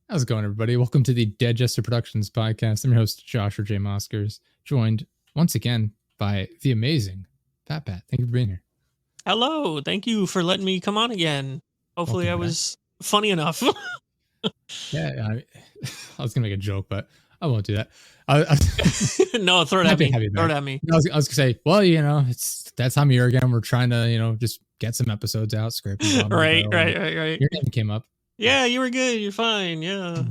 How's it going, everybody? Welcome to the Dead Jester Productions podcast. I'm your host, Joshua J. Moskers, joined once again by the amazing Pat. Thank you for being here. Hello. Thank you for letting me come on again. Hopefully Welcome I back. was funny enough. Yeah, I was gonna make a joke, but I won't do that. No, throw it at me. Throw it at me. I was gonna say, well, it's that time of year again. We're trying to, just get some episodes out, scraping. Right. Your name came up. Yeah, you were good. You're fine. Yeah.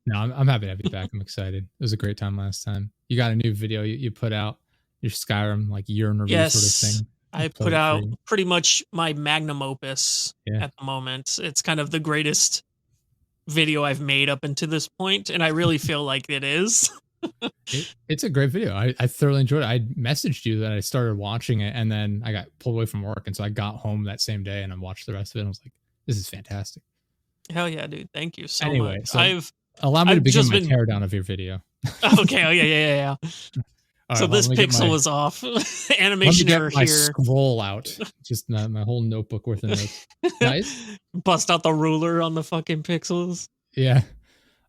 No, I'm happy to have you back. I'm excited. It was a great time last time. You got a new video you put out, your Skyrim like year in review sort of thing. I put out pretty much my magnum opus at the moment. It's kind of the greatest video I've made up until this point, and I really feel like it is. It's a great video. I thoroughly enjoyed it. I messaged you that I started watching it, and then I got pulled away from work, and so I got home that same day and I watched the rest of it, and I was like, this is fantastic. Hell yeah, dude. Thank you so much. So allow me to begin my teardown of your video. Okay. Oh, yeah. Right, so this pixel was off. Animation error here. Scroll out. Just my whole notebook worth of notes. Nice. Bust out the ruler on the fucking pixels. Yeah.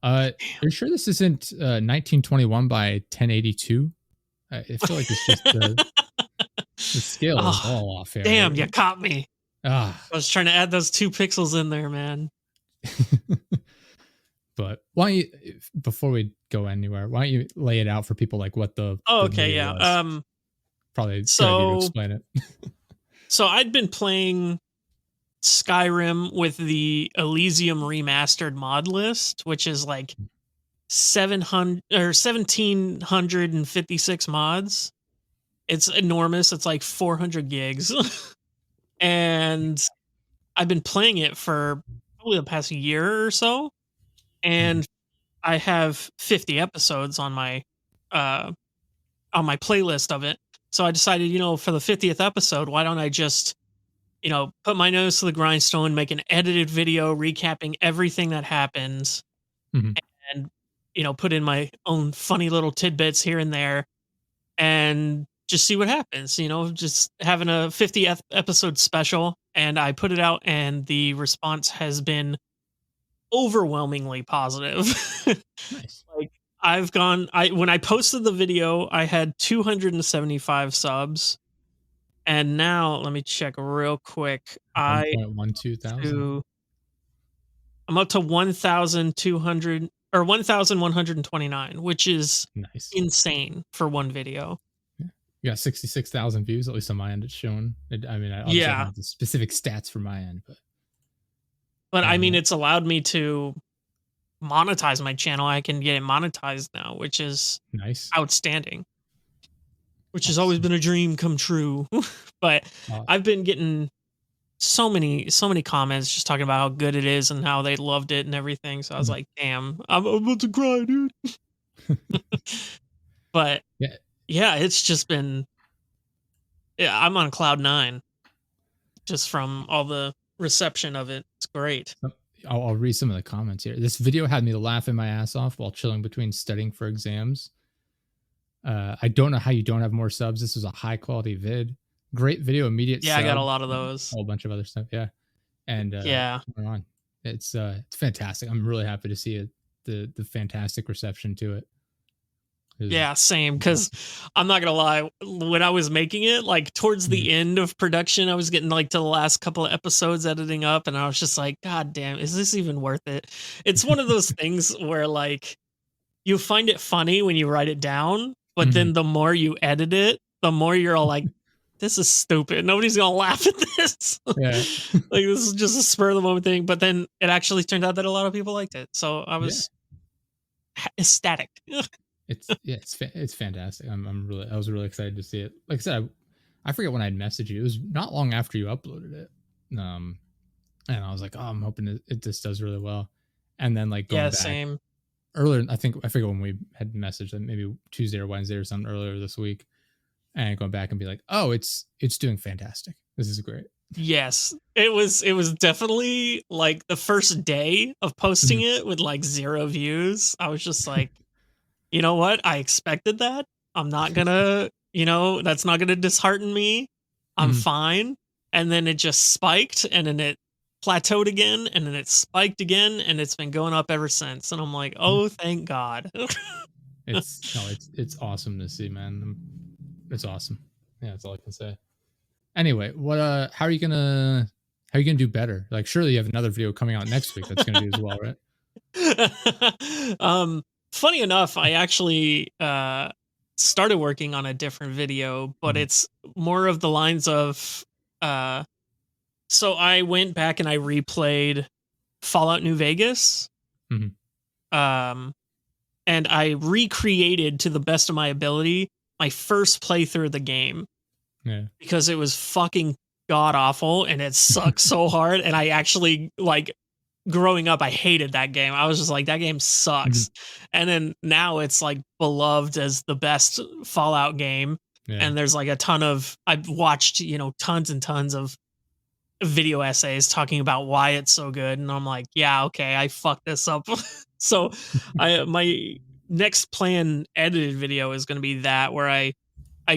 You're sure this isn't 1921 by 1082? I feel like it's just the scale is all off here. Damn, you caught me. I was trying to add those 2 pixels in there, man. But why don't you, before we go anywhere, why don't you lay it out for people like what the okay, yeah. Was. Probably to explain it. So I'd been playing Skyrim with the Elysium remastered mod list, which is like 1756 mods. It's enormous. It's like 400 gigs. And I've been playing it for probably the past year or so. And I have 50 episodes on my playlist of it. So I decided, for the 50th episode, why don't I just, put my nose to the grindstone, make an edited video recapping everything that happens, and, put in my own funny little tidbits here and there, and just see what happens, just having a 50th episode special. And I put it out, and the response has been overwhelmingly positive. Nice. Like when I posted the video, I had 275 subs, and now let me check real quick. 1.12,000. I'm up to 1,200 or 1,129, which is nice, insane for one video. Yeah. You got 66,000 views, at least on my end. It's showing. I don't have the specific stats for my end, but I mean, it's allowed me to monetize my channel. I can get it monetized now, which is nice, outstanding, which has always been a dream come true. But I've been getting so many comments just talking about how good it is and how they loved it and everything. So I was like, damn, I'm about to cry, dude. But yeah, it's just been, I'm on cloud 9 just from all the reception of it. It's great. I'll read some of the comments here. This video had me laughing my ass off while chilling between studying for exams. I don't know how you don't have more subs. This was a high quality vid. Great video, immediate. Yeah, sub. I got a lot of those. A whole bunch of other stuff. Yeah, and it's fantastic. I'm really happy to see it. The fantastic reception to it. Yeah, same. Because I'm not gonna lie, when I was making it, like towards the end of production, I was getting like to the last couple of episodes editing up, and I was just like, God damn, is this even worth it? It's one of those things where like you find it funny when you write it down, but then the more you edit it, the more you're all like, this is stupid. Nobody's gonna laugh at this. Yeah. Like this is just a spur of the moment thing. But then it actually turned out that a lot of people liked it, so I was ecstatic. It's fantastic. I was really excited to see it. Like I said, I forget when I'd messaged you. It was not long after you uploaded it. And I was like, oh, I'm hoping it just does really well. And then like going back same. Earlier, I forget when we had messaged, maybe Tuesday or Wednesday or something earlier this week, and going back and be like, oh, it's doing fantastic. This is great. Yes, it was definitely like the first day of posting it with like 0 views. I was just like, you know what? I expected that. I'm not gonna, that's not gonna dishearten me. I'm fine. And then it just spiked, and then it plateaued again, and then it spiked again, and it's been going up ever since. And I'm like, Mhm. oh, thank God. It's no, it's awesome to see, man. It's awesome. Yeah, that's all I can say. Anyway, what how are you gonna do better? Like, surely you have another video coming out next week that's gonna do as well, right? um, funny enough, I actually started working on a different video, but Mhm, it's more of the lines of uh, so I went back and I replayed Fallout New Vegas. mhm, Um, and I recreated to the best of my ability my first playthrough of the game yeah. because it was fucking god awful and it sucked so hard. And I actually like growing up, I hated that game. I was just like, that game Mhm, sucks. And then now it's like beloved as the best Fallout game. yeah. And there's like a ton of I've watched, tons and tons of video essays talking about why it's so good. And I'm like, yeah, okay, I fucked this up. So I my next planned edited video is gonna be that where I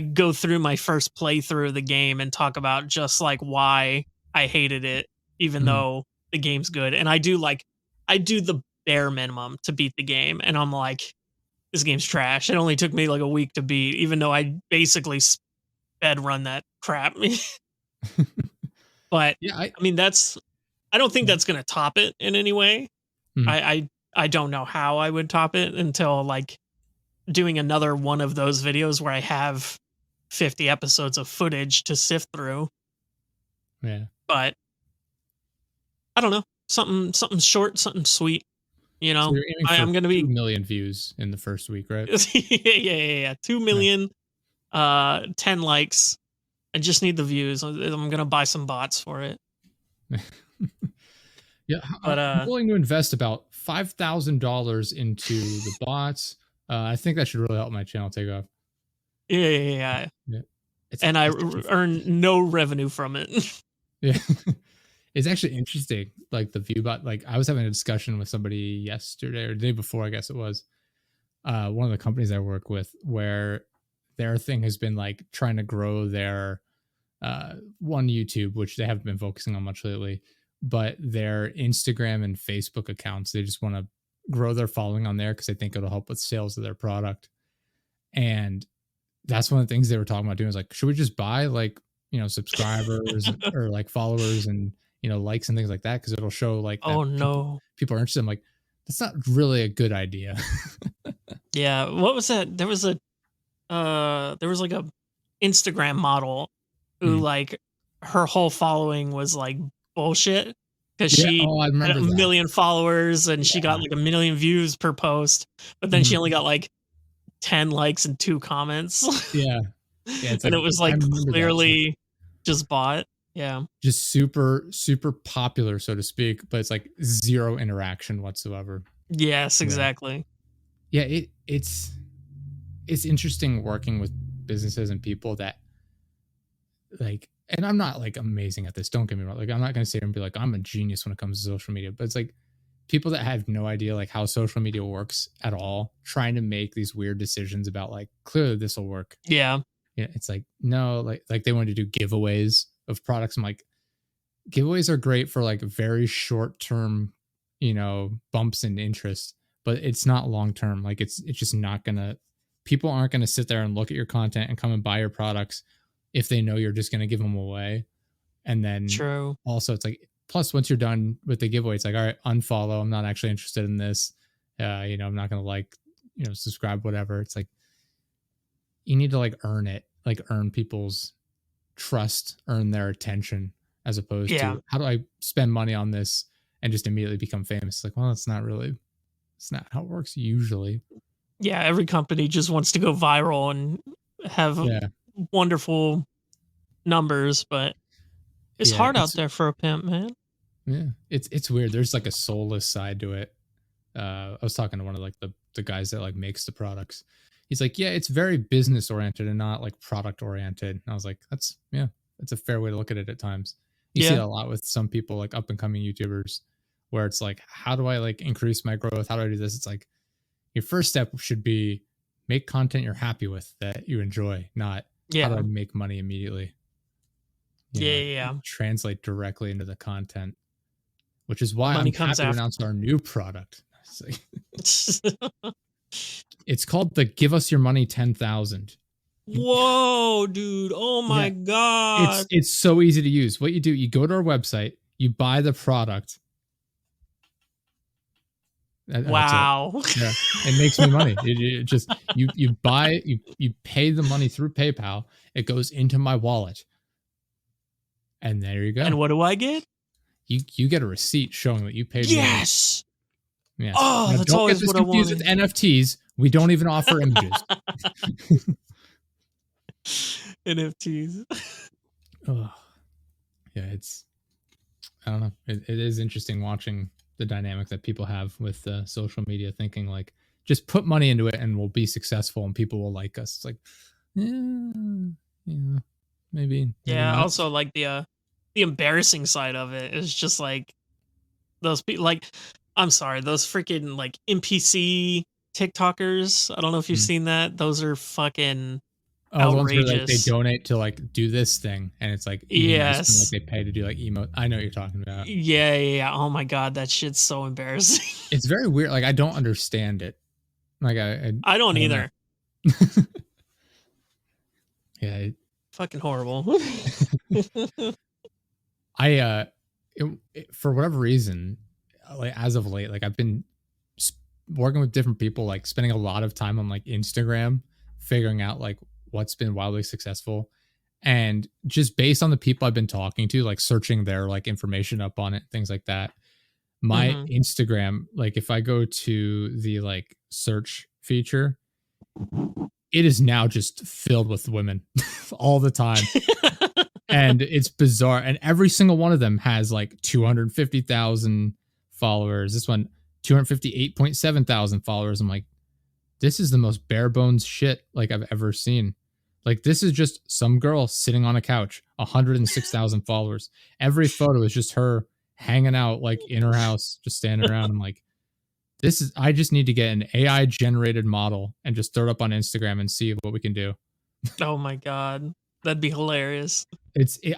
go through my first playthrough of the game and talk about just like why I hated it, even Mhm. though the game's good. And I do the bare minimum to beat the game. And I'm like, this game's trash. It only took me like a week to beat, even though I basically sped run that crap. But Yeah, I mean, I don't think yeah. that's gonna top it in any way. Mhm, I don't know how I would top it until like doing another one of those videos where I have 50 episodes of footage to sift through. yeah. But I don't know. Something short, something sweet, you So know? you're aiming for I'm gonna 2 be million views in the first week, right? yeah. 2 Yeah. million, 10 likes. I just need the views. I'm gonna buy some bots for it. Yeah, But I'm willing to invest about $5,000 into the bots. I think that should really help my channel take off. yeah. Yeah. And I It's actually earn no revenue from it. yeah. It's actually interesting, like, the view bot like, I was having a discussion with somebody yesterday or the day before, I guess it was, one of the companies I work with where their thing has been, like, trying to grow their, one, YouTube, which they haven't been focusing on much lately, but their Instagram and Facebook accounts, they just wanna grow their following on there because they think it'll help with sales of their product, and that's one of the things they were talking about doing is like, should we just buy like, subscribers or like followers and, likes and things like that? Cause it'll show like that Oh no. people are interested. I'm like, that's not really a good idea. Yeah, what was that? There was like a Instagram model who Mm. like her whole following was like bullshit because Yeah. she Oh, I had remember a that. million followers and she got Yeah. like a million views per post, but then she Mhm. only got like 10 likes and 2 comments. Yeah. Yeah. It's And like, it was I like remember that. It's like clearly just bought. Yeah. just super, super popular, so to speak, but it's like zero interaction whatsoever. Yes, Yeah. exactly. Yeah. It's interesting working with businesses and people that like and I'm not like amazing at this, don't get me wrong. Like I'm not gonna sit here and be like I'm a genius when it comes to social media, but it's like people that have no idea like how social media works at all, trying to make these weird decisions about like clearly this will work. Yeah. Yeah, it's like no, like they wanted to do giveaways of products. I'm like, giveaways are great for like very short term, bumps in interest, but it's not long term. Like it's just not gonna people aren't gonna sit there and look at your content and come and buy your products if they know you're just gonna give them away. And then True. also it's like plus once you're done with the giveaway, it's like, all right, unfollow. I'm not actually interested in this. I'm not gonna like, subscribe, whatever. It's like you need to like earn it, like earn people's trust, earn their attention, as opposed Yeah. to how do I spend money on this and just immediately become famous? It's like, well, it's not how it works usually. Yeah, every company just wants to go viral and have Yeah. wonderful numbers, but it's Yeah. hard out there for a pimp, man. It's weird. There's like a soulless side to it. I was talking to one of like the guys that like makes the products. He's like, yeah, it's very business oriented and not like product oriented. And I was like, that's a fair way to look at it at times. You see it Yeah. a lot with some people like up and coming YouTubers where it's like, how do I like increase my growth? How do I do this? It's like your first step should be make content you're happy with that you enjoy, not how do I Yeah. make money immediately? Yeah, yeah, yeah. Translate directly into the content. which is The why money I'm comes happy to after. announce our new product. It's called the Give Us Your Money 10,000. Whoa, dude. Oh my Yeah, it's god. it's so easy to use. What you do, you go to our website, you buy the product. That's it. Wow. Yeah, it makes me money. It just you buy you pay the money through PayPal. It goes into my wallet, and there you go. And what do I get? You get a receipt showing that you paid me money. Yes. Yes. Oh, Now that's don't get always this what I confused with wanted. NFTs. We don't even offer images. NFTs. Ugh. Yeah, it's I don't know. It is interesting watching the dynamic that people have with social media, thinking like just put money into it and we'll be successful and people will like us. It's like, yeah, yeah, maybe Yeah, not. also like the embarrassing side of it is just like those people like I'm sorry, those freaking like NPC TikTokers. I don't know if you've Mm. seen that. Those are fucking Oh, the ones where like they outrageous. donate to like do this thing and it's like even nicer than like Yes. they pay to do like emote. I know what you're talking about. Yeah, yeah, yeah. Oh my god, that shit's so embarrassing. It's very weird. Like I don't understand it. Like I don't I don't know. either. Yeah, Fucking horrible. I for whatever reason, like as of late, like I've been working with different people, like spending a lot of time on like Instagram, figuring out like what's been wildly successful, and just based on the people I've been talking to, like searching their like information up on it, things like that. My Mhm. Instagram, like if I go to the like search feature, it is now just filled with women all the time. And it's bizarre. And every single one of them has like 250,000 followers. This one, 258.7 thousand followers. I'm like, this is the most bare bones shit like I've ever seen. Like this is just some girl sitting on a couch, 106,000 followers. Every photo is just her hanging out like in her house, just standing around. I'm like, this is I just need to get an AI generated model and just throw it up on Instagram and see what we can do. Oh my god. That'd be hilarious.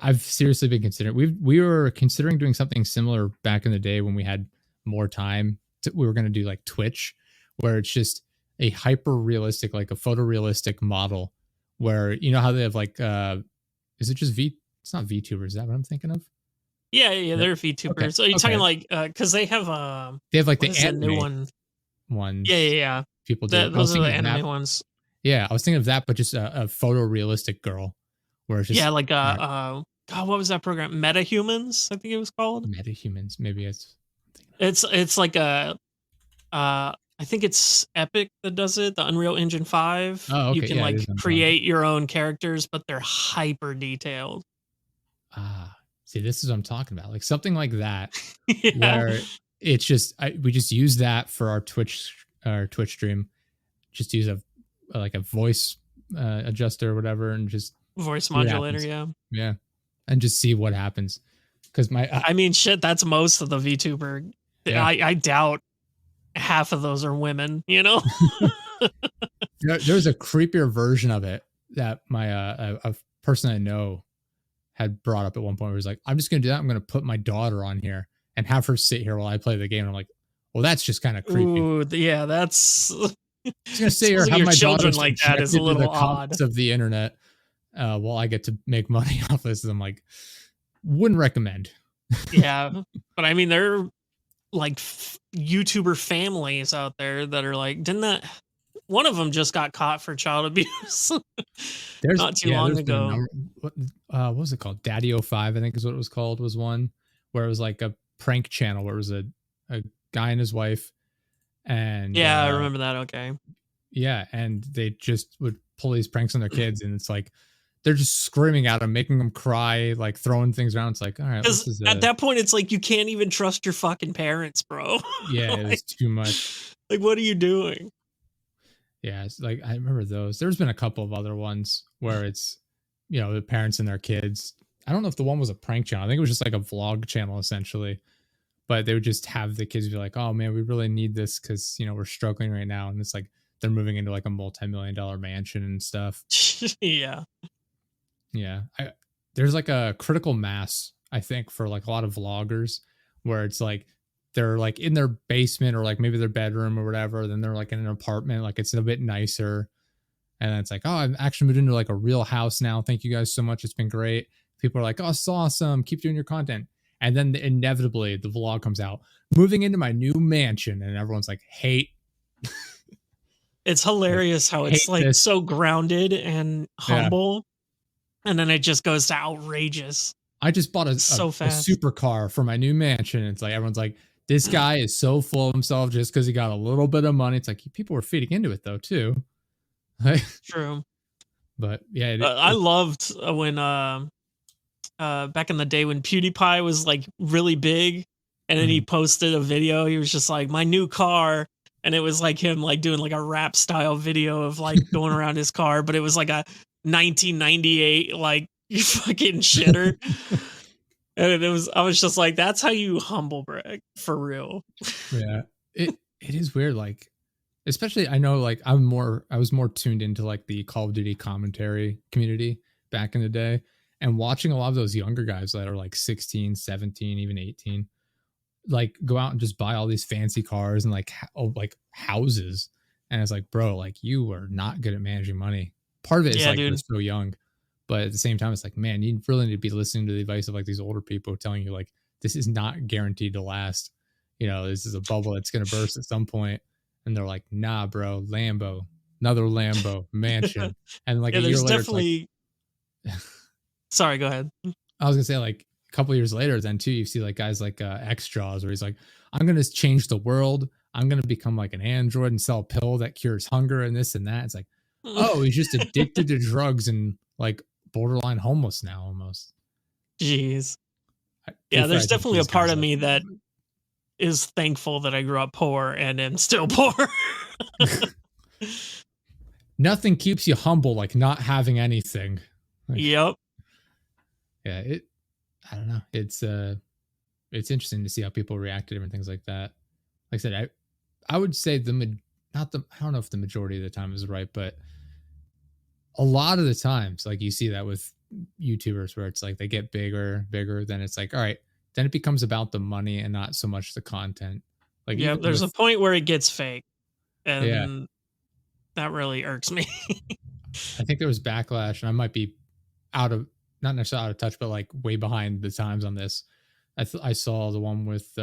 I've seriously been considering. We were considering doing something similar back in the day when we had more time. We were going to do like Twitch, where it's just a hyper realistic, like a photorealistic model, where you know how they have like, is it just V? It's not VTubers. Is that what I'm thinking of? Yeah, yeah, Right. they're Okay, VTubers. Are you talking okay. like because they have They have like what the is that new anime one? Yeah, yeah, ones. yeah. People do. I was Those are the thinking of that. anime ones. Yeah, I was thinking of that, but just a photorealistic girl, where it's Yeah, just like all right, God, what was that program? Metahumans, I think it was called. metahumans. Maybe it's. It's like a I think it's Epic that does it, the Unreal Engine 5. Oh, You okay. can Yeah, it like is Unreal. create your own characters, but they're hyper detailed. Ah, see, this is what I'm talking about. Like something like that, Yeah. where it's just we just use that for our Twitch stream. Just use like a voice adjuster or whatever, and just Voice see what modulator, happens. yeah. Yeah, and just see what happens. Because my I mean, shit, that's most of the VTuber. yeah, I doubt half of those are women, you know? there's a creepier version of it that my a person I know had brought up at one point. Where he's like, I'm just gonna do that. I'm gonna put my daughter on here and have her sit here while I play the game. And I'm like, well, that's just kind of creepy. Ooh, yeah, that's Just gonna sit here, exposing have your my daughter children like that is a subjected to the little odd. comments of the internet while I get to make money off this. And I'm like, wouldn't recommend. Yeah, but I mean, there are like YouTuber families out there that are like, didn't that one of them just got caught for child abuse not too long There's been a ago. number. What was it called? Daddy 05, I think is what it was called. Was one where it was like a prank channel where it was a guy and his wife, and Yeah, I remember that. Okay, yeah, and they just would pull these pranks on their kids, and it's like they're just screaming at them, making them cry, like throwing things around. It's like, all right, this because is at a that point, it's like you can't even trust your fucking parents, bro. yeah, it like, was too much. like, what are you doing? Yeah, it's like I remember those. There's been a couple of other ones where it's the parents and their kids. I don't know if the one was a prank channel. I think it was just like a vlog channel essentially. But they would just have the kids be like, "Oh man, we really need this because we're struggling right now," and it's like they're moving into like a multi-million-dollar mansion and stuff. Yeah, Yeah, there's like a critical mass, I think, for like a lot of vloggers where it's like they're like in their basement or like maybe their bedroom or whatever. Then they're like in an apartment, like it's a bit nicer. And then it's like, oh, I've actually moved into like a real house now. Thank you guys so much. It's been great. People are like, oh, it's awesome. Keep doing your content. And then inevitably the vlog comes out, moving into my new mansion. And everyone's like, hate. It's Like, hilarious how it's hate like this. so grounded and Yeah. humble, and then it just goes to outrageous I just bought so a fast. supercar for my new mansion. It's like everyone's like, this guy is so full of himself just because he got a little bit of money. It's like people were feeding into it though too. True. But yeah, I loved when back in the day when PewDiePie was like really big, and then he mhm. posted a video. He was just like, my new car, and it was like him like doing like a rap style video of like going around his car, but it was like a 1998 like you fucking shitter. And it was, I was just like, that's how you humble brag for real. Yeah, it is weird. Like, especially I know like I was more tuned into like the Call of Duty commentary community back in the day, and watching a lot of those younger guys that are like 16, 17, even 18, like go out and just buy all these fancy cars and like like houses. And it's like, bro, like you are not good at managing money. Part of it is Yeah, like they're dude. so young, but at the same time, it's like, man, you really need to be listening to the advice of like these older people telling you like this is not guaranteed to last. This is a bubble that's gonna burst at some point. And they're like, nah, bro, Lambo, another Lambo, mansion. And like a Yeah, year there's later, it's like definitely. Sorry, go ahead. I was gonna say like a couple years later, then too, you see like guys like X Jaws, where he's like, I'm gonna change the world. I'm gonna become like an android and sell a pill that cures hunger and this and that. It's like, oh, he's just addicted to drugs and like borderline homeless now almost. Jeez. Too Yeah, fair, I there's think definitely a these part guys of like me that is thankful that I grew up poor and am still poor. nothing keeps you humble like not having anything. Like, Yep. yeah, I don't know. It's interesting to see how people react to different things like that. Like I said, I would say not the I don't know if the majority of the time is right, but a lot of the times, like you see that with YouTubers where it's like they get bigger, then it's like, all right, then it becomes about the money and not so much the content. Like Yep. even There's a with point where it gets fake, yeah, and that really irks me. I think there was backlash, and I might be out of not necessarily out of touch, but like way behind the times on this. I saw the one with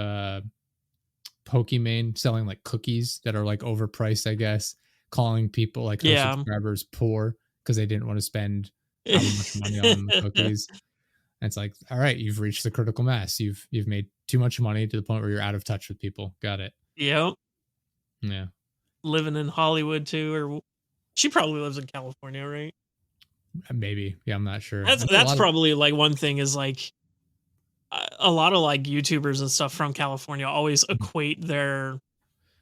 Pokimane selling like cookies that are like overpriced, I guess, calling people like her Yeah. subscribers poor because they didn't want to spend however much money on the cookies. And it's like, all right, you've reached the critical mass. You've made too much money to the point where you're out of touch with people. Got it. Yep. Yeah. Living in Hollywood too, or she probably lives in California, right? Maybe. Yeah, I'm not sure. I That's know a that's lot of probably like one thing is like a lot of like YouTubers and stuff from California always equate their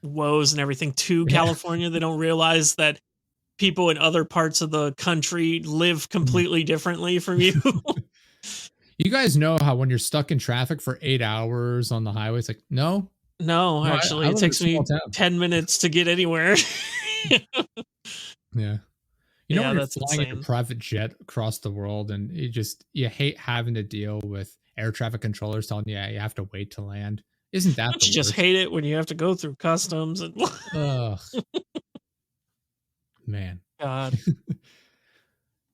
woes and everything to yeah. California. They don't realize that people in other parts of the country live completely differently from you. You guys know how when you're stuck in traffic for 8 hours on the highway, it's like, no, No, no, actually, I it live in a takes small me town. 10 minutes to get anywhere. Yeah. Yeah, When you're that's flying in your insane. private jet across the world and you hate having to deal with air traffic controllers telling you, yeah, you have to wait to land. Isn't that Don't the you just worst? hate it when you have to go through customs and Ugh, man. God,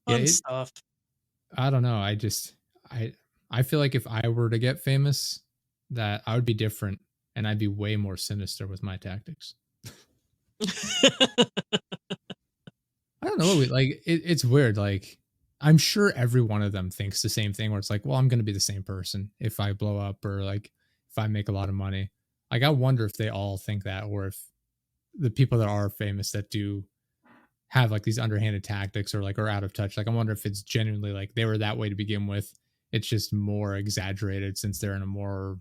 Yeah, fun stuff. I don't know. I I feel like if I were to get famous, that I would be different and I'd be way more sinister with my tactics. I don't know. It's weird. Like, I'm sure every one of them thinks the same thing where it's like, well, I'm going to be the same person if I blow up or like if I make a lot of money. Like, I wonder if they all think that or if the people that are famous that do have like these underhanded tactics or like are out of touch. Like, I wonder if it's genuinely like they were that way to begin with. It's just more exaggerated since they're in a more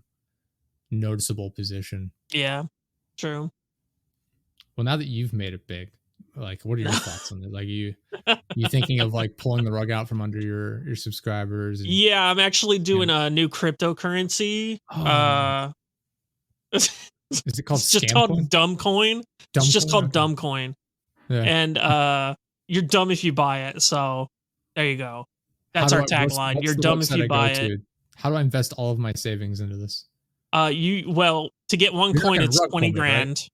noticeable position. Yeah, true. Well, now that you've made it big, like, what are your thoughts on it? Like, you thinking of like pulling the rug out from under your subscribers and Yeah, I'm actually you doing know, a new cryptocurrency. oh, It's is it called just scam called coin? Dumb Coin. It's Dumb just coin? called Okay. Dumb Coin. Yeah. And you're dumb if you buy it. So there you go. How That's do our I tagline. what's You're the dumb if website you I go buy it. to? How do I invest all of my savings into this? To get one You're not coin, gonna it's rug pull 20 me, right? grand.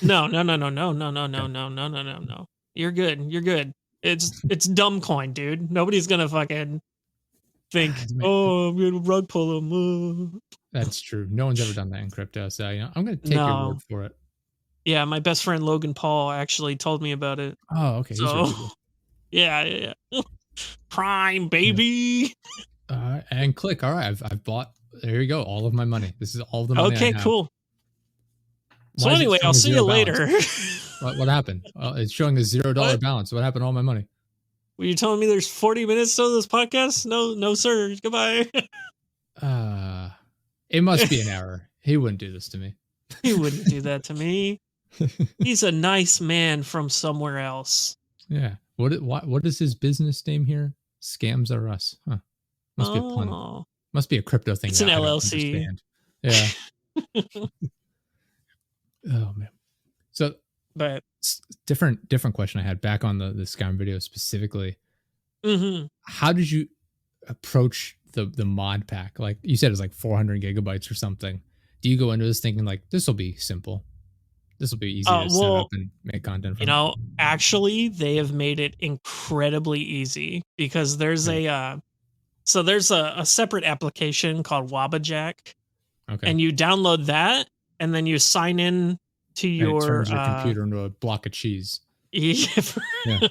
No, no, no, no, no, no, no, no, Okay. no, no, no, no, no. You're good. You're good. It's dumb coin, dude. Nobody's gonna fucking think, Ah, oh, I'm gonna rug pull him. that's true. No one's ever done that in crypto, so, I'm gonna take your word No. for it. Yeah, my best friend Logan Paul actually told me about it. Oh, okay, he's So really good. yeah, yeah, yeah. Prime, Yeah. baby. And click, alright, I've bought there you go, all of my money. This is all the money I Okay, have. cool. So Why is it anyway, I'll showing a see you 0 balance? later. What happened? It's showing a $0 What? balance. What happened to all my money? Were you telling me there's 40 minutes to this podcast? No, no, sir. Goodbye. Uh, it must be an error. He wouldn't do this to me. He wouldn't do that to me. He's a nice man from somewhere else. Yeah. What is his business name here? Scams are us. Huh. Must be a pun. Oh, Must be a crypto thing it's an that I don't LLC. understand. Yeah. Oh man. So But different question I had back on the Skyrim video specifically. mhm. How did you approach the mod pack? Like you said, it's like 400 gigabytes or something. Do you go into this thinking like this will be simple? This will be easy to set up Well, and make content from. actually, they have made it incredibly easy because there's Really? a separate application called Wabajack, Okay. and you download that, and then you sign in to And it your turns your computer into a block of cheese. yeah, Yeah.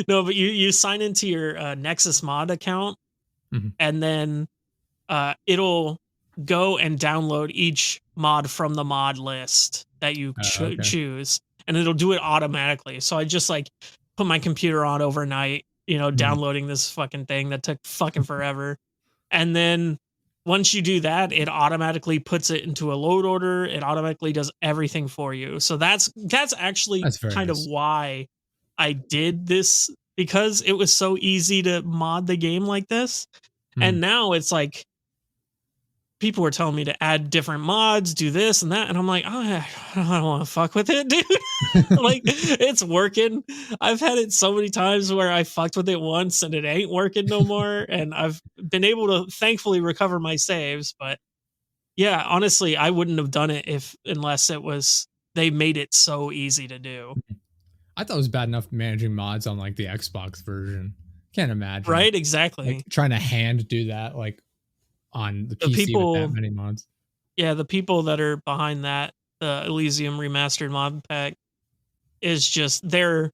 no, but you sign into your Nexus Mod account, Mhm. and then it'll go and download each mod from the mod list that you Okay. choose, and it'll do it automatically. So I just like put my computer on overnight, Mhm. downloading this fucking thing that took fucking forever. And then once you do that, it automatically puts it into a load order. It automatically does everything for you. So that's actually That's very kind of nice. why I did this, because it was so easy to mod the game like this. Mhm. And now it's like people were telling me to add different mods, do this and that, and I'm like, oh, I don't want to fuck with it, dude. Like it's working. I've had it so many times where I fucked with it once and it ain't working no more, and I've been able to thankfully recover my saves. But yeah, honestly, I wouldn't have done it if unless it was they made it so easy to do. I thought it was bad enough managing mods on like the Xbox version. Can't imagine Right? Exactly. like trying to hand do that like on the The PC with that people, many mods. yeah, the people that are behind that, the Elysium remastered mod pack, is just they're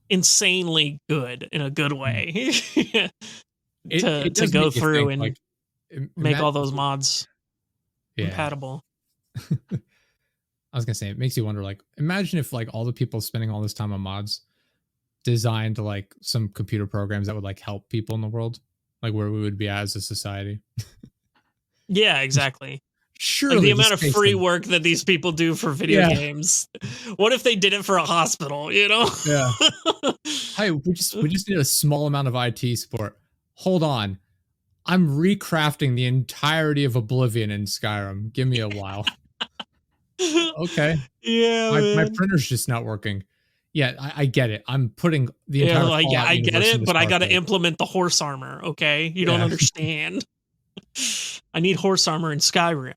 insanely good in a good Mhm. way It to does go make you through think and like make imagine all those mods yeah. compatible. I was gonna say it makes you wonder like imagine if like all the people spending all this time on mods designed like some computer programs that would like help people in the world, like where we would be as a society. Yeah, exactly. Like the Surely the amount of space free thing. work that these people do for video Yeah. games. What if they did it for a hospital, Yeah. Hey, we just need a small amount of IT support. Hold on. I'm recrafting the entirety of Oblivion in Skyrim. Give me a while. Okay. Yeah, My man. printer's just not working. Yeah, I get it. I'm putting the Yeah, entire like, yeah, Fallout I get universe it, into but I gotta Starfield. implement the horse armor, okay? You don't Yeah. understand. I need horse armor in Skyrim.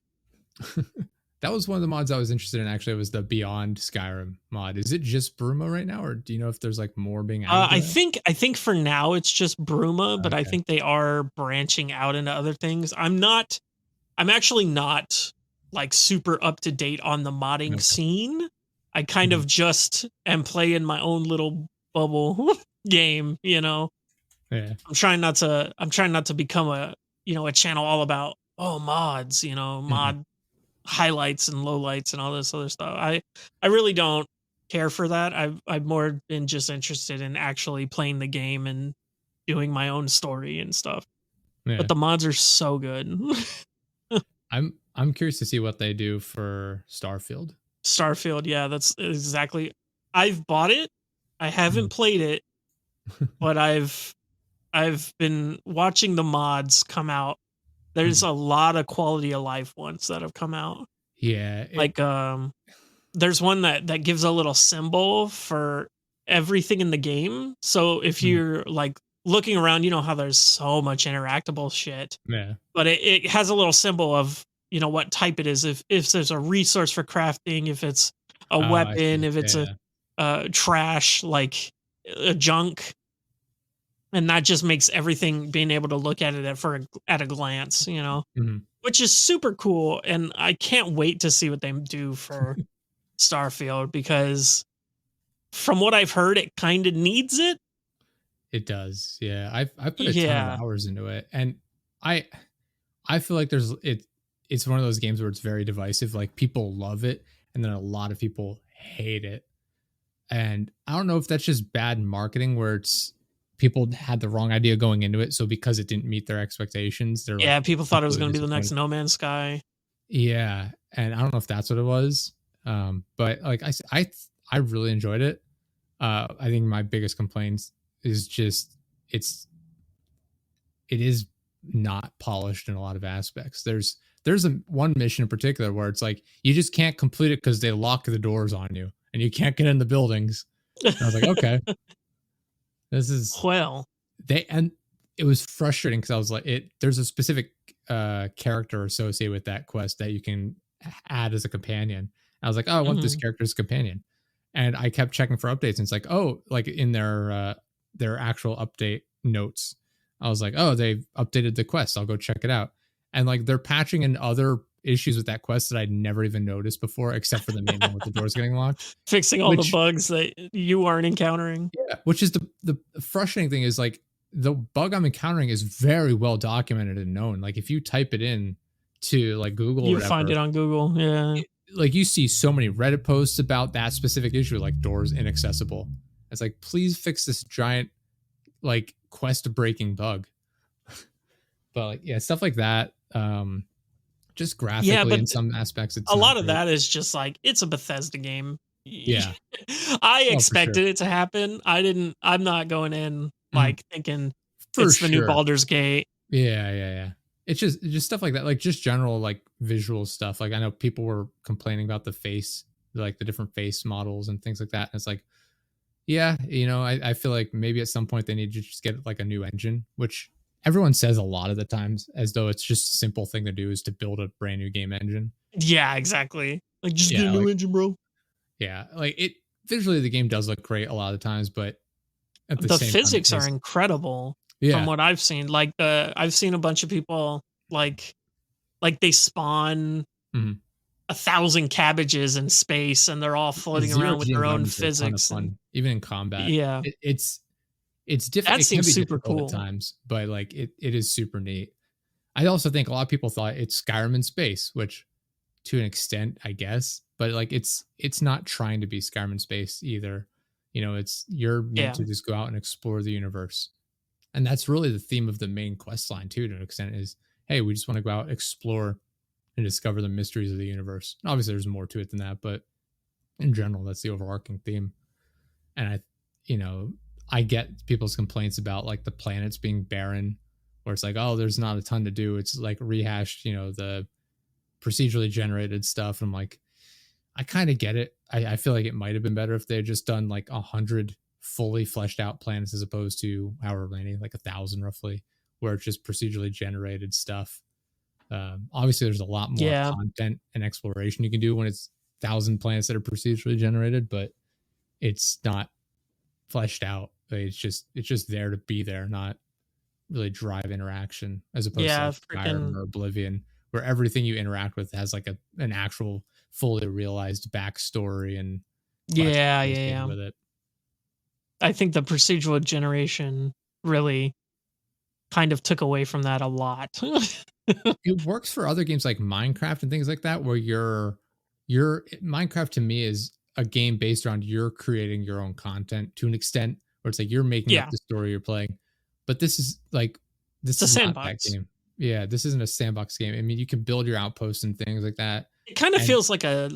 That was one of the mods I was interested in actually was the Beyond Skyrim mod. Is it just Bruma right now, or do you know if there's like more being added to that? I think for now it's just Bruma, but I Okay. think they are branching out into other things. I'm actually not like super up to date on the modding Okay. scene. I kind Mhm. of just am playing my own little bubble game. Yeah. I'm trying not to become a channel all about mods, Mhm. mod highlights and lowlights and all this other stuff. I really don't care for that. I've more been just interested in actually playing the game and doing my own story and stuff. But Yeah. the mods are so good. I'm curious to see what they do for Starfield. Starfield, yeah, that's exactly. I've bought it. I Mhm. haven't played it, but I've been watching the mods come out. There's Mhm. a lot of quality of life ones that have come out. Yeah, Like there's one that gives a little symbol for everything in the game. So if mhm, you're like looking around, you know how there's so much interactable shit, yeah. but it has a little symbol of what type it is. If there's a resource for crafting, if it's a Oh, I weapon, see. if it's a Yeah. trash like a junk, and that just makes everything being able to look at it at a glance, Mhm. which is super cool. And I can't wait to see what they do for Starfield because from what I've heard, it kind of needs it. It does. Yeah. I put a ton of Yeah. hours into it, and I I feel like it's one of those games where it's very divisive. Like people love it, and then a lot of people hate it. And I don't know if that's just bad marketing where it's people had the wrong idea going into it. So because it didn't meet their expectations, they're like Yeah, people thought it was completely gonna be the next disappointed. No Man's Sky. Yeah. And I don't know if that's what it was. But like I really enjoyed it. I think my biggest complaints is just it's it is not polished in a lot of aspects. There's a one mission in particular where it's like you just can't complete it because they lock the doors on you and you can't get in the buildings. And I was like, okay, this is Well, they and it was frustrating because I was like, there's a specific character associated with that quest that you can add as a companion. I was like, oh, I want this mhm. character as a companion. And I kept checking for updates, and it's like, oh, like in their actual update notes. I was like, oh, they've updated the quest. I'll go check it out. And like they're patching in other issues with that quest that I'd never even noticed before, except for the main one with the doors getting locked. Fixing all the Which bugs that you aren't encountering. yeah, which is the frustrating thing is like the bug I'm encountering is very well documented and known. Like if you type it in to like Google or You find whatever, it on Google, yeah. like you see so many Reddit posts about that specific issue, like doors inaccessible. It's like please fix this giant like quest breaking bug. But like yeah, stuff like that. Just Yeah, graphically but in some aspects, it's a not lot of great. that is just like, it's a Bethesda game. Yeah. I Oh, for sure. expected it to happen. I'm not going in, Mhm. like, thinking For it's the new sure. Baldur's Gate. Yeah, yeah, yeah. It's just stuff like that, like just general like visual stuff. Like I know people were complaining about the face, like the different face models and things like that. And it's like, yeah, I feel like maybe at some point they need to just get like a new engine, which everyone says a lot of the times as though it's just a simple thing to do is to build a brand new game engine. Yeah, exactly. Like, just get a Yeah, new like engine, bro. yeah, like it visually the game does look great a lot of times, but at the The same time it physics are does. incredible from Yeah. what I've seen. Like, I've seen a bunch of people, like they spawn Mhm. 1,000 cabbages in space, and they're all floating Zero around with G their own environments are a ton of physics, and fun, even in combat. yeah, It's different. that It can seems be super difficult at cool. times, but like it is super neat. I also think a lot of people thought it's Skyrim in space, which to an extent, I guess, but like it's not trying to be Skyrim in space either. It's you're meant Yeah. to just go out and explore the universe. And that's really the theme of the main quest line too, to an extent, is hey, we just want to go out, explore, and discover the mysteries of the universe. Obviously, there's more to it than that, but in general, that's the overarching theme. And you know, I get people's complaints about like the planets being barren, where it's like, oh, there's not a ton to do. It's like rehashed, the procedurally generated stuff. I'm like, I kind of get it. I feel like it might have been better if they had just done like 100 fully fleshed out planets as opposed to however many, like 1,000 roughly, where it's just procedurally generated stuff. Obviously, there's a lot more Yeah. content and exploration you can do when it's 1,000 planets that are procedurally generated, but it's not fleshed out. Like, it's just there to be there, not really drive interaction, as opposed to Yeah, like Skyrim freaking or Oblivion, where everything you interact with has like an actual fully realized backstory and quest yeah, yeah, associated yeah. with it. I think the procedural generation really kind of took away from that a lot. It works for other games like Minecraft and things like that, where you're Minecraft to me is a game based around you're creating your own content to an extent where it's like you're making up Yeah, the story you're playing. But this is like it's this a is not that sandbox. game. Yeah, this isn't a sandbox game. I mean, you can build your outposts and things like that. It kind of And feels like a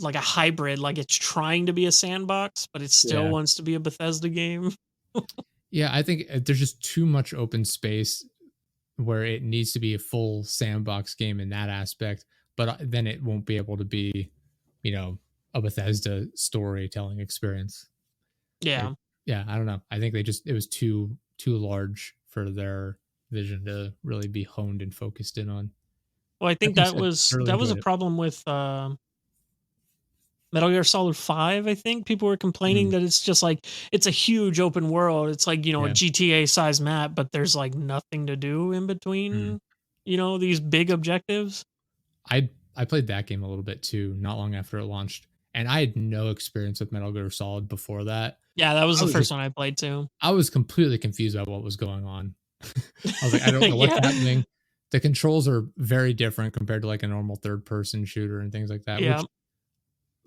hybrid, like it's trying to be a sandbox, but it still yeah. wants to be a Bethesda game. Yeah, I think there's just too much open space where it needs to be a full sandbox game in that aspect, but then it won't be able to be, you know, a Bethesda storytelling experience. It, Yeah. yeah, I don't know. I think it was too large for their vision to really be honed and focused in on. Well, I I think think so. I thoroughly that was a enjoyed it. problem with, Metal Gear Solid 5, I think. People were complaining Mhm. that it's just like it's a huge open world. It's like, a Yeah. GTA size map, but there's like nothing to do in Mhm. between, these big objectives. I played that game a little bit too, not long after it launched, and I had no experience with Metal Gear Solid before that. Yeah, that was I the was first just one I played too. I was completely confused about what was going on. I was like, "I don't know what's Yeah. happening." The controls are very different compared to, like, a normal third-person shooter and things like that, Yeah. which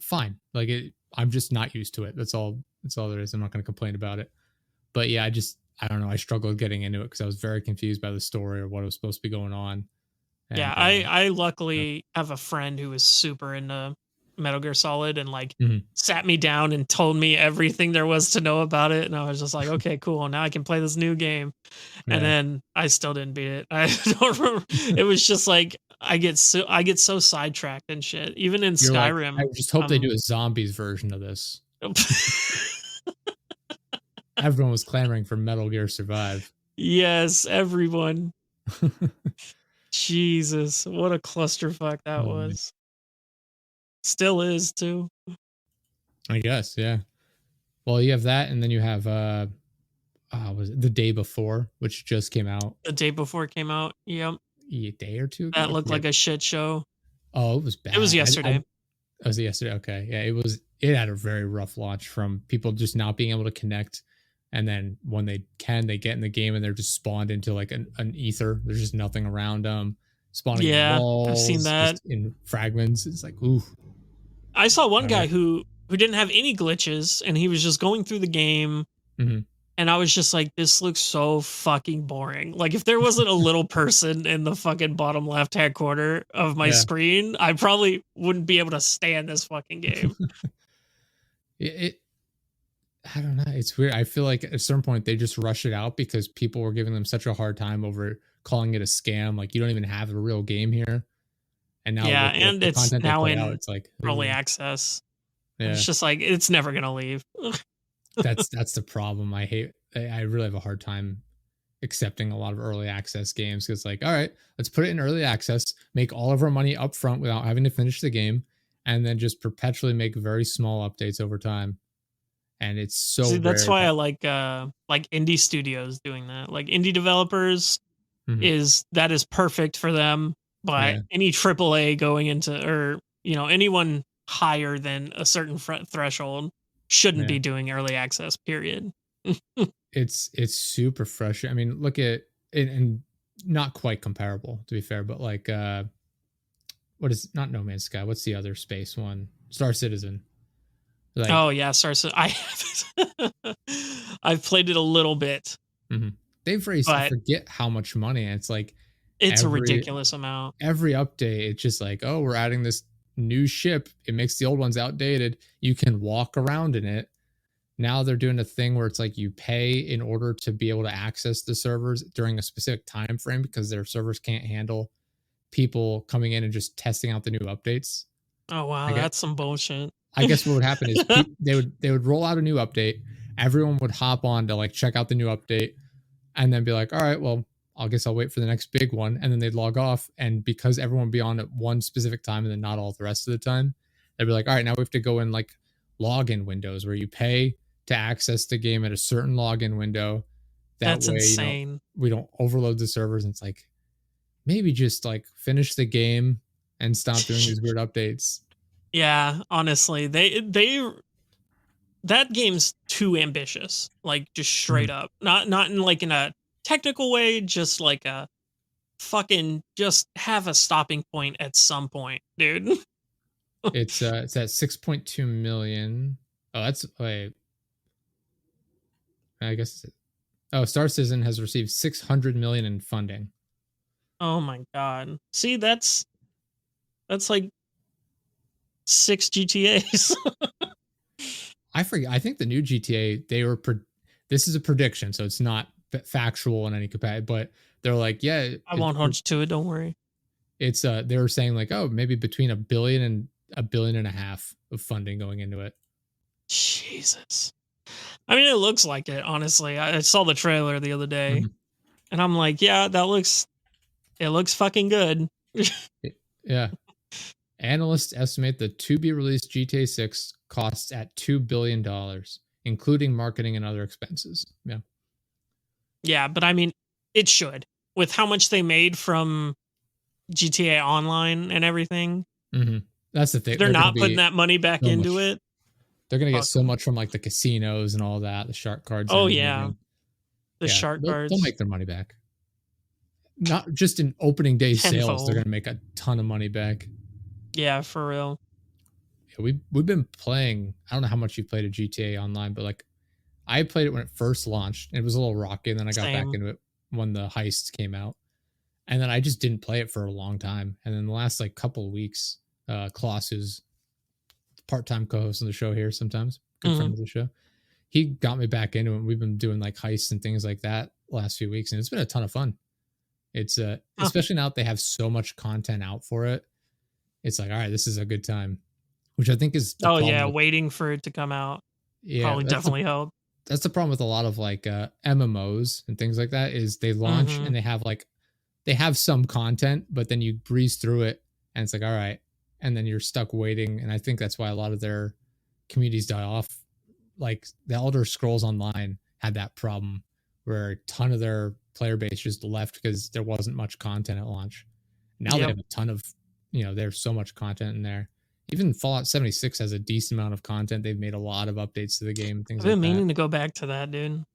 fine. Like, I'm just not used to it. That's all there is. I'm not gonna complain about it. But, yeah, I don't know, I struggled getting into it because I was very confused by the story or what was supposed to be going on, Yeah, and, I yeah. luckily have a friend who was super into Metal Gear Solid and like Mhm. sat me down and told me everything there was to know about it, and I was just like, okay, cool. Now I can play this new game. And Yeah. then I still didn't beat it. I don't remember. It was just like I get so sidetracked and shit. Even in You're like, "I Skyrim, just hope they um do a zombies version of this." Everyone was clamoring for Metal Gear Survive. yes, everyone. Jesus, what a clusterfuck that Oh, man. was. Still is too. I guess, yeah. Well, you have that, and then you have, was it The Day Before, which just came out The day before it came out. Yep. a day or 2 ago? That I looked forget. like a shit show. Oh, it was It was bad. yesterday. Was it yesterday? Okay. Yeah, it had a very rough launch from people just not being able to connect, and then when they can, they get in the game and they're just spawned into, like, an ether. There's just nothing around them, spawning in Yeah, I've seen walls, that. just in fragments. It's like, ooh, I saw one guy alright. who didn't have any glitches and he was just going through the game. Mhm. And I was just like, "This looks so fucking boring." Like, if there wasn't a little person in the fucking bottom left-hand corner of my Yeah. screen, I probably wouldn't be able to stand this fucking game. It I don't know. It's weird. I feel like at a certain point they just rush it out because people were giving them such a hard time over calling it a scam. Like you don't even have a real game here. And now Yeah, with and the it's content they now put out, in it's like, early ugh. access, and it's Yeah. just like, it's never gonna leave. That's the problem. I really have a hard time accepting a lot of early access games because like, all right, let's put it in early access, make all of our money up front without having to finish the game, and then just perpetually make very small updates over time. And it's so See, that's rare why that I like indie studios doing that. Like, indie developers Mhm. that is perfect for them, but Yeah. any AAA going into or, anyone higher than a certain threshold shouldn't Yeah. be doing early access, period. It's super frustrating. I mean, look at and not quite comparable to be fair, but like what is not No Man's Sky? What's the other space one? Star Citizen. Like Oh, yeah, Sarsa I haven't. I've played it a little bit, mhm. They've raised I but forget how much money. And it's like it's a every ridiculous amount. every update, it's just like, oh, we're adding this new ship. It makes the old ones outdated. You can walk around in it. Now they're doing a thing where it's like you pay in order to be able to access the servers during a specific time frame because their servers can't handle people coming in and just testing out the new updates. Oh, I wow, get that's some bullshit. I guess what would happen is they would roll out a new update. Everyone would hop on to like check out the new update and then be like, all right, well, I guess I'll wait for the next big one. And then they'd log off. And because everyone would be on at one specific time and then not all the rest of the time, they'd be like, all right, now we have to go in like login windows where you pay to access the game at a certain login window. That That's way, insane. we don't overload the servers. And it's like, maybe just like finish the game and stop doing these weird updates. Yeah, honestly, they that game's too ambitious, like, just straight Mhm. up. Not in, like, in a technical way, just like a fucking just have a stopping point at some point, dude. It's at 6.2 million. Oh, that's wait, I guess oh, Star Citizen has received 600 million in funding. Oh my god. See, that's like 6 GTAs. I forget. I think the new GTA they were this is a prediction, so it's not factual in any capacity, but they're like, yeah, I won't hold you to it, don't worry. it's they were saying like, oh, maybe between a billion and a billion and a half of funding going into it. Jesus. I mean, it looks like it, honestly. I saw the trailer the other day, Mhm. and I'm like, "Yeah, it looks fucking good." Yeah. Analysts estimate the to be released GTA 6 costs at $2 billion, including marketing and other expenses. Yeah. Yeah, but I mean, it should. With how much they made from GTA Online and everything, Hmm. That's the thing. they're not putting that money back So into much. it. They're gonna get Fuck so 'em. much from like the casinos and all that, the shark cards they're Oh, gonna be yeah. getting. The Yeah, shark they'll cards make their money back. Not just in opening day sales, they're tenfold. gonna make a ton of money back. Yeah, for real. Yeah, we've been playing. I don't know how much you've played a GTA Online, but like I played it when it first launched. And it was a little rocky, and then I got back Same. into it when the heists came out. And then I just didn't play it for a long time. And then the last like couple of weeks, Klaus, who's part-time co-host on the show here sometimes, good Mhm. friend of the show, he got me back into it. We've been doing like heists and things like that last few weeks, and it's been a ton of fun. It's Huh. especially now that they have so much content out for it. It's like, all right, this is a good time, which I think is the Oh, problem yeah, with. waiting for it to come out Yeah, probably definitely helped. that's the problem with a lot of like MMOs and things like that is they launch Mhm. and they have some content, but then you breeze through it and it's like, all right, and then you're stuck waiting. And I think that's why a lot of their communities die off. Like the Elder Scrolls Online had that problem where a ton of their player base just left because there wasn't much content at launch. Now they Yep. have a ton of, there's so much content in there. Even Fallout 76 has a decent amount of content. They've made a lot of updates to the game, things I've like been that. meaning to go back to that, dude.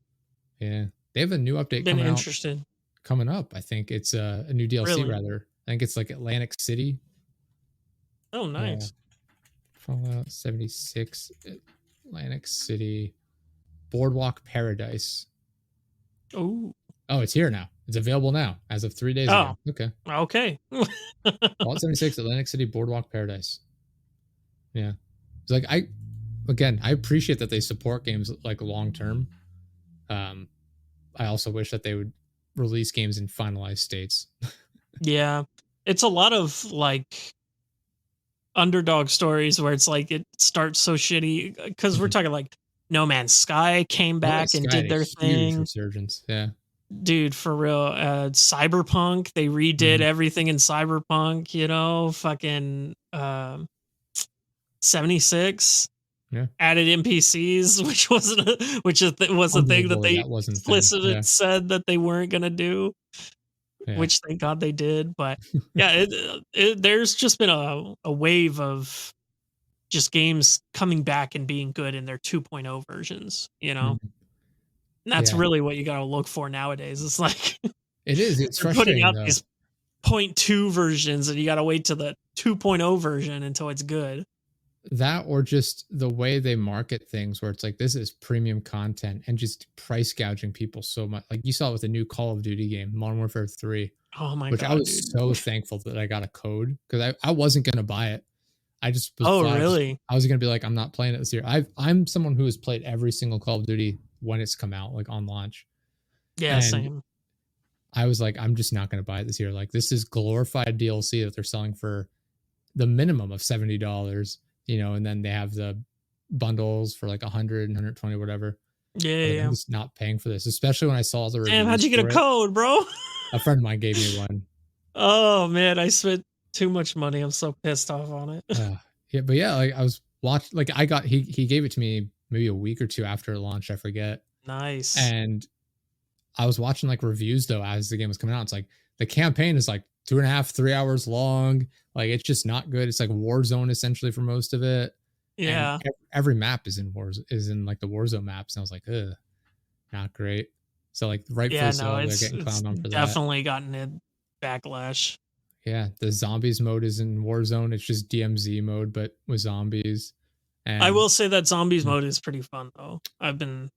Yeah. They have a new update Been interested. coming up. I think it's a new DLC Really? rather. I think it's like Atlantic City. Oh, Uh, nice. Fallout 76 Atlantic City Boardwalk Paradise. Oh. Oh, it's here now. It's available now as of 3 days ago. Oh, Okay. okay. Fallout 76 Atlantic City Boardwalk Paradise. Yeah. It's like I appreciate that they support games like long term. Um, I also wish that they would release games in finalized states. Yeah. It's a lot of, like, underdog stories where it's like it starts so shitty because we're Mhm. talking like No Man's Sky came No Man's back and Sky had did a their huge thing. resurgence. Yeah. Dude, for real. Cyberpunk, they redid Mhm. everything in Cyberpunk, fucking 76 Yeah. added NPCs, which wasn't was a thing that Unbelievable they that wasn't a thing. explicitly Yeah. said that they weren't gonna do, Yeah. which thank God they did. But yeah, there's just been a wave of just games coming back and being good in their 2.0 versions. Mhm. And that's Yeah. really what you gotta look for nowadays. It's like It is. It's they're putting frustrating out though. these point 0.2 versions and you gotta wait to the 2.0 version until it's good. That or just the way they market things where it's like this is premium content and just price gouging people so much. Like you saw it with the new Call of Duty game, Modern Warfare 3, Oh my which I god, was dude. so thankful that I got a code because I wasn't gonna buy it. I just was Oh, thought really? I was gonna be like, I'm not playing it this year. I'm someone who has played every single Call of Duty when it's come out, like on launch. Yeah, And same. I was like, I'm just not gonna buy it this year. Like this is glorified DLC that they're selling for the minimum of $70, and then they have the bundles for like 100 and 120, whatever. Yeah, I was yeah, like, I'm yeah. just not paying for this, especially when I saw the Damn, how'd reviews you get a for it. code, bro? A friend of mine gave me one. Oh man, I spent too much money. I'm so pissed off on it. Yeah, but yeah, like I was watching, like I got he gave it to me maybe a week or two after launch, I forget. Nice. And I was watching like reviews though as the game was coming out. It's like the campaign is like 2.5, 3 hours long. Like it's just not good. It's like Warzone essentially for most of it, and Yeah. every map is in like the Warzone maps. And I was like, ugh, not great. So like Yeah, rightfully no, so, they're it's getting it's clowned on for that. definitely gotten a backlash. Yeah, the zombies mode is in Warzone. It's just DMZ mode, but with zombies. I And will say that zombies mm, mode is pretty fun though. I've been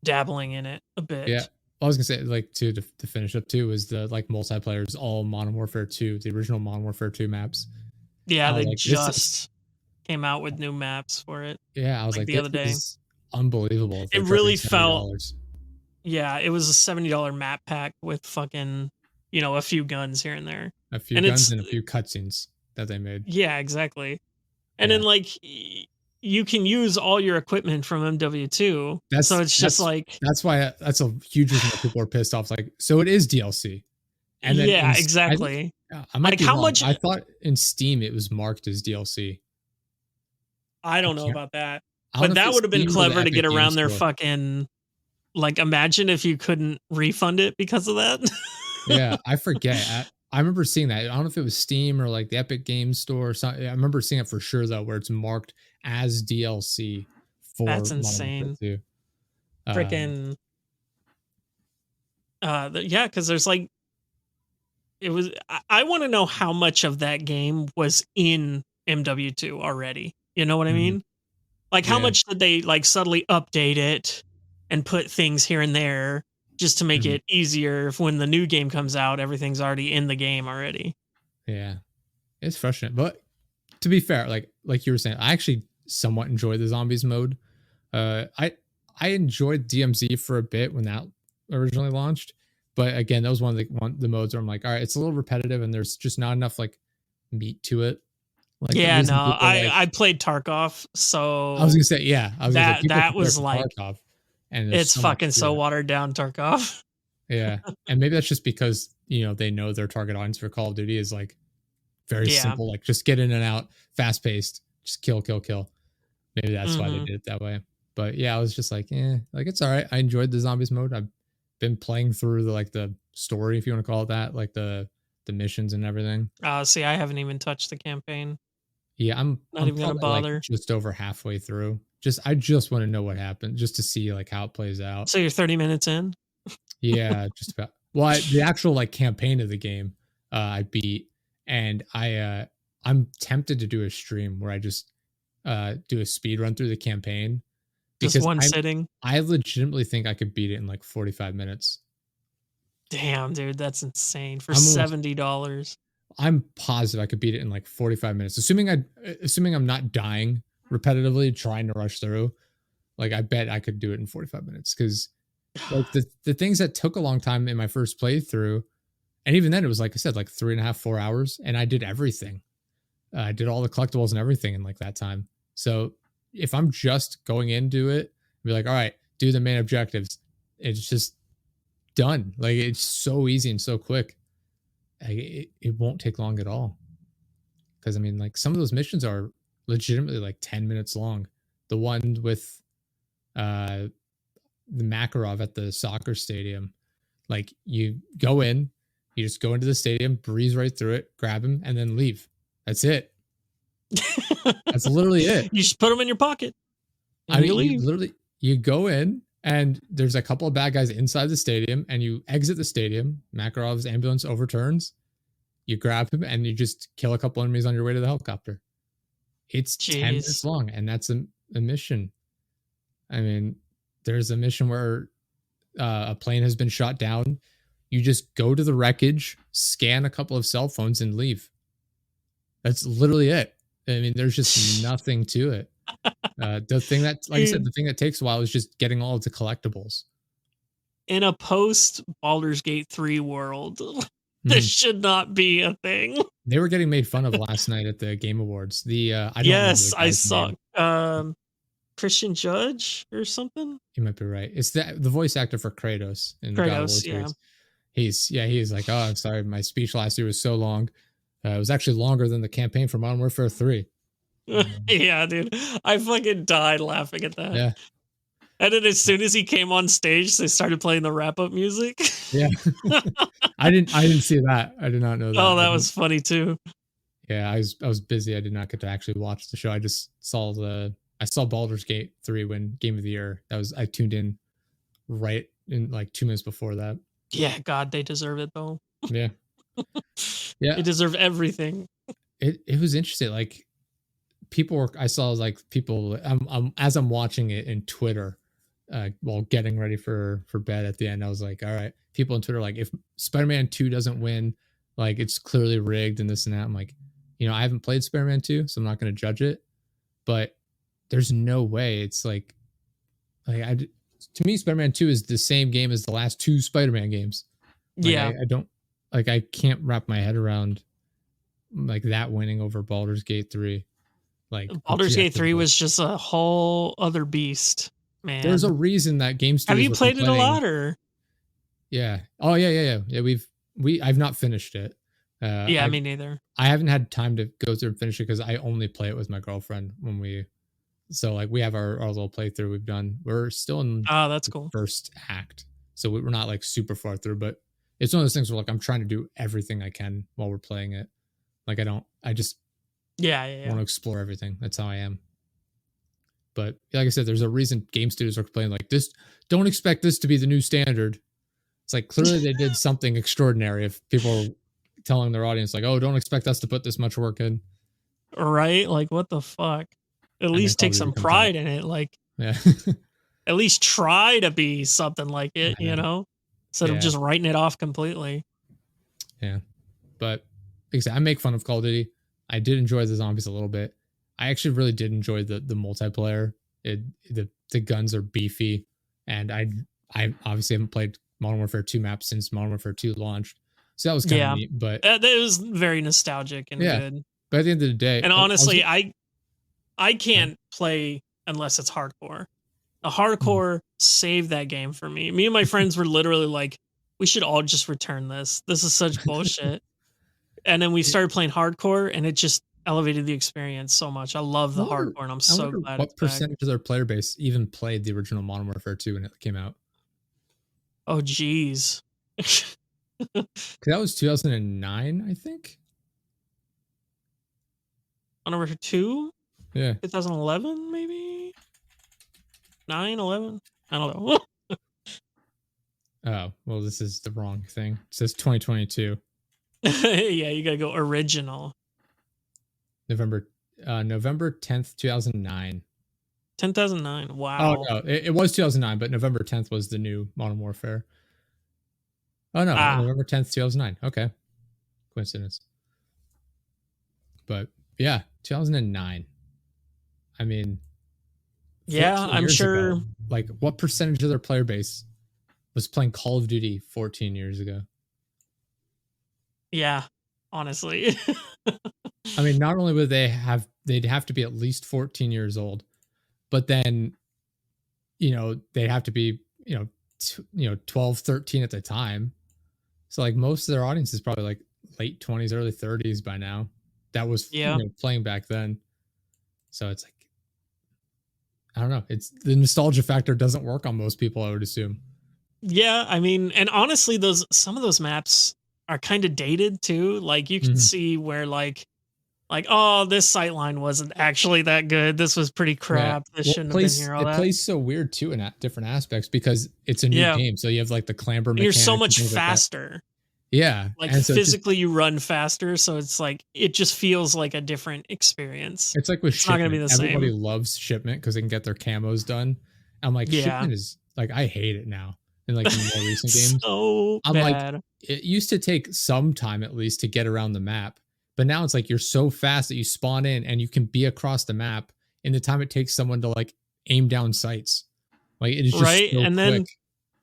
dabbling in it a yeah, bit. I was gonna say like to finish up too is the like multiplayer is all Modern Warfare 2, the original Modern Warfare 2 maps. Yeah, I was they like, this is just came out with new maps for it yeah, I was like like, the this other day. is unbelievable if It they're charging really felt $70. yeah, it was a $70 map pack with fucking, a few guns here and there. A few And guns it's and a few cutscenes that they made. yeah, exactly. And Yeah. then like you can use all your equipment from MW2. So That's it's just that's like that's why that's a huge reason why people are pissed off. Like, so it is DLC. And then yeah, exactly. I might Like, be how wrong. much I thought in Steam it was marked as DLC. I I don't know can't. about that, I don't but know if that it's would have been Steam or the clever to get Epic Game around their Store. fucking like, imagine if you couldn't refund it because of that. Yeah, I forget. I remember seeing that. I don't know if it was Steam or like the Epic Game Store or something. I remember seeing it for sure though, where it's marked as DLC That's for Modern Warfare insane. 2. Um, Freaking, yeah, because there's, like it was I wanna know how much of that game was in MW2 already, you know what I mhm, mean? Like, how yeah, much did they, like, subtly update it and put things here and there just to make mhm, it easier if when the new game comes out, everything's already in the game already? yeah. It's frustrating, but to be fair, like you were saying, I actually somewhat enjoy the zombies mode. I enjoyed DMZ for a bit when that originally launched, but again, that was one of the modes where I'm like, all right, it's a little repetitive, and there's just not enough like meat to it. Like the Yeah, no, reason people like, I played Tarkov, I was so gonna say, yeah, I was gonna say people that compare it was to like Tarkov, and there's it's so much fucking to so it. watered down Tarkov. Yeah, and maybe that's just because they know their target audience for Call of Duty is like very Yeah. simple, like just get in and out, fast paced, just kill, kill, kill. Maybe that's why they Mhm. did it that way. But yeah, I was just like, like it's all right. I enjoyed the zombies mode. I've been playing through the story, if you want to call it that, like the missions and everything. See, I haven't even touched the campaign. Yeah, I'm Not I'm even gonna probably like bother. just over halfway through. I just want to know what happened, just to see like how it plays out. So you're 30 minutes in? Yeah, just about. Well, the actual like campaign of the game, I beat, and I'm tempted to do a stream where I just do a speed run through the campaign Just because one sitting? I legitimately think I could beat it in like 45 minutes. Damn, dude, that's insane for I'm almost $70. I'm positive I could beat it in like 45 minutes. Assuming I'm not dying repetitively trying to rush through. Like I bet I could do it in 45 minutes cuz like the things that took a long time in my first playthrough, and even then it was like I said, like 3.5, 4 hours, and I did everything. I did all the collectibles and everything in like that time. So if I'm just going into it, be like, all right, do the main objectives. It's just done. Like it's so easy and so quick. Like, it won't take long at all. Because I mean, like some of those missions are legitimately like 10 minutes long. The one with uh the Makarov at the soccer stadium. Like you go in, you just go into the stadium, breeze right through it, grab him, and then leave. That's it. That's literally it. You just put them in your pocket I and you mean, you leave. literally you go in and there's a couple of bad guys inside the stadium, and you exit the stadium. Makarov's ambulance overturns. You grab him and you just kill a couple enemies on your way to the helicopter. It's 10 minutes Jeez. long, and that's a mission. I mean, there's a mission where a plane has been shot down. You just go to the wreckage, scan a couple of cell phones, and leave. That's literally it. I mean, there's just nothing to it. The thing that, like I said, Dude, the thing that takes a while is just getting all of the collectibles. in a post Baldur's Gate 3 world, this Mhm. should not be a thing. They were getting made fun of last night at the Game Awards. The I don't remember the Yes, I guy's saw, name. Christian Judge or something? You might be right. It's the voice actor for Kratos in the God of War Kratos, yeah. series. He's like, oh, I'm sorry, my speech last year was so long. It was actually longer than the campaign for Modern Warfare 3. Yeah, dude. I fucking died laughing at that. Yeah, And then as soon as he came on stage, they started playing the wrap up music. yeah. I didn't see that. I did not know that. Oh, that was funny too. Yeah, I was busy. I did not get to actually watch the show. I saw Baldur's Gate 3 win Game of the Year. I tuned in right in like 2 minutes before that. Yeah, God, they deserve it though. Yeah. They Yeah. deserve everything. It was interesting. Like people were I saw like people as I'm watching it in Twitter, while getting ready for bed at the end, I was like, all right, people on Twitter like if Spider-Man 2 doesn't win, like it's clearly rigged and this and that. I'm like, I haven't played Spider-Man 2, so I'm not going to judge it, but there's no way it's like to me Spider-Man 2 is the same game as the last two Spider-Man games. Like Yeah. I don't like I can't wrap my head around like that winning over Baldur's Gate 3 like Baldur's Gate 3 objectively. was just a whole other beast, There's a man. reason that game Have studios you were played it a complaining. lot or Yeah. Oh yeah, yeah, yeah. Yeah, I've not finished it, Yeah, I me neither. I haven't had time to go through and finish it because I only play it with my girlfriend when we. So like we have our little playthrough we've done. We're still in Oh, that's the cool. first act, so we're not like super far through. But it's one of those things where like I'm trying to do everything I can while we're playing it. Like I don't. I just Yeah, yeah, want yeah. to explore everything. That's how I am. But like I said, there's a reason game studios are complaining like this. Don't expect this to be the new standard. It's like clearly they did something extraordinary. If people are telling their audience like, "Oh, don't expect us to put this much work in," Right? Like, what the fuck? At and then least Call take of Duty some comes out. pride in it. Like, Yeah, at least try to be something like it, I know. instead of Yeah, just writing it off completely. yeah. But like I said, I make fun of Call of Duty. I did enjoy the zombies a little bit. I actually really did enjoy the multiplayer. It the guns are beefy, and I obviously haven't played Modern Warfare 2 maps since Modern Warfare 2 launched, so that was kind of Yeah. neat. But That was very nostalgic and yeah, good. but at the end of the day, And I was honestly, I uh, can't play unless it's hardcore. A mhm. hardcore saved that game for me. Me and my friends were literally like, "We should all just return this. This is such bullshit." And then we Yeah, started playing hardcore, and it just elevated the experience so much. I love I the wonder hardcore, and I'm I so wonder glad it's what back. percentage of their player base even played the original Modern Warfare 2 when it came out. Oh, jeez. 'Cause that was 2009, I think. On number 2? Yeah. 2011, maybe? 9, 11? I don't know. Oh, well, this is the wrong thing. It says 2022, Yeah, you gotta go original. November November 10th, 2009. 10,009. Oh Wow. no, it was 2009, but November 10th was the new Modern Warfare. Oh no, Ah, November 10th, 2009. Okay, coincidence. But yeah, 2009. I mean, yeah, 14 I'm years ago. sure. Like, what percentage of their player base was playing Call of Duty 14 years ago? Yeah, honestly. I mean, not only would they'd have to be at least 14 years old, but then, they'd have to be, 12, 13 at the time. So like most of their audience is probably like late 20s, early 30s by now. That was, Yeah. playing back then. So it's like, I don't know. It's the nostalgia factor doesn't work on most people, I would assume. Yeah, I mean, and honestly, those some of those maps are kind of dated too. Like you could Mhm. see where oh, this sightline wasn't actually that good. This was pretty Yeah. crap. This Well, shouldn't have been here. All it that. plays so weird too in different aspects because it's a new Yeah, game. So you have like the clamber and you're so mechanics and much things like that. faster. Yeah. Like And so it's just, physically, you run faster, so it's like it just feels like a different experience. it's like with It's not gonna be shipment. the Everybody same. loves shipment because they can get their camos done. I'm like, Yeah, shipment is like, I hate it now in like the more recent games. so I'm like, bad. it used to take some time at least to get around the map, but now it's like you're so fast that you spawn in and you can be across the map in the time it takes someone to like aim down sights. Like it is just Right, so quick.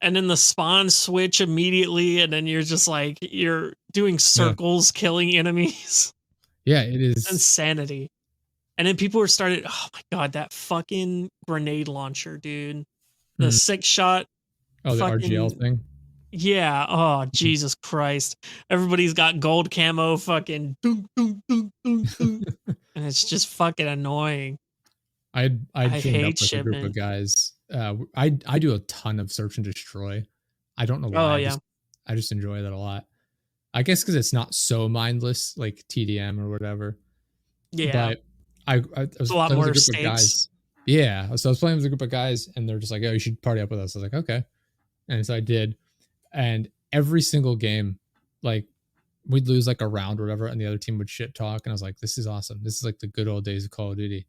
and then the spawn switch immediately, and then you're just like you're doing Yeah. circles, killing enemies. Yeah, it It's is. insanity. And then people were started. Oh my god, that fucking grenade launcher, dude. The Mm. 6 shot, Oh, the RGL fucking thing. yeah. Oh Mhm. Jesus Christ! Everybody's got gold camo, fucking dunk, dunk, dunk, dunk, dunk, and it's just fucking annoying. I'd I joined up hate with a group of shipment. guys. I do a ton of search and destroy. I don't know Oh why. yeah, I just enjoy that a lot. I guess because it's not so mindless like TDM or whatever. yeah. But I It's a was lot playing with a more group of stakes. guys. Yeah, so I was playing with a group of guys, and they're just like, "Oh, you should party up with us." I was like, "Okay," and so I did. And every single game, like we'd lose like a round or whatever, and the other team would shit talk, and I was like, "This is awesome. This is like the good old days of Call of Duty."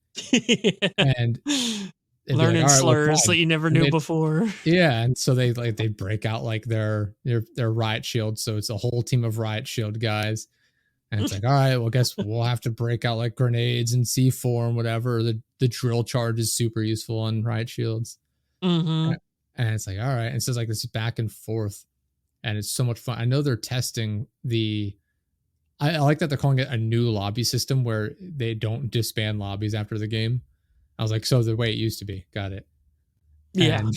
And they'd be like, Learning "All right, well, slurs that fine," you never and knew they before. yeah, and so they break out like their riot shield, so it's a whole team of riot shield guys. And it's like, all right, well, guess we'll have to break out like grenades and C4 and whatever. The drill charge is super useful on riot shields. Mhm. And it's like, all right. And so it's like this back and forth. And it's so much fun. I know they're testing I like that they're calling it a new lobby system where they don't disband lobbies after the game. I was like, so the way it used to be. Got it. Yeah. And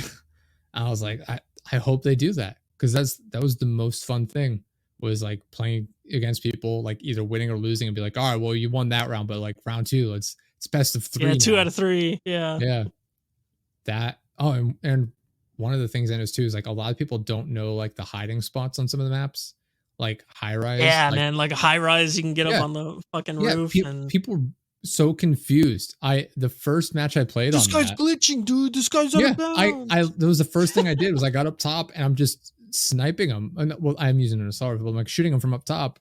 I was like, I hope they do that because that was the most fun thing was like playing. against people like either winning or losing and be like, all right, well, you won that round, but like round two, it's best of Yeah, three 2 out now. of 3. Yeah. Yeah. That and one of the things I noticed too is like a lot of people don't know like the hiding spots on some of the maps, like high rise. Yeah, Like man, like a high rise, you can get up yeah, on the fucking yeah. roof and People are so confused. The first match I played this on guy's that, glitching, dude. This guy's out yeah, of bounds. that was the first thing I did was I got up top and I'm just sniping them. And, well, I'm using an assault rifle. I'm like shooting them from up top,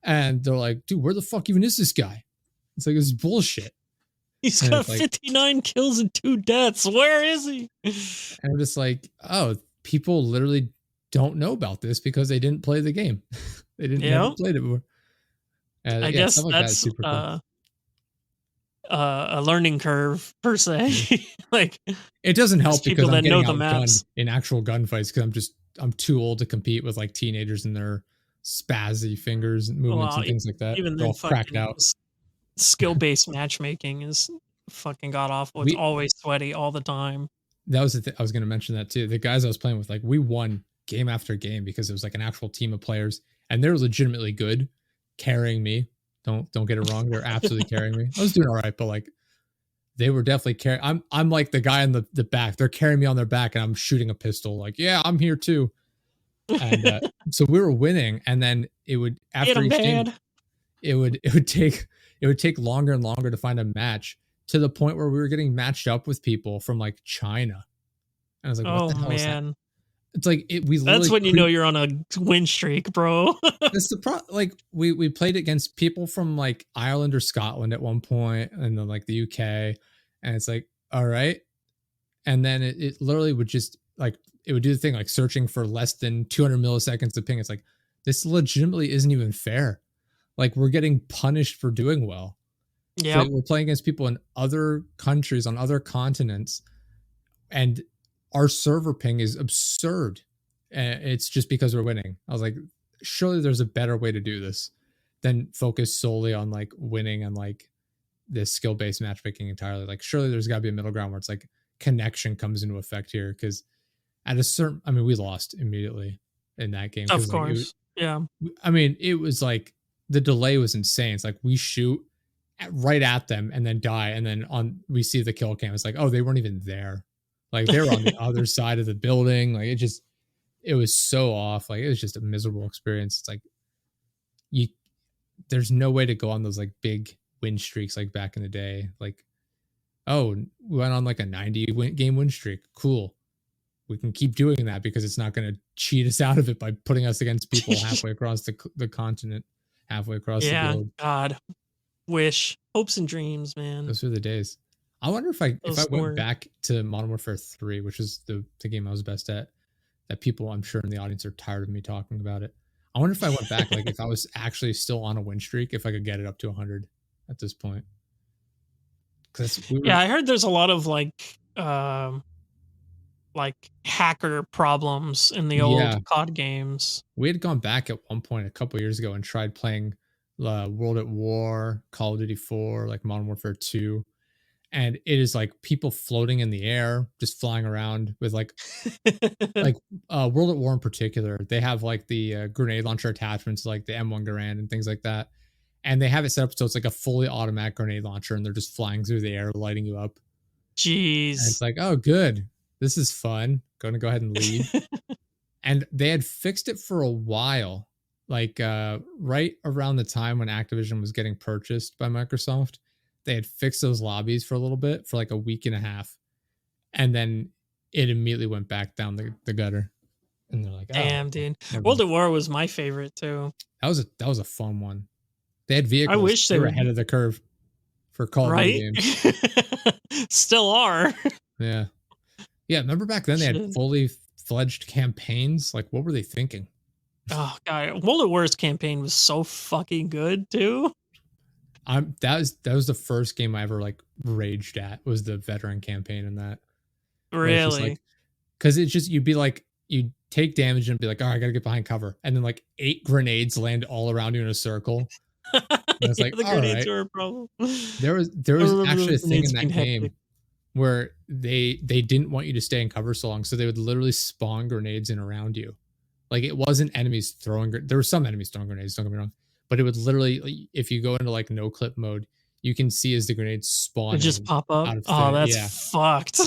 and they're like, "Dude, where the fuck even is this guy?" It's like this is bullshit. He's And got it's like, 59 kills and 2 deaths. Where is he? and I'm just like, oh, people literally don't know about this because they didn't play the game. They didn't never Yeah, played it before. I Yeah, guess stuff like that is that's super cool. a learning curve per se. Yeah. Like, It doesn't there's help because people I'm that know getting the outgunned maps. in actual gunfights because I'm too old to compete with like teenagers and their spazzy fingers and movements Well, and things like that. even They're then, all cracked fucking out. skill-based matchmaking is fucking god awful. It's We always sweaty all the time. That was I was going to mention that too. The guys I was playing with, like, we won game after game because it was like an actual team of players, and they're legitimately good, carrying me. Don't get it wrong; they're absolutely carrying me. I was doing all right, but like they were definitely carrying. I'm like the guy in the back. They're carrying me on their back, and I'm shooting a pistol. Like, yeah, I'm here too. And so we were winning, and then it would Get after him, each game, Dad. it would take longer and longer to find a match to the point where we were getting matched up with people from like China. And I was like, what Oh, the hell is that? man. It's like we That's literally when you know you're on a win streak, bro. that's the like we played against people from like Ireland or Scotland at one point, and then like the UK, and it's like, all right. And then it literally would just like it would do the thing like searching for less than 200 milliseconds of ping. It's like this legitimately isn't even fair. Like we're getting punished for doing well. Yep. We're playing against people in other countries on other continents, and our server ping is absurd. And it's just because we're winning. I was like, surely there's a better way to do this than focus solely on like winning and like this skill based matchmaking entirely. Like, surely there's got to be a middle ground where it's like connection comes into effect here. Because at a certain, I mean, we lost immediately in that game Of because like course. Yeah. I mean, it was like the delay was insane. It's like we shoot right at them and then die, and then on we see the kill cam. It's like, oh, they weren't even there. Like they were on the other side of the building. Like it was so off. Like it was just a miserable experience. It's like you there's no way to go on those like big win streaks like back in the day. Like, oh, we went on like a 90 game win streak. Cool. We can keep doing that because it's not going to cheat us out of it by putting us against people halfway across the continent, halfway across the Yeah. globe. God. Wish. Hopes and dreams, man. Those were the days. I wonder if I Those went were. back to Modern Warfare 3, which is the game I was best at, that people I'm sure in the audience are tired of me talking about it. I wonder if I went back, like if I was actually still on a win streak, if I could get it up to 100 at this point. Because we Yeah, were, I heard there's a lot of like hacker problems in the old yeah, COD games. we had gone back at one point a couple years ago and tried playing World at War, Call of Duty 4, like Modern Warfare 2, and it is like people floating in the air, just flying around with like World at War in particular. They have like the grenade launcher attachments, like the M1 Garand and things like that, and they have it set up so it's like a fully automatic grenade launcher, and they're just flying through the air, lighting you up. And it's Jeez. like, oh, good, this is fun. Going to go ahead and leave. And they had fixed it for a while, like right around the time when Activision was getting purchased by Microsoft. They had fixed those lobbies for a little bit, for like a week and a half, and then it immediately went back down the gutter. And they're like, oh, Damn, dude. never World mind. at War was my favorite too. That was a fun one. They had I vehicles. wish They they were would. ahead of the curve for Call of Duty Right? games. Still are. Yeah, yeah. Remember back then they had Shit. fully fledged campaigns. Like, what were they thinking? Oh god, World at War's campaign was so fucking good too. That was the first game I ever like raged at, was the veteran campaign in that, where it's just Really. like, because it's just you'd be like you'd take damage and be like, oh, I gotta get behind cover, and then like 8 grenades land all around you in a circle, and it's Yeah, like, the all grenades right. are a problem. There I was remember actually those a thing in grenades being that hectic. game where they didn't want you to stay in cover so long, so they would literally spawn grenades in around you, Like it wasn't enemies throwing. There were some enemies throwing grenades. Don't get me wrong, but it would literally, if you go into like no clip mode, you can see as the grenades It just spawning pop up. out of Oh, thin. that's Yeah, fucked.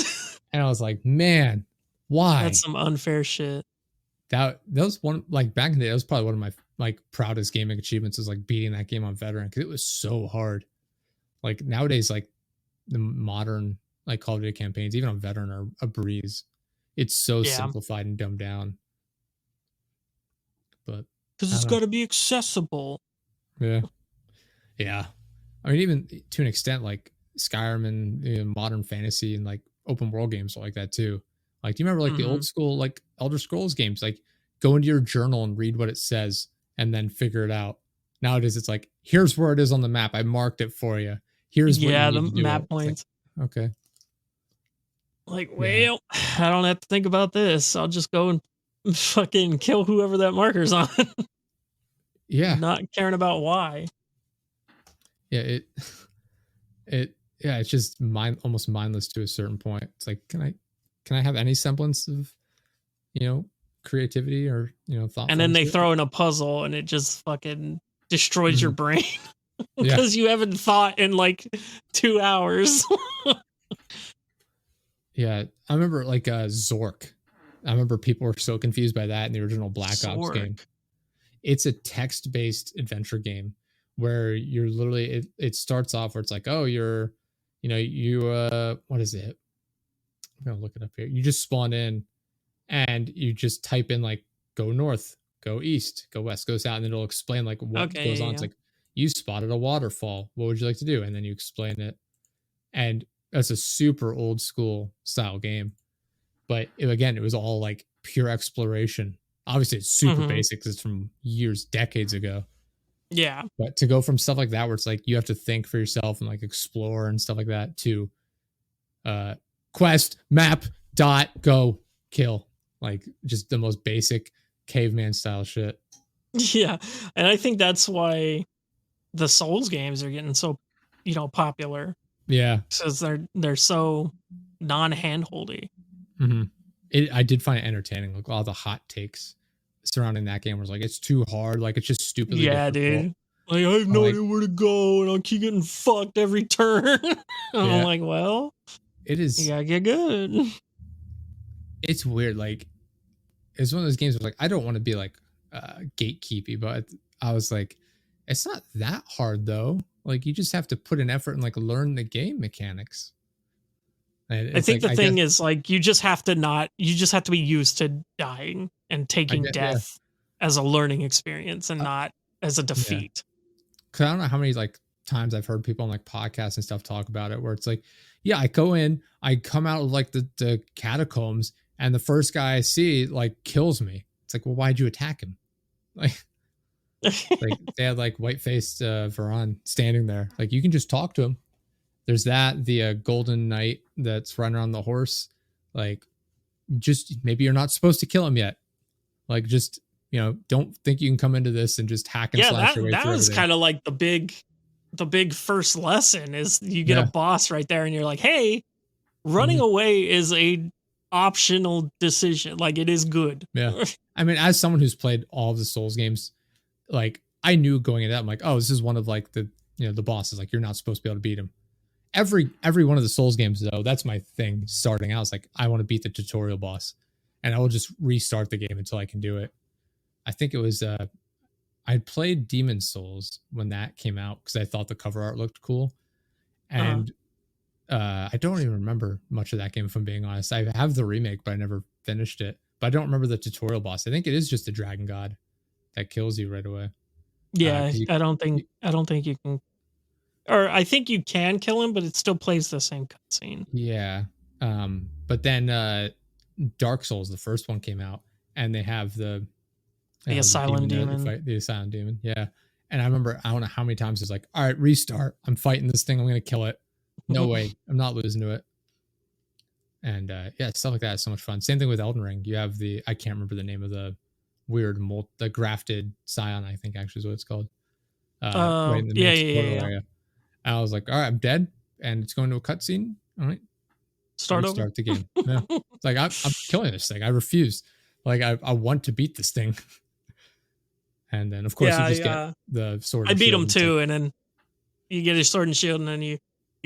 and I was like, man, That's why? some unfair shit. That was one, like back in the day. That was probably one of my like proudest gaming achievements, is like beating that game on veteran, because it was so hard. Like nowadays, like the modern like Call of Duty campaigns, even on veteran, are a breeze. It's so Yeah. simplified and dumbed down. But Because I it's don't know. got to be accessible. Yeah, yeah. I mean, even to an extent, like Skyrim and modern fantasy and like open world games are like that too. Like, do you remember like the old Mhm. school like Elder Scrolls games? Like, go into your journal and read what it says, and then figure it out. Nowadays, it's like, here's where it is on the map. I marked it for you. Here's what you Yeah, the need to do it. map It's like, points. okay, Like, yeah, well, I don't have to think about this. I'll just go and fucking kill whoever that marker's on. yeah, Not caring about why. yeah. Yeah. It's just almost mindless to a certain point. It's like, can I have any semblance of you know creativity or And thoughtful then they into it? throw in a puzzle and it just fucking destroys your Mhm. brain Yeah. because you haven't thought in like 2 hours. Yeah, I remember like Zork. I remember people were so confused by that in the original Black Ops game. Zork. It's a text-based adventure game where you're literally, it starts off where it's like, oh, you what is it? I'm gonna look it up here. You just spawn in and you just type in like go north, go east, go west, go south, and it'll explain like what goes Okay, on. yeah, It's yeah. like you spotted a waterfall. What would you like to do? And then you explain it. And that's a super old school style game, but again, it was all like pure exploration. Obviously, it's super Mhm. basic 'cause it's from years, decades ago. Yeah. But to go from stuff like that, where it's like you have to think for yourself and like explore and stuff like that, to uh, quest, map, dot, go, kill, like just the most basic caveman style shit. Yeah. And I think that's why the Souls games are getting so, popular Yeah, because they're so non-handholdy. hmm I did find it entertaining. Like all the hot takes surrounding that game was like it's too hard, like it's just stupidly Yeah, difficult. dude. Like, I have I'm no like, idea where to go, and I'll keep getting fucked every turn. I'm yeah, like, well, it you is. gotta get good. It's weird. Like it's one of those games where like I don't want to be like gatekeepy, but I was like, it's not that hard though. Like you just have to put an effort and like learn the game mechanics. And I it's think like the thing is, like, you just have to be used to dying and I taking get yeah, death as a learning experience and uh, not as a yeah. defeat. Cause I don't know how many like times I've heard people on like podcasts and stuff talk about it, where it's like, yeah, I go in, I come out of like the catacombs, and the first guy I see like kills me. It's like, well, why'd you attack him? Like they had like white faced Varan standing there. Like you can just talk to him. There's that the golden knight that's running around the horse. Like just maybe you're not supposed to kill him yet. Like just don't think you can come into this and just hack and Yeah, slash your way that through was everything. kind of like the big first lesson is you get a Yeah, boss right there and you're like, "Hey, running mhm, away is a optional decision. Like it is good." yeah. I mean, as someone who's played all of the Souls games, like I knew going into that, I'm like, oh, this is one of like the the bosses. Like you're not supposed to be able to beat him. Every one of the Souls games though, that's my thing. Starting out, it's like I want to beat the tutorial boss, and I will just restart the game until I can do it. I think it was I played Demon Souls when that came out because I thought the cover art looked cool, Uh, and I don't even remember much of that game if I'm being honest. I have the remake, but I never finished it. But I don't remember the tutorial boss. I think it is just the dragon god that kills you right away. yeah, Because I don't think you can, or I think you can kill him, but it still plays the same cutscene. yeah. But then Dark Souls, the first one came out, and they have The the Asylum demon there that you Demon. fight, the Asylum Demon. Yeah. And I remember, I don't know how many times it's like, all right, restart. I'm fighting this thing. I'm going to kill it. No way. I'm not losing to it. And yeah, stuff like that is so much fun. Same thing with Elden Ring. You have I can't remember the name of the weird, the grafted Scion, I think actually is what it's called. Right in the Yeah, main yeah, yeah, tutorial yeah. area. And I was like, all right, I'm dead. And it's going to a cutscene. All right, Start over. restart the game. Yeah. It's like, I'm killing this thing. I refuse. Like I want to beat this thing. And then of course you Yeah, just get yeah. the sword I and beat shield him and it's like, too, and then you get his sword and shield, and then you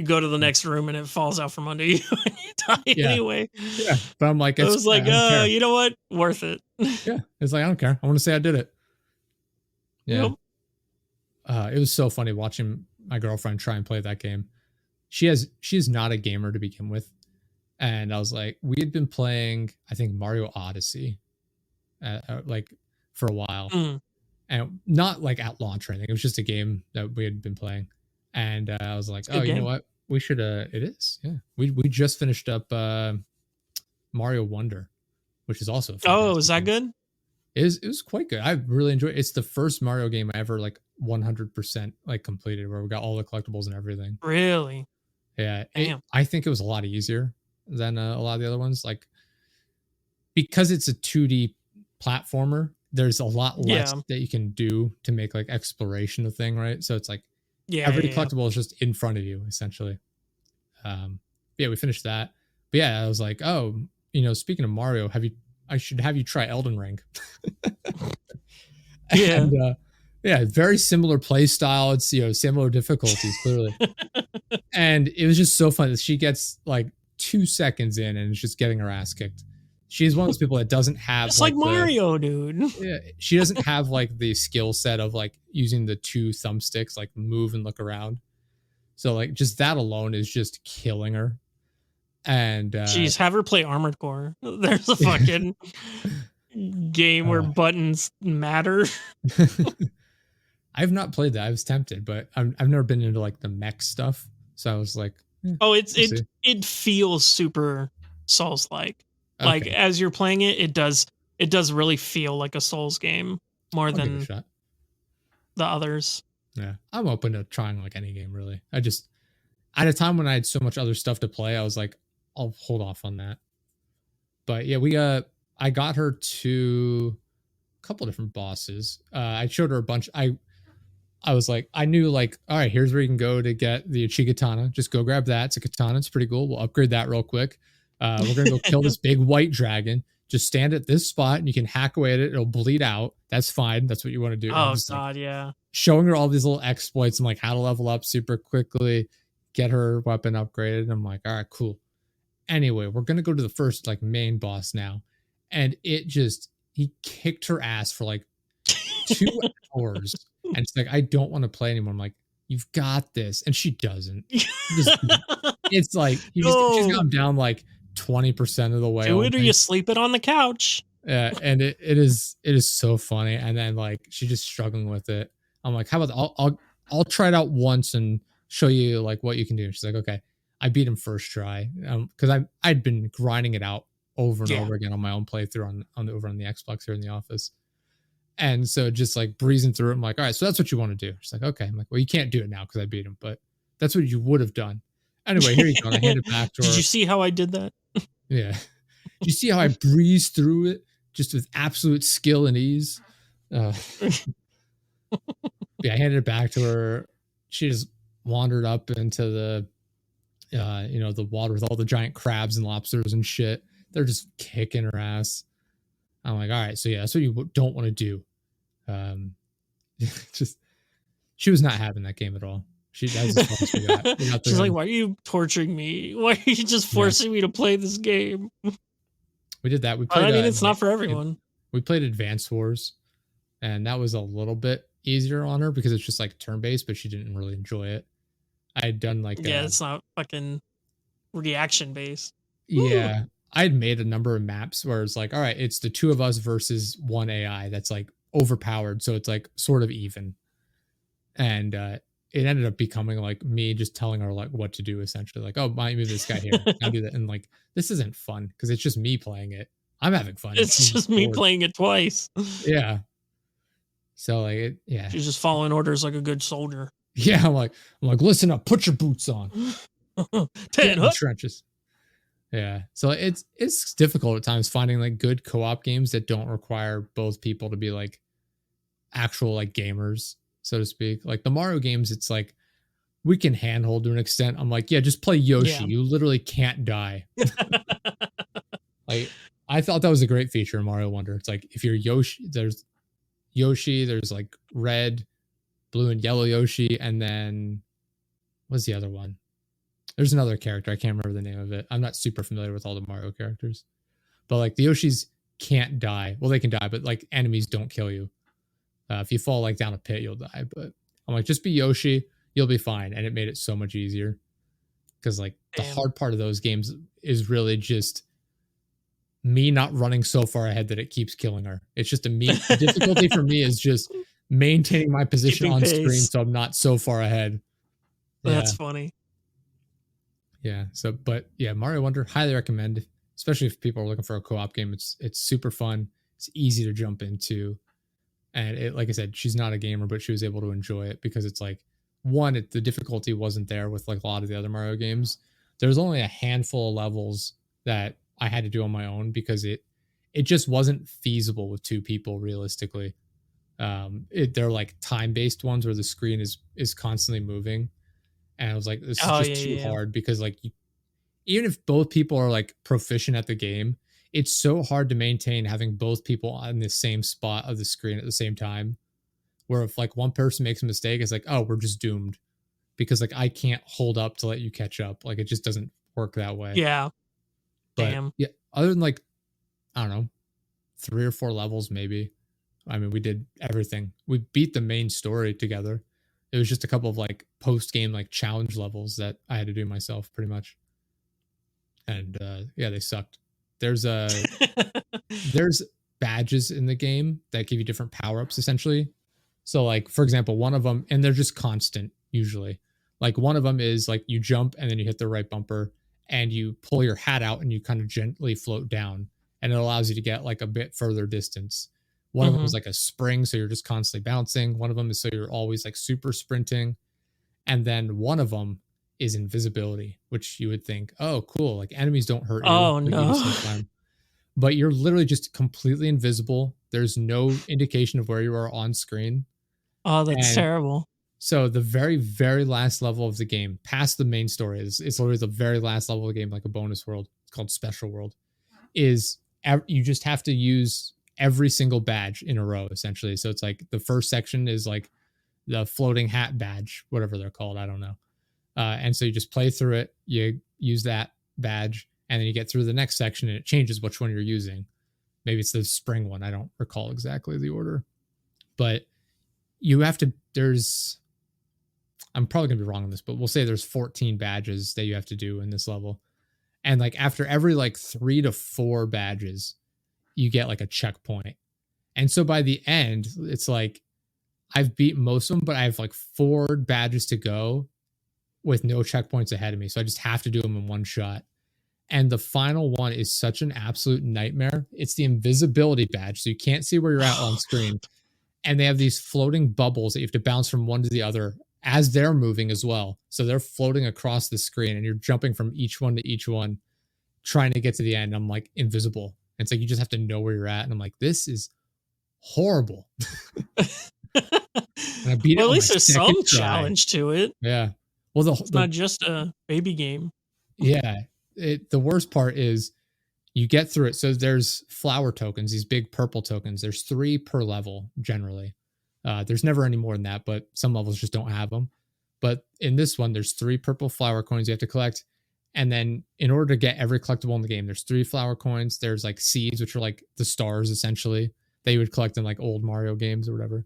go to the yeah, next room, and it falls out from under you, and you die yeah, anyway. yeah. But I'm like, I it's was I like, don't care. you know what? Worth it. Yeah. It's like I don't care. I want to say I did it. Yeah. Yep. It was so funny watching my girlfriend try and play that game. She's not a gamer to begin with. And I was like, we had been playing, I think Mario Odyssey, like for a while, Mm, and not like at launch or anything. It was just a game that we had been playing, and I was like, it's a oh, good you know game. what? We should. It is, yeah. We just finished up Mario Wonder, which is also a Oh, is fantastic that game. good? It was quite good. I really enjoyed it. It's the first Mario game I ever like 100% like completed, where we got all the collectibles and everything. Really? Yeah, Damn. I think it was a lot easier than a lot of the other ones. Like because it's a 2D platformer, there's a lot less Yeah. that you can do to make like exploration a thing, right? So it's like Yeah, every yeah, yeah. collectible is just in front of you, essentially. Yeah, we finished that. But yeah, I was like, oh, speaking of Mario, I should have you try Elden Ring. Yeah. And yeah, very similar play style. It's similar difficulties, clearly. And it was just so fun that she gets like 2 seconds in and is just getting her ass kicked. She's one of those people that doesn't have Just like like the Mario, dude. yeah, she doesn't have like the skill set of like using the two thumbsticks, like move and look around. So like just that alone is just killing her. And Jeez, have her play Armored Core. There's a fucking game where uh, buttons matter. I've not played that. I was tempted, but I've never been into like the mech stuff. So I was like, Oh, we'll see. it feels super Souls like. Like Okay, as you're playing it, it does really feel like a Souls game more I'll give it a than shot. the others. Yeah, I'm open to trying like any game really. I just at a time when I had so much other stuff to play, I was like, I'll hold off on that. But yeah, I got her to a couple different bosses. I showed her a bunch. I was like, I knew like, all right, here's where you can go to get the Ichigatana. Just go grab that. It's a katana. It's pretty cool. We'll upgrade that real quick. We're gonna go kill this big white dragon. Just stand at this spot and you can hack away at it. It'll bleed out. That's fine. That's what you want to do. And I'm Oh just like god, yeah. showing her all these little exploits and like how to level up super quickly, get her weapon upgraded. And I'm like, all right, cool. Anyway, we're gonna go to the first like main boss now. And he kicked her ass for like 2 hours. And it's like, I don't want to play anymore. I'm like, you've got this. And she doesn't. Just, it's like she's No, gone down like 20% of the way. I do don't it or think. you sleep it on the couch. And it is so funny. And then like she's just struggling with it. I'm like, how about I'll try it out once and show you like what you can do. She's like, okay. I beat him first try because I'd been grinding it out over and Yeah. over again on my own playthrough over on the Xbox here in the office. And so just like breezing through it, I'm like, all right, so that's what you want to do. She's like, okay. I'm like, well, you can't do it now because I beat him, but that's what you would have done. Anyway, here you go. And I hand it back to Did her. you see how I did that? Yeah. Do you see how I breezed through it just with absolute skill and ease? Uh, yeah, I handed it back to her. She just wandered up into the water with all the giant crabs and lobsters and shit. They're just kicking her ass. I'm like, all right, so yeah, that's what you don't want to do. Just she was not having that game at all. That's as far as we got. We got She's through like, him. "Why are you torturing me? Why are you just Yeah, forcing me to play this game?" we did that. We But played I mean, it's not for yeah, everyone. we played Advance Wars, and that was a little bit easier on her because it's just like turn based, but she didn't really enjoy it. I had done like Yeah, it's not fucking reaction based. Woo! yeah, I'd made a number of maps where it's like, all right, it's the two of us versus one AI that's like overpowered, so it's like sort of even. And it ended up becoming like me just telling her like what to do essentially, like, oh, might move this guy here, now do that, and like this isn't fun because it's just me playing it. I'm having fun. It's She's just just me bored. playing it twice. Yeah. So like yeah. She's just following orders like a good soldier. Yeah, I'm like, listen up, put your boots on, get Ten in the hook. trenches. Yeah. So it's difficult at times finding like good co-op games that don't require both people to be like actual like gamers, so to speak. Like the Mario games, it's like we can handhold to an extent. I'm like, yeah, just play Yoshi. Yeah. You literally can't die. Like I thought that was a great feature in Mario Wonder. It's like if you're Yoshi, there's like red, blue, and yellow Yoshi, and then what's the other one? There's another character. I can't remember the name of it. I'm not super familiar with all the Mario characters. But like the Yoshis can't die. Well, they can die, but like enemies don't kill you. If you fall like down a pit, you'll die. But I'm like, just be Yoshi, you'll be fine. And it made it so much easier because like the Damn. hard part of those games is really just me not running so far ahead that it keeps killing her. It's just the difficulty for me is just maintaining my position Keeping on screen pace. so I'm not so far ahead. Yeah. That's funny. Yeah. So, but yeah, Mario Wonder, highly recommend, especially if people are looking for a co-op game. It's super fun. It's easy to jump into, and it, like I said, she's not a gamer, but she was able to enjoy it because it's like one, the difficulty wasn't there with like a lot of the other Mario games. There's only a handful of levels that I had to do on my own because it just wasn't feasible with two people realistically. They're like time based ones where the screen is constantly moving, and I was like, this is Oh just yeah, too yeah, yeah. hard because like even if both people are like proficient at the game, it's so hard to maintain having both people on the same spot of the screen at the same time. Where if like one person makes a mistake, it's like, oh, we're just doomed because like I can't hold up to let you catch up. Like it just doesn't work that way. Yeah. But Damn. yeah, other than like, I don't know, 3 or 4 levels maybe. I mean, we did everything. We beat the main story together. It was just a couple of like post game like challenge levels that I had to do myself pretty much. And yeah, they sucked. There's a there's badges in the game that give you different power ups essentially. So like for example, one of them, and they're just constant usually. Like one of them is like you jump and then you hit the right bumper and you pull your hat out and you kind of gently float down and it allows you to get like a bit further distance. One of them Hmm. is like a spring, so you're just constantly bouncing. One of them is so you're always like super sprinting. And then one of them is invisibility, which you would think, oh, cool, like enemies don't hurt you, Oh but you just no. need time. But you're literally just completely invisible. There's no indication of where you are on screen. Oh, that's And terrible. so the very, very last level of the game, past the main story, is it's literally the very last level of the game, like a bonus world. It's called Special World. Is you just have to use every single badge in a row, essentially. So it's like the first section is like the floating hat badge, whatever they're called. I don't know. And so you just play through it, you use that badge, and then you get through the next section and it changes which one you're using. Maybe it's the spring one. I don't recall exactly the order. But you have to, I'm probably going to be wrong on this, but we'll say there's 14 badges that you have to do in this level. And like after every like 3 to 4 badges, you get like a checkpoint. And so by the end, it's like I've beat most of them, but I have like 4 badges to go with no checkpoints ahead of me. So I just have to do them in one shot. And the final one is such an absolute nightmare. It's the invisibility badge. So you can't see where you're at on screen. And they have these floating bubbles that you have to bounce from one to the other as they're moving as well. So they're floating across the screen and you're jumping from each one to each one, trying to get to the end. I'm like invisible. And it's like you just have to know where you're at. And I'm like, this is horrible. And I beat it Well, at on my least there's second some try. challenge to it. Yeah. Well, It's not just a baby game. yeah, the worst part is you get through it. So there's flower tokens, these big purple tokens. There's 3 per level generally. There's never any more than that, but some levels just don't have them. But in this one, there's 3 purple flower coins you have to collect. And then in order to get every collectible in the game, there's 3 flower coins. There's like seeds, which are like the stars essentially that you would collect in like old Mario games or whatever.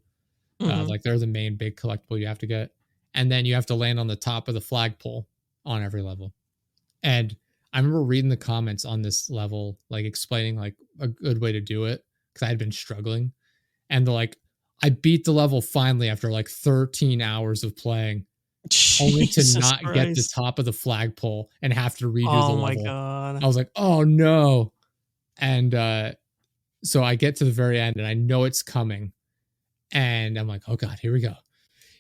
Hmm. Like they're the main big collectible you have to get. And then you have to land on the top of the flagpole on every level. And I remember reading the comments on this level, like explaining like a good way to do it because I had been struggling. And they're like, I beat the level finally after like 13 hours of playing, only to Jesus not get the Christ. top of the flagpole and have to redo the Oh my level. god. I was like, oh no. And so I get to the very end and I know it's coming. And I'm like, oh God, here we go.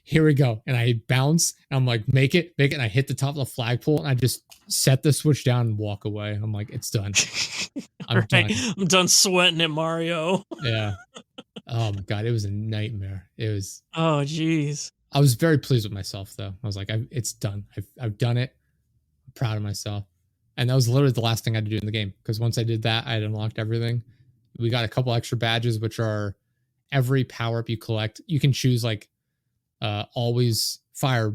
Here we go. And I bounce and I'm like, make it. And I hit the top of the flagpole and I just set the switch down and walk away. I'm like, it's done. I'm Right. done. I'm done sweating it, Mario. Yeah. Oh my God. It was a nightmare. Oh jeez. I was very pleased with myself though. I was like, it's done. I've done it. I'm proud of myself. And that was literally the last thing I had to do in the game, because once I did that, I had unlocked everything. We got a couple extra badges, which are every power up you collect. You can choose like always fire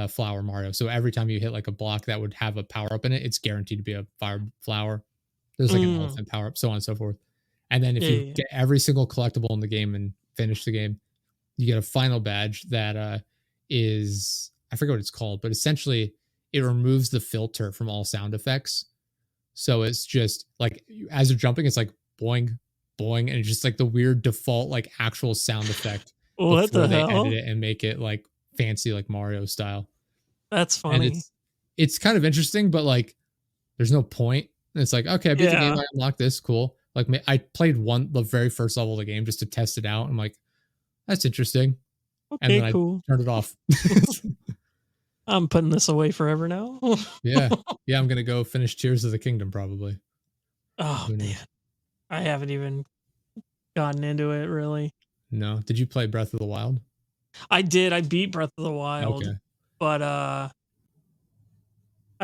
flower Mario. So every time you hit like a block that would have a power up in it, it's guaranteed to be a fire flower. There's like an Mm. elephant power up, so on and so forth. And then if Yeah, you yeah, yeah. get every single collectible in the game and finish the game, you get a final badge that is, I forget what it's called, but essentially it removes the filter from all sound effects. So it's just like as you're jumping, it's like boing, boing, and it's just like the weird default like actual sound effect What before the they edit hell? it and make it like fancy like Mario style. That's And funny. it's kind of interesting, but like there's no point. And it's like, okay, I beat the game, Yeah. I unlocked this, cool. Like I played the very first level of the game just to test it out. I'm like, that's interesting, and Okay, then I cool. turned it off. I'm putting this away forever now. Yeah, yeah, I'm gonna go finish Tears of the Kingdom probably. Oh, Who man. knows? I haven't even gotten into it really. No, did you play Breath of the Wild? I did. I beat Breath of the Wild, Okay. but I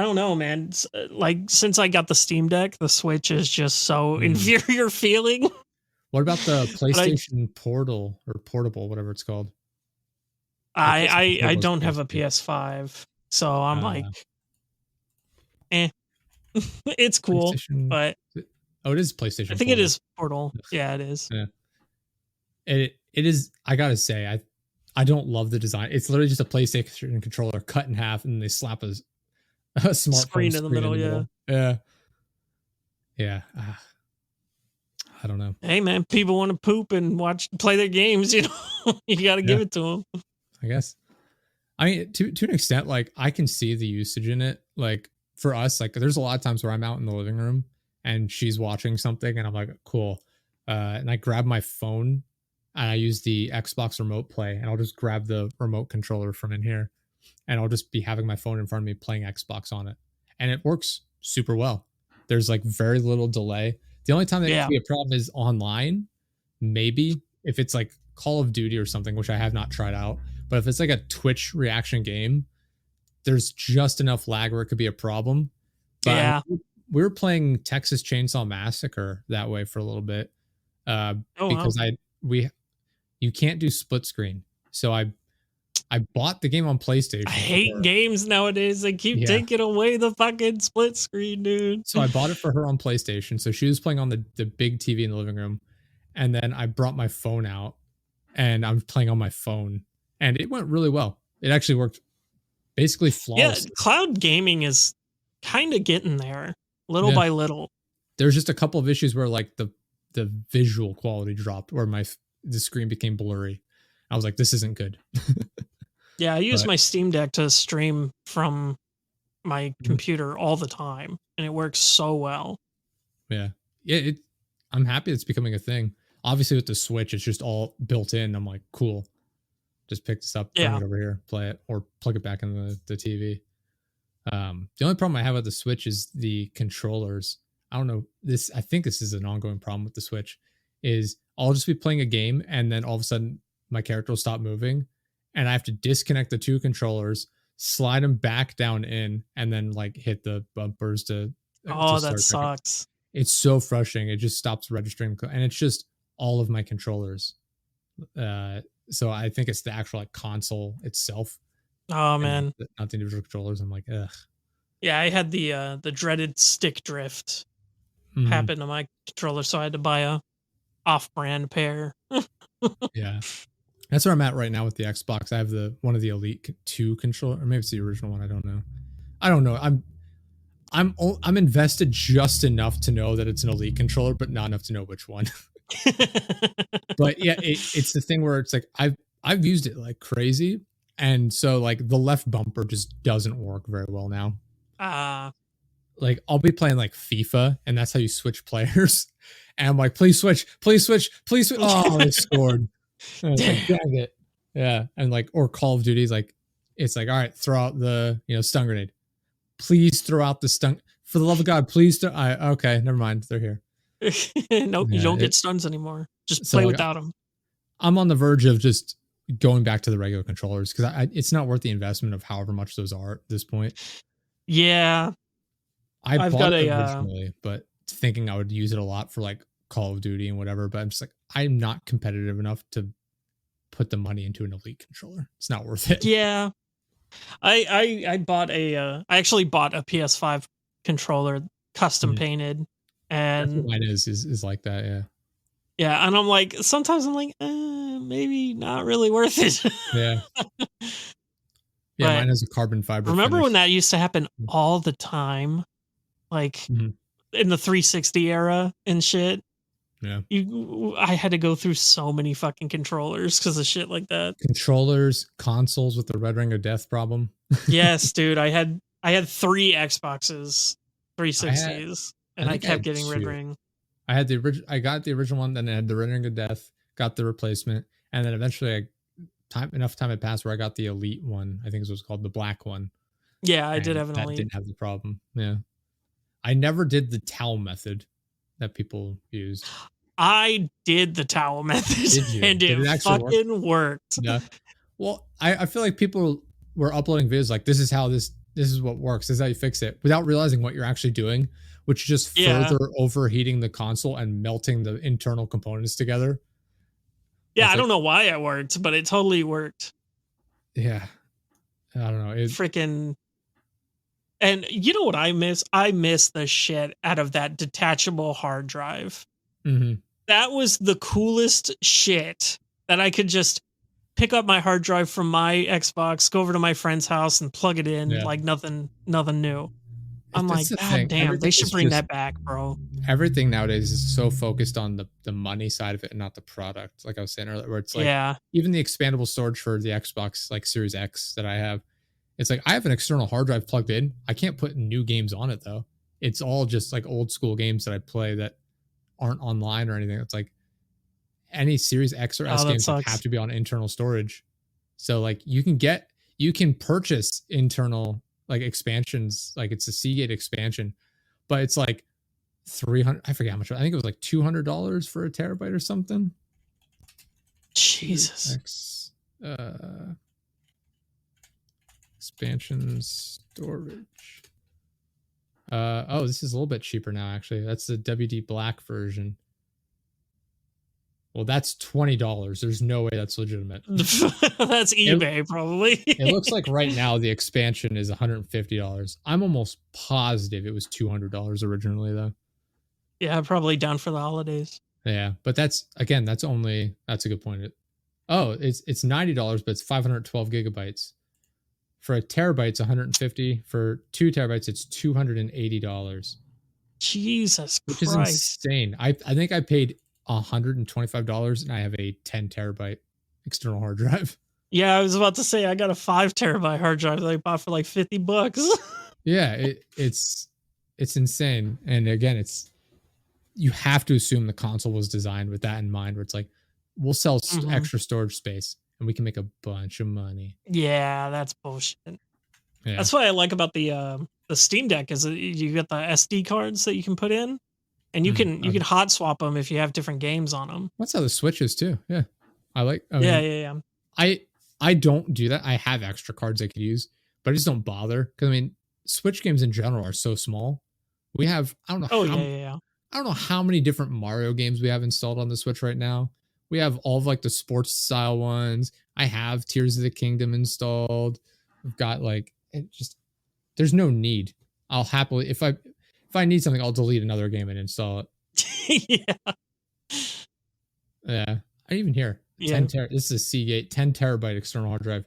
don't know, man. Like since I got the Steam Deck, the Switch is just so Hmm. inferior feeling. What about the But PlayStation Portal or Portable, whatever it's called? The PlayStation I Portable is don't pretty have a sweet. PS5, so I'm like, Uh, eh, it's cool, PlayStation. but Oh, it is I PlayStation think it Portal. is Portal. Ugh. Yeah, it is. Yeah. It is. I gotta say, I don't love the design. It's literally just a PlayStation controller cut in half, and they slap a smartphone Screen in the screen in middle, the yeah. middle. Yeah, yeah. I don't know. Hey, man, people want to poop and play their games. You got to Yeah, give it to them. I guess. I mean, to an extent, like I can see the usage in it. Like for us, like there's a lot of times where I'm out in the living room and she's watching something, and I'm like, cool. And I grab my phone and I use the Xbox Remote Play, and I'll just grab the remote controller from in here, and I'll just be having my phone in front of me playing Xbox on it, and it works super well. There's like very little delay. The only time that could Yeah. be a problem is online, maybe if it's like Call of Duty or something, which I have not tried out. But if it's like a Twitch reaction game, there's just enough lag where it could be a problem. But I Yeah. mean, we were playing Texas Chainsaw Massacre that way for a little bit, Oh, wow. because we you can't do split screen. So I bought the game on I PlayStation hate for, games nowadays. They keep yeah. taking away the fucking split screen, dude. So I bought it for her on PlayStation. So she was playing on the big TV in the living room, and then I brought my phone out and I'm playing on my phone, and it went really well. It actually worked basically Yeah, flawlessly. cloud gaming is kind of getting there little Yeah. by little. There's just a couple of issues where like the visual quality dropped, or the screen became blurry. I was like, this isn't good. Yeah, I use But my Steam Deck to stream from my mhm, computer all the time, and it works so well. yeah, yeah. I'm happy it's becoming a thing. Obviously, with the Switch, it's just all built in. I'm like, cool. Just pick this up, bring Yeah. it over here, play it, or plug it back in the TV. The only problem I have with the Switch is the controllers. I don't know this. I think this is an ongoing problem with the Switch. Is I'll just be playing a game, and then all of a sudden my character will stop moving, and I have to disconnect the two controllers, slide them back down in, and then like hit the bumpers to Oh, that start back up. sucks. It's so frustrating. It just stops registering, and it's just all of my controllers. Uh, so I think it's the actual like console itself, Oh, and man. not the individual controllers. I'm like, ugh. Yeah, I had the dreaded stick drift Mhm. happen to my controller, so I had to buy a off-brand pair. Yeah. That's where I'm at right now with the Xbox. I have the one of the Elite 2 controller, or maybe it's the original one. I don't know. I don't know. I'm invested just enough to know that it's an Elite controller, but not enough to know which one. But yeah, it's the thing where it's like I've used it like crazy, and so like the left bumper just doesn't work very well now. Ah, Like I'll be playing like FIFA, and that's how you switch players. And I'm like, please switch, please switch, please switch. Oh, they scored. And it's like, damn. dang it. Yeah. And like, or Call of Duty's like, it's like, all right, throw out the, stun grenade. Please throw out the stun. For the love of God, please. Okay, never mind. They're here. Nope, you Yeah. don't get stuns anymore. Just So play like, without them. I'm on the verge of just going back to the regular controllers, because it's not worth the investment of however much those are at this point. Yeah, I I've bought got it a originally, but thinking I would use it a lot for like Call of Duty and whatever. But I'm just like, I'm not competitive enough to put the money into an Elite controller. It's not worth it. yeah. I bought I actually bought a PS5 controller custom Mhm. painted, That's what and mine is like that. Yeah. yeah, and I'm like, sometimes I'm like, maybe not really worth it. Yeah. Yeah. But Mine has a carbon fiber remember when finish. that used to happen Mm. all the time, like Mhm. in the 360 era and shit? Yeah. I had to go through so many fucking controllers because of shit like that. Controllers, consoles with the red ring of death problem. Yes, dude, I had 3 Xboxes I had, 360s, I and I think I kept had getting red two. ring. I had the original. I got the original one, then I had the red ring of death. Got the replacement, and then eventually, enough time had passed where I got the elite one. I think it was called the black one, Yeah, I did and have an that Elite. didn't have the problem. Yeah, I never did the towel method that people used. I did the towel method, Did you? and Did it it actually work? fucking worked. No. Well, I feel like people were uploading videos like this is how this is what works. This is how you fix it without realizing what you're actually doing, which is just Yeah. further overheating the console and melting the internal components together. Yeah, It's I like, don't know why it worked, but it totally worked. yeah, I don't know. Freaking and you know what I miss? I miss the shit out of that detachable hard drive. Mhm. That was the coolest shit that I could just pick up my hard drive from my Xbox, go over to my friend's house and plug it in Yeah. like nothing new. I'm That's like, the "God thing. damn, they should bring that back, bro." Everything nowadays is so focused on the money side of it and not the product. Like I was saying earlier, where it's like Yeah. even the expandable storage for the Xbox like Series X that I have, it's like I have an external hard drive plugged in. I can't put new games on it though. It's all just like old school games that I play that aren't online or anything. It's like any Series X or S Oh, that games have sucks. to be on internal storage. So like you can purchase internal like expansions, like it's a Seagate expansion, but it's like 300, I forget how much. I think it was like $200 for a terabyte or something. Series Jesus. X uh expansion storage. Oh, this is a little bit cheaper now actually. That's the WD Black version. Well, that's $20. There's no way that's legitimate. That's It eBay probably. it looks like right now the expansion is $150. I'm almost positive it was $200 originally though. Yeah, probably down for the holidays. Yeah, but that's again, that's a good point. Oh, it's $90, but it's 512 gigabytes. For a terabyte, it's 150. For 2 terabytes, it's $280, Jesus which is Christ. insane. I think I paid $125 and I have a 10 terabyte external hard drive. Yeah, I was about to say I got a 5 terabyte hard drive that I bought for like $50. Yeah, it's insane. And again, it's you have to assume the console was designed with that in mind, where it's like we'll sell Mhm. extra storage space and we can make a bunch of money. Yeah, that's bullshit. Yeah. That's what I like about the Steam Deck is that you get the SD cards that you can put in, and you can hot swap them if you have different games on them. That's how the Switch is too. Yeah. I Yeah, mean, yeah, yeah. I I don't do that. I have extra cards I could use, but I just don't bother because I mean, Switch games in general are so small. We have Oh, yeah, yeah, yeah. I don't know how many different Mario games we have installed on the Switch right now. We have all of like the sports style ones. I have Tears of the Kingdom installed. We've got like it just there's no need. I'll happily if I need something, I'll delete another game and install it. Yeah, Yeah. I even hear yeah. this is a Seagate 10 terabyte external hard drive,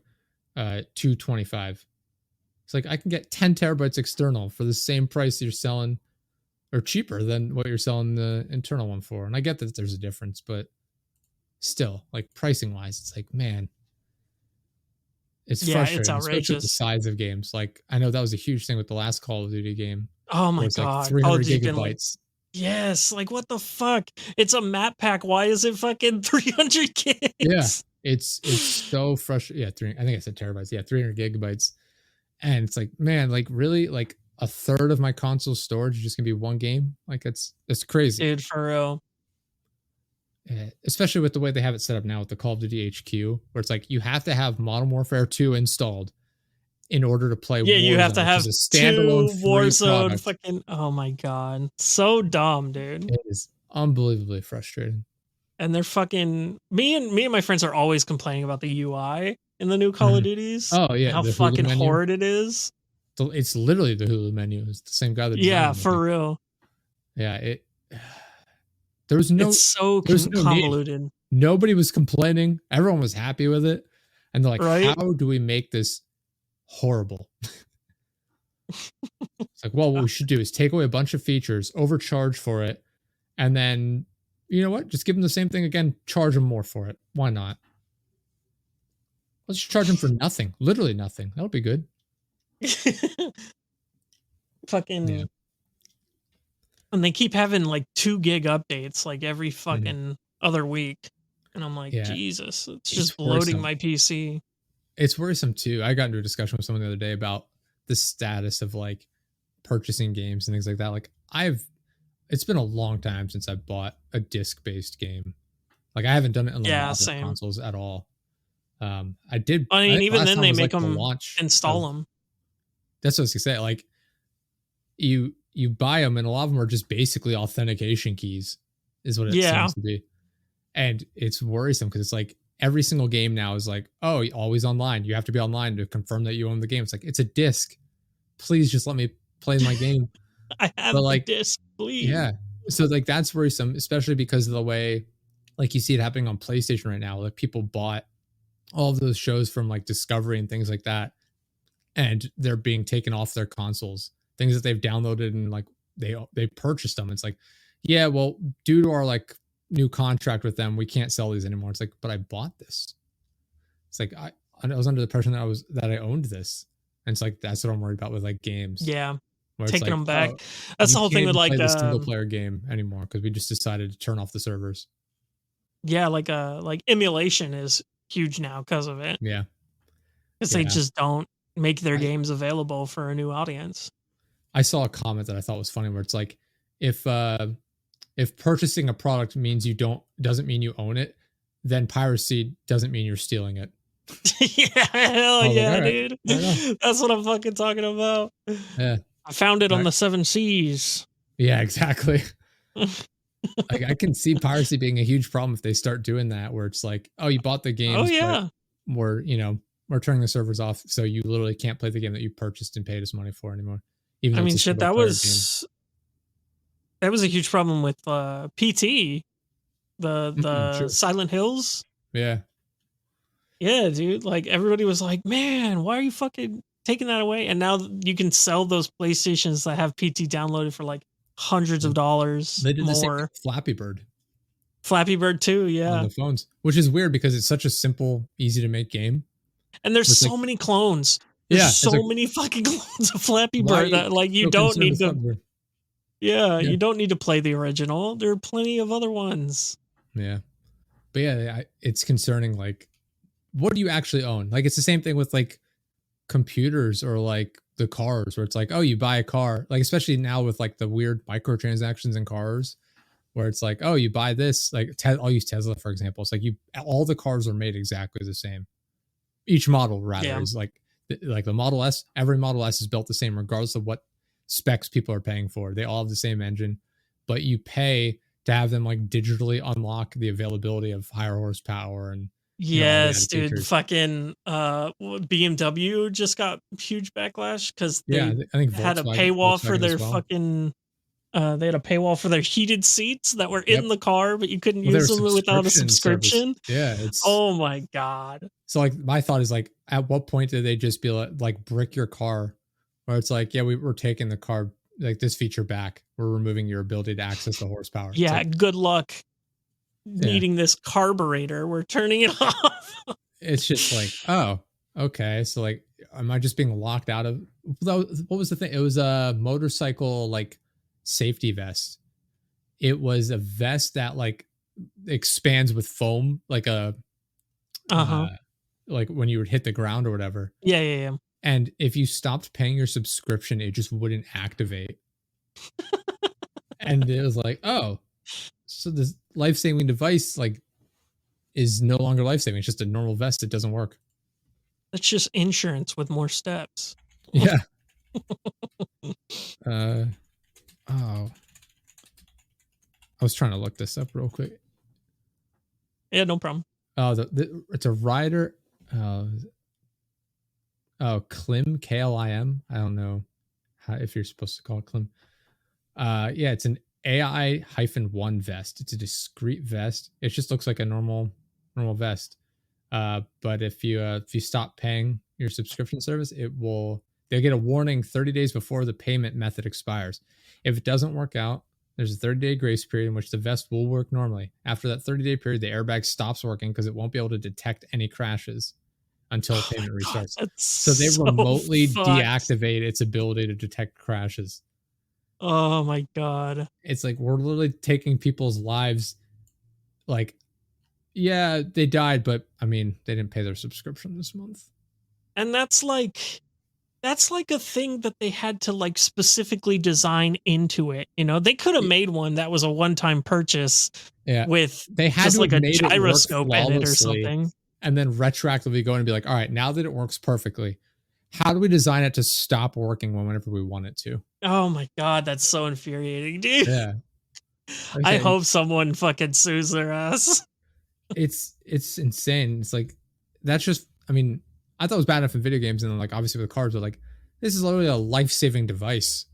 225. It's like I can get 10 terabytes external for the same price you're selling or cheaper than what you're selling the internal one for. And I get that there's a difference, but still, like pricing wise, it's like, man, it's Yeah, it's frustrating, especially with the outrageous. size of games. Like I know that was a huge thing with the last Call of Duty game Oh where my it's like god. Call of 300 Duty's been like, gigabytes. yes, like what the fuck? It's a map pack. Why is it fucking 300 Yeah. gigs? It's so frustrating. Yeah, I think I said terabytes. Yeah, 300 gigabytes. And it's like, man, like really, like a third of my console storage is just gonna be one game. Like it's crazy. Dude, for real. Especially with the way they have it set up now with the Call of Duty HQ, where it's like you have to have Modern Warfare 2 installed in order to play Yeah, you have Warzone, to which is have a standalone 2 free Warzone product. fucking oh my god. So dumb, dude. It is unbelievably frustrating. And they're fucking me and my friends are always complaining about the UI in the new Call of Mhm. Duties, Oh, yeah, how the Hulu fucking menu. horrid it is. So it's literally the Hulu menu. It's the same guy that designed Yeah, them, I for think. real. Yeah, it there was It's no so need. convoluted, Nobody was complaining. Everyone was happy with it. And they're like, "How right? do we make this horrible?" It's like, well, what we should do is take away a bunch of features, overcharge for it, and then you know what? Just give them the same thing again, charge them more for it. Why not? Let's just charge them for nothing. Literally nothing. That'll be good. Yeah. Fucking and they keep having like 2 gig updates like every Mhm. fucking other week. And I'm like, Yeah. Jesus, it's just It's bloating worrisome. my PC. It's worrisome too. I got into a discussion with someone the other day about the status of like purchasing games and things like that. Like it's been a long time since I bought a disc based game. Like I haven't done it on the Yeah, modern same. consoles at all. I did. I I mean, think even last then time they was make like the them launch install of. them. That's what I was gonna say. Like you buy them, and a lot of them are just basically authentication keys, is what it Yeah. seems to be. And it's worrisome because it's like every single game now is like, oh, always online. You have to be online to confirm that you own the game. It's like it's a disc. Please just let me play my game. I But have the like, disc, please. yeah. So like that's worrisome, especially because of the way, like you see it happening on PlayStation right now. Like people bought all of those shows from like Discovery and things like that, and they're being taken off their consoles. Things that they've downloaded and like they purchased them. It's like, yeah, well, due to our like new contract with them, we can't sell these anymore. It's like, but I bought this. It's like I was under the impression that I owned this. And it's like that's what I'm worried about with like games, Yeah, where it's taking like, them back. oh, That's you the whole can't thing with even play like the single player game anymore because we just decided to turn off the servers. yeah, like emulation is huge now because of it. Yeah, Because they yeah. just don't make their I games available for a new audience. I saw a comment that I thought was funny where it's like, if if purchasing a product means you don't doesn't mean you own it, then piracy doesn't mean you're stealing it. Yeah, hell I was like, yeah, all right, dude. fair enough. That's what I'm fucking talking about. Yeah, I found it all on right. the 7 seas. Yeah, exactly. Like I can see piracy being a huge problem if they start doing that, where it's like, oh, you bought the Oh, games, but yeah. we're turning the servers off, so you literally can't play the game that you purchased and paid us money for anymore, even I though it's mean, a shit, single player game. that was a huge problem with, PT, Mm-mm, the sure. Silent Hills. Yeah. Yeah, dude, like, everybody was like, "Man, why are you fucking taking that away?" And now you can sell those PlayStations that have PT downloaded for, like, hundreds of Well, dollars they did the same thing more. with Flappy Bird Flappy Bird too, on yeah. the phones, which is weird because it's such a simple, easy to make game. And there's It's like, so many clones. There's yeah, it's so like, many fucking clones of Flappy why are Bird you that, like, you so don't concerned need with to Flappy Bird? yeah, Yeah, you don't need to play the original. There are plenty of other ones. yeah, but yeah, it's concerning. Like, what do you actually own? Like, it's the same thing with like computers or like the cars, where it's like, oh, you buy a car, like especially now with like the weird microtransactions in cars, where it's like, oh, you buy this, like I'll use Tesla for example. It's like you all the cars are made exactly the same. Each model rather Yeah. is like the Model S. Every Model S is built the same, regardless of what specs people are paying for. They all have the same engine, but you pay to have them like digitally unlock the availability of higher horsepower and all the Yes, added dude. features. Fucking BMW just got huge backlash because Yeah, they I think had a paywall for Volkswagen as their well. fucking they had a paywall for their heated seats that were Yep. in the car, but you couldn't Well, they're use a them without a subscription service. subscription. Yeah, it's Oh my god. so like my thought is like, at what point did they just be like brick your car, where it's like, yeah, we're taking the car like this feature back. We're removing your ability to access the horsepower. It's Yeah, like, good luck yeah, needing this carburetor. We're turning it off. it's just like, oh, okay. So like, am I just being locked out of? What was the thing? It was a motorcycle like safety vest. It was a vest that like expands with foam, uh Uh-huh. like when you would hit the ground or whatever. Yeah, yeah, yeah. And if you stopped paying your subscription, it just wouldn't activate. And it was like, oh, so this life saving device like is no longer life saving. It's just a normal vest. It doesn't work. That's just insurance with more steps. Yeah. Oh, I was trying to look this up real quick. Yeah, no problem. Oh, it's a rider. Klim, Klim. I don't know if you're supposed to call it Klim. Yeah, it's an AI-1 vest. It's a discrete vest. It just looks like a normal vest. But if you stop paying your subscription service, they'll get a warning 30 days before the payment method expires. If it doesn't work out, there's a 30-day grace period in which the vest will work normally. After that 30-day period, the airbag stops working because it won't be able to detect any crashes until payment restarts. So they remotely deactivate its ability to detect crashes. Oh my god. It's like we're literally taking people's lives. Like, yeah, they died, but I mean, they didn't pay their subscription this month. And that's like a thing that they had to like specifically design into it. You know, they could have made one that was a one-time purchase. Yeah, with they had just to like a made gyroscope in it or something, and then retroactively go and be like, all right, now that it works perfectly, how do we design it to stop working whenever we want it to? Oh my god, that's so infuriating, dude. Yeah, I hope someone fucking sues their ass. It's insane. It's like that's just. I mean, I thought it was bad enough in video games, and then like obviously with cars, but like this is literally a life-saving device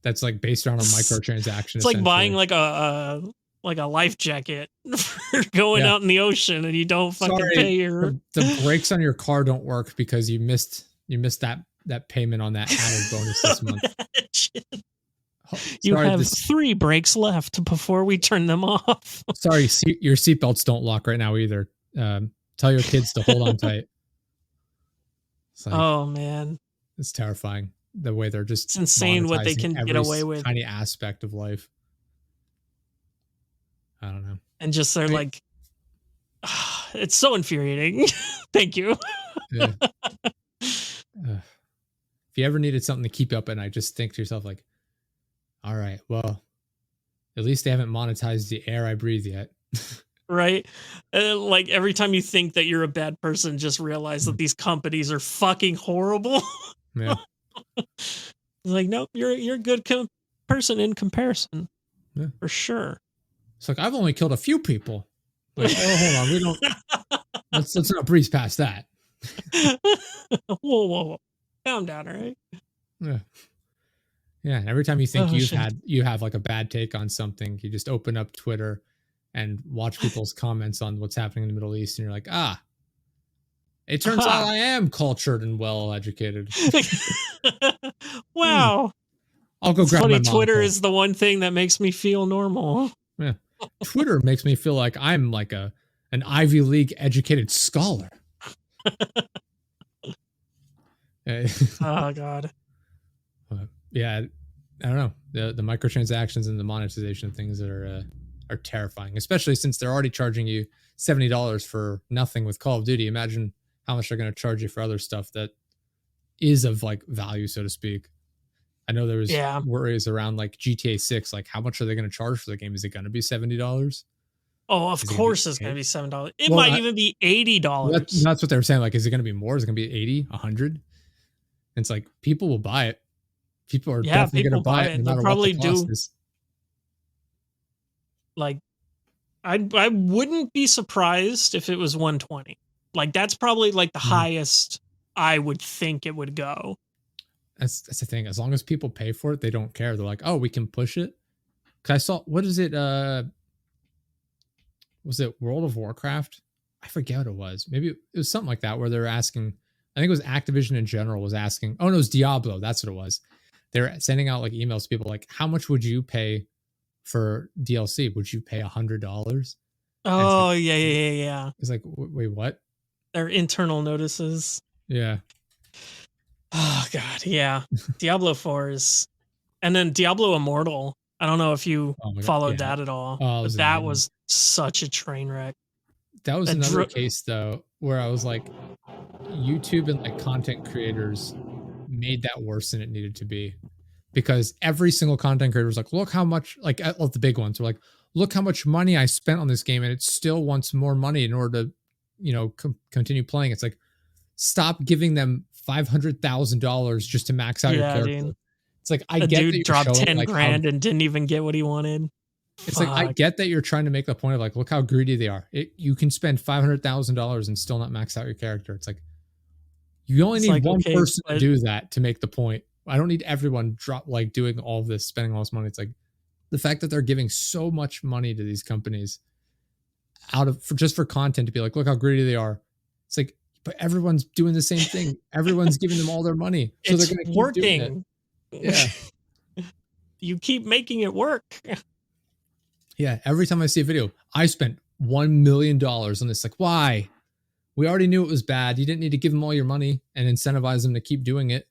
that's like based on a microtransaction. It's like buying like a life jacket for going out in the ocean, and you don't fucking pay your the brakes on your car don't work because you missed that payment on that added bonus this month. You have 3 brakes left before we turn them off. Sorry, your seatbelts don't lock right now either. Tell your kids to hold on tight. Like, oh man, it's terrifying the way they're just. It's insane what they can get away with. Tiny aspect of life. I don't know. And just they're like, it's so infuriating. Thank you. Yeah. If you ever needed something to keep you up at night, just think to yourself like, all right, well, at least they haven't monetized the air I breathe yet. Right? Like every time you think that you're a bad person, just realize that these companies are fucking horrible. Yeah. Like, nope, you're a good person in comparison. Yeah. For sure. It's like, I've only killed a few people. Like, oh, hold on. We don't. Let's not breeze past that. Whoa. Calm down, all right? Yeah. Yeah. Every time you think you have like a bad take on something, you just open up Twitter and watch people's comments on what's happening in the Middle East, and you're like, it turns out I am cultured and well educated. Wow. I'll go grab my Twitter is the one thing that makes me feel normal. Yeah. Twitter makes me feel like I'm like an Ivy League educated scholar. Oh god. Yeah, I don't know. The microtransactions and the monetization things are terrifying, especially since they're already charging you $70 for nothing with Call of Duty. Imagine how much they're going to charge you for other stuff that is of like value, so to speak. I know there was worries around like GTA 6. Like, how much are they going to charge for the game? Is it going to be $70? Oh, of course it's going to be $7. It might even be $80. That's what they were saying. Like, is it going to be more? Is it going to be 80, 100? It's like people will buy it. People are definitely going to buy it. No matter what the cost is. Like, I wouldn't be surprised if it was 120. Like, that's probably like the highest I would think it would go. That's the thing. As long as people pay for it, they don't care. They're like, oh, we can push it. Cause I saw, what is it? Was it World of Warcraft? I forget what it was. Maybe it was something like that where they're asking, I think it was Activision in general was asking, oh no, it was Diablo. That's what it was. They're sending out like emails to people like, how much would you pay for DLC? Would you pay $100? Oh, like, yeah. It's like, wait, what? They're internal notices. Yeah. Oh god, yeah. Diablo 4 is, and then Diablo Immortal. I don't know if you followed that at all. But that was such a train wreck. That was another case though, where I was like, YouTube and like content creators made that worse than it needed to be, because every single content creator was like, look how much, like all the big ones were like, look how much money I spent on this game, and it still wants more money in order to, continue playing. It's like, stop giving them $500,000 just to max out your Yeah, character. dude. It's like, I A get that dude you're dropped showing 10 like how grand and didn't even get what he wanted. it's like, I Fuck. get that you're trying to make the point of like, look how greedy they are. You can spend $500,000 and still not max out your character. It's like, you only It's need like, one okay, person to but do that to make the point. I don't need everyone doing all of this, spending all this money. It's like the fact that they're giving so much money to these companies just for content to be like, look how greedy they are. It's like, but everyone's doing the same thing. Everyone's giving them all their money, so they're it's going to keep doing it. working. Yeah, You keep making it work. yeah. Every time I see a video, I spent $1 million on this. Like, why? We already knew it was bad. You didn't need to give them all your money and incentivize them to keep doing it.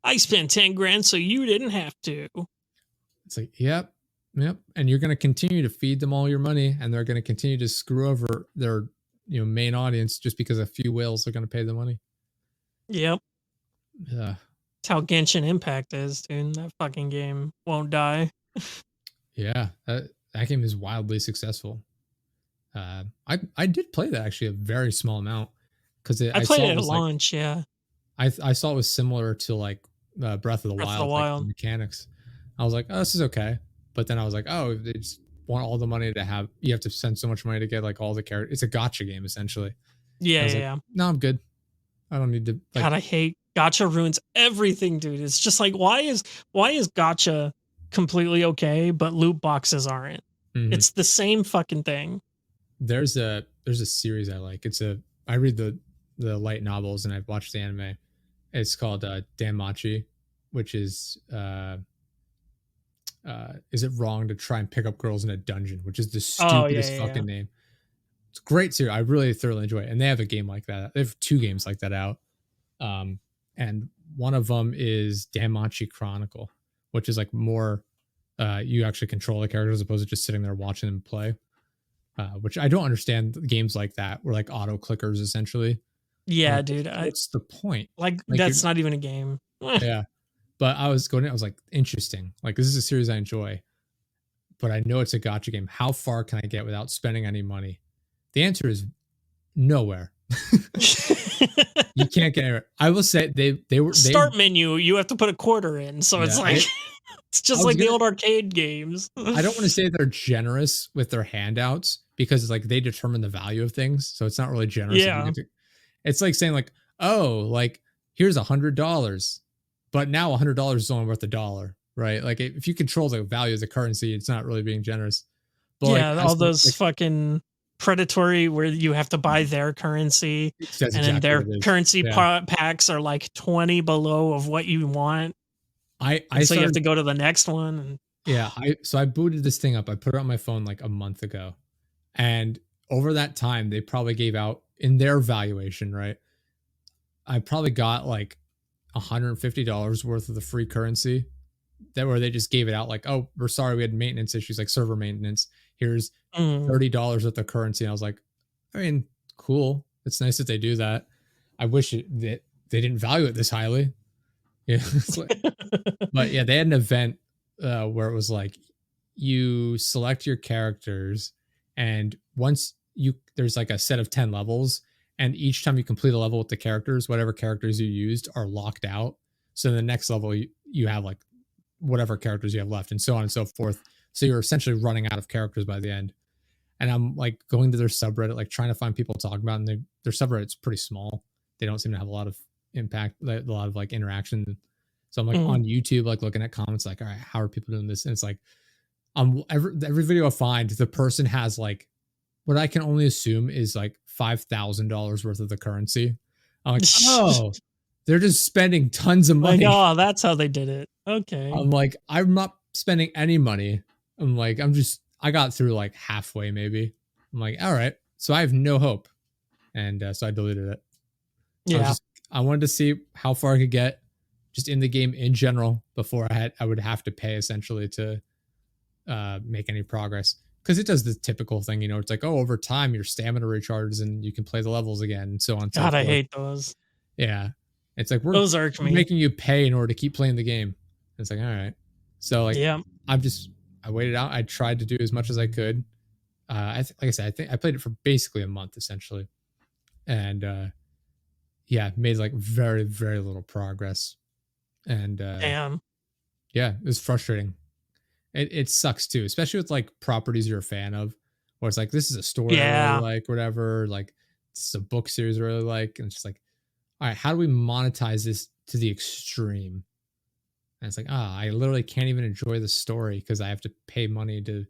I spent 10 grand so you didn't have to. It's like, yep, yep. And you're going to continue to feed them all your money, and they're going to continue to screw over their main audience just because a few whales are going to pay the money. Yep. Yeah, That's how Genshin Impact is, dude. That fucking game won't die. yeah. That game is wildly successful. I did play that actually a very small amount because I I played saw it it at was like launch, yeah. I saw it was similar to like Breath of the Breath of the Wild, like the Wild. mechanics. I was like, oh, this is okay, but then I was like, oh, they just want all the money to have. You have to spend so much money to get like all the characters. It's a gotcha game essentially. Yeah, I was yeah, like, yeah. no, I'm good. I don't need to like. God, I hate Gacha ruins everything, dude. It's just like why is Gacha completely okay, but loot boxes aren't? Mhm. It's the same fucking thing. There's a series I like. I read the light novels and I've watched the anime. It's called Danmachi, which is it wrong to try and pick up girls in a dungeon, which is the Oh, yeah, stupidest yeah, yeah. fucking name. It's a great series. I really thoroughly enjoy it. And they have a game like that. They have two games like that out. And one of them is Danmachi Chronicle, which is like more you actually control the characters as opposed to just sitting there watching them play. Which I don't understand games like that, where like auto clickers essentially. I'm Yeah, like, dude. what's the point? Like Like you're that's not even a game. yeah. But I was going in, I was like, interesting. Like this is a series I enjoy, but I know it's a gotcha game. How far can I get without spending any money? The answer is nowhere. You can't get anywhere. I will say they Start menu, you have to put a quarter in, so it's yeah, like it's I just was like the gonna old arcade games. I don't want to say they're generous with their handouts because it's like they determine the value of things. So it's not really generous if you Yeah. get to, it's like saying like, oh, like here's $100, but now $100 is only worth $1, right? Like if you control the value of the currency, it's not really being generous. But like Yeah, I all saw those like fucking predatory where you have to buy their currency that's and then exactly their what it is. currency Yeah. packs are like 20 below of what you want. I And so you have started to go to the next one and yeah, I booted this thing up. I put it on my phone like a month ago. And over that time, they probably gave out in their valuation, right? I probably got like $150 worth of the free currency that where they just gave it out like, oh, we're sorry, we had maintenance issues, like server maintenance. Here's mm. $30 worth of currency. And I was like, I mean, cool. It's nice that they do that. I wish that they didn't value it this highly. Yeah. But yeah, they had an event where it was like you select your characters, and once there's like a set of 10 levels, and each time you complete a level with the characters, whatever characters you used are locked out. So the next level you have like whatever characters you have left, and so on and so forth. So you're essentially running out of characters by the end. And I'm like going to their subreddit, like trying to find people to talk about, and their subreddit's pretty small. They don't seem to have a lot of impact, a lot of like interaction. So I'm like Mm. on YouTube, like looking at comments, like, all right, how are people doing this? And it's like, every video I find, the person has like what I can only assume is like $5,000 worth of the currency. I'm like, oh, they're just spending tons of Like, money. oh, that's how they did it. Okay. I'm like, I'm not spending any money. I'm like, I got through like halfway maybe. I'm like, all right, so I have no hope, and so I deleted it. Yeah. I wanted to see how far I could get, just in the game in general, before I would have to pay essentially to make any progress. Because it does the typical thing, it's like, oh, over time your stamina recharges and you can play the levels again, and so on and so God, I forth. hate those. Yeah, it's like we're Those irk we're me. making you pay in order to keep playing the game. It's like, all right, so like Yeah. I waited out. I tried to do as much as I could. Like I said, I think I played it for basically a month essentially, and yeah, made like very, very little progress. And Damn. yeah, it was frustrating. It sucks too, especially with like properties you're a fan of, where it's like this is a story I really Yeah. like, whatever. Like this is a book series I really like, and it's just like, all right, how do we monetize this to the extreme? And it's like, I literally can't even enjoy the story because I have to pay money to,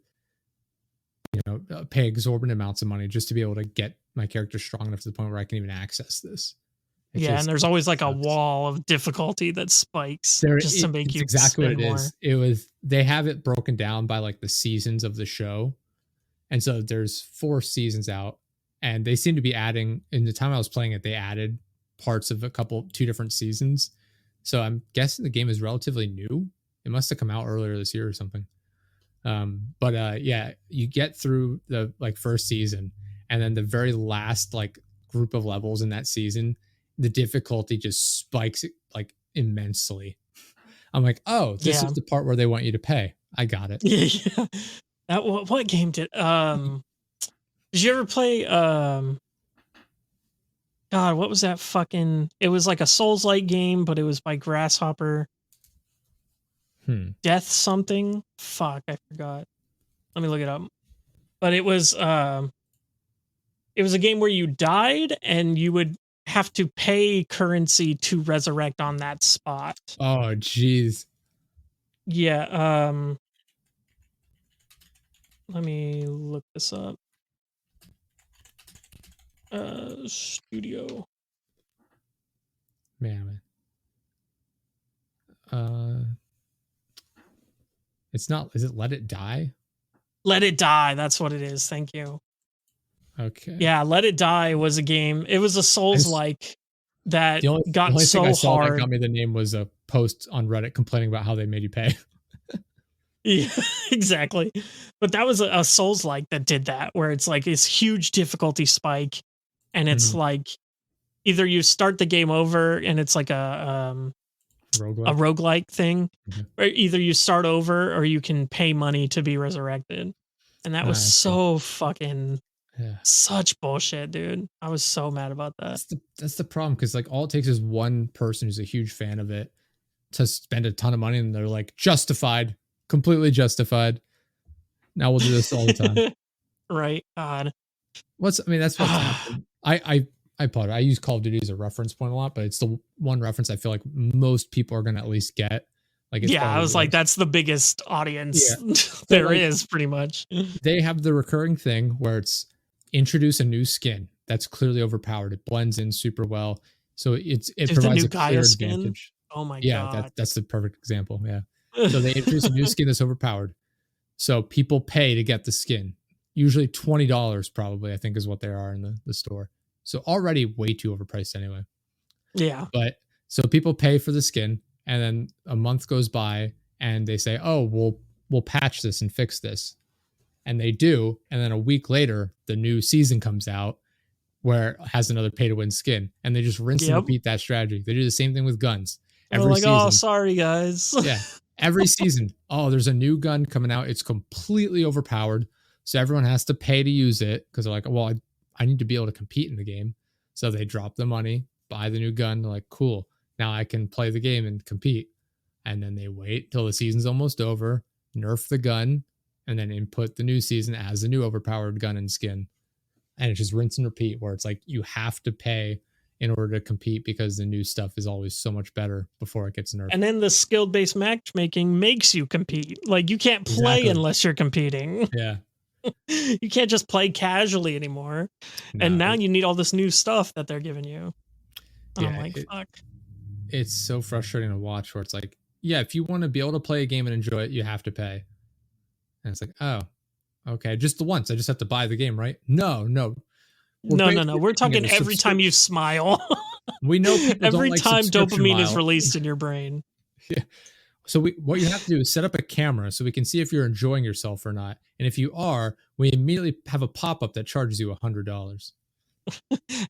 pay exorbitant amounts of money just to be able to get my character strong enough to the point where I can even access this. It Yeah, and just there's it always like a sucks. wall of difficulty that spikes There, just to make it's you exactly what spend it more. is. It was they have it broken down by like the seasons of the show, and so there's 4 seasons out, and they seem to be adding. In the time I was playing it, they added parts of two different seasons. So I'm guessing the game is relatively new. It must have come out earlier this year or something. But yeah, you get through the like first season, and then the very last like group of levels in that season, the difficulty just spikes like immensely. I'm like, oh, this Yeah. is the part where they want you to pay. I got it. Yeah, yeah. That what game did you ever play God, what was that fucking it was like a Souls-like game, but it was by Grasshopper. Hmm. Death something? Fuck, I forgot. Let me look it up. But it was a game where you died and you would have to pay currency to resurrect on that spot. Oh, jeez. Yeah, let me look this up. Studio. Man. Uh, it's not. Is it Let It Die? Let It Die, that's what it is. Thank you. Okay. Yeah, Let It Die was a game. It was a I just Souls-like that the got only thing I so saw that got hard. me the name was a post on Reddit complaining about how they made you pay. Yeah, exactly. But that was a Souls-like that did that, where it's like this huge difficulty spike, and it's Mhm. like either you start the game over and it's like a Roguelike. roguelike thing, Mhm. or either you start over or you can pay money to be resurrected. And that was I see. so fucking Yeah. such bullshit, dude. I was so mad about that. That's the problem because like all it takes is one person who's a huge fan of it to spend a ton of money and they're like justified, completely justified. Now we'll do this all the time. Right, God. I mean, that's what's happened. I apologize. I use Call of Duty as a reference point a lot, but it's the one reference I feel like most people are gonna at least get. Like it's Yeah, one I of was the like, worst. that's the biggest Yeah. audience So there like is, pretty much. they have the recurring thing where it's introduce a new skin that's clearly overpowered. It blends in super well. So it Dude, the provides new a clear Gaia skin. advantage. Oh my Yeah, god. that's the perfect example. Yeah. So they introduce a new skin that's overpowered. So people pay to get the skin. Usually $20 probably, I think is what they are in the store. So already way too overpriced anyway. Yeah. But so people pay for the skin and then a month goes by and they say, "Oh, we'll patch this and fix this." And they do, and then a week later the new season comes out where it has another pay to win skin and they just rinse and Yep. repeat that strategy. They do the same thing with guns. They're Every like, "Oh, season, sorry, guys." yeah. Every season, oh, there's a new gun coming out. It's completely overpowered. So everyone has to pay to use it because they're like, well, I need to be able to compete in the game. So they drop the money, buy the new gun. They're like, cool. Now I can play the game and compete. And then they wait till the season's almost over, nerf the gun, and then input the new season as a new overpowered gun and skin. And it's just rinse and repeat where it's like you have to pay in order to compete because the new stuff is always so much better before it gets nerfed. And then the skill-based matchmaking makes you compete. Like, you can't play Exactly. unless you're competing. Yeah. You can't just play casually anymore. And No. now you need all this new stuff that they're giving you. And I'm Yeah. like, "Fuck." It's so frustrating to watch where it's like, yeah, if you want to be able to play a game and enjoy it, you have to pay. And it's like, oh, okay, just the once. I just have to buy the game, right? No, no. We're No, no, no. basically We're making it talking a every time you subscription. smile. We know people don't Every like time subscription dopamine is mile. released in your brain. Yeah. So what you have to do is set up a camera so we can see if you're enjoying yourself or not. And if you are, we immediately have a pop-up that charges you $100.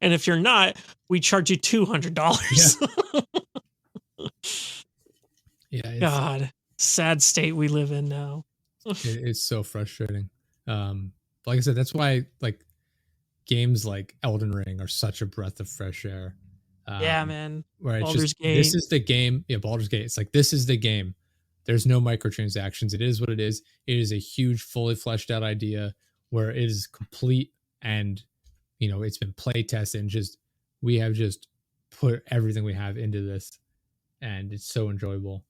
And if you're not, we charge you Yeah. $200. Yeah, God, sad state we live in now. it's so frustrating. Like I said, that's why like games like Elden Ring are such a breath of fresh air. Yeah, man. where it's just Baldur's this Gate. is the game. Yeah, Baldur's Gate. It's like this is the game. There's no microtransactions. It is what it is. It is a huge, fully fleshed out idea where it is complete, and it's been play tested, and just we have just put everything we have into this, and it's so enjoyable.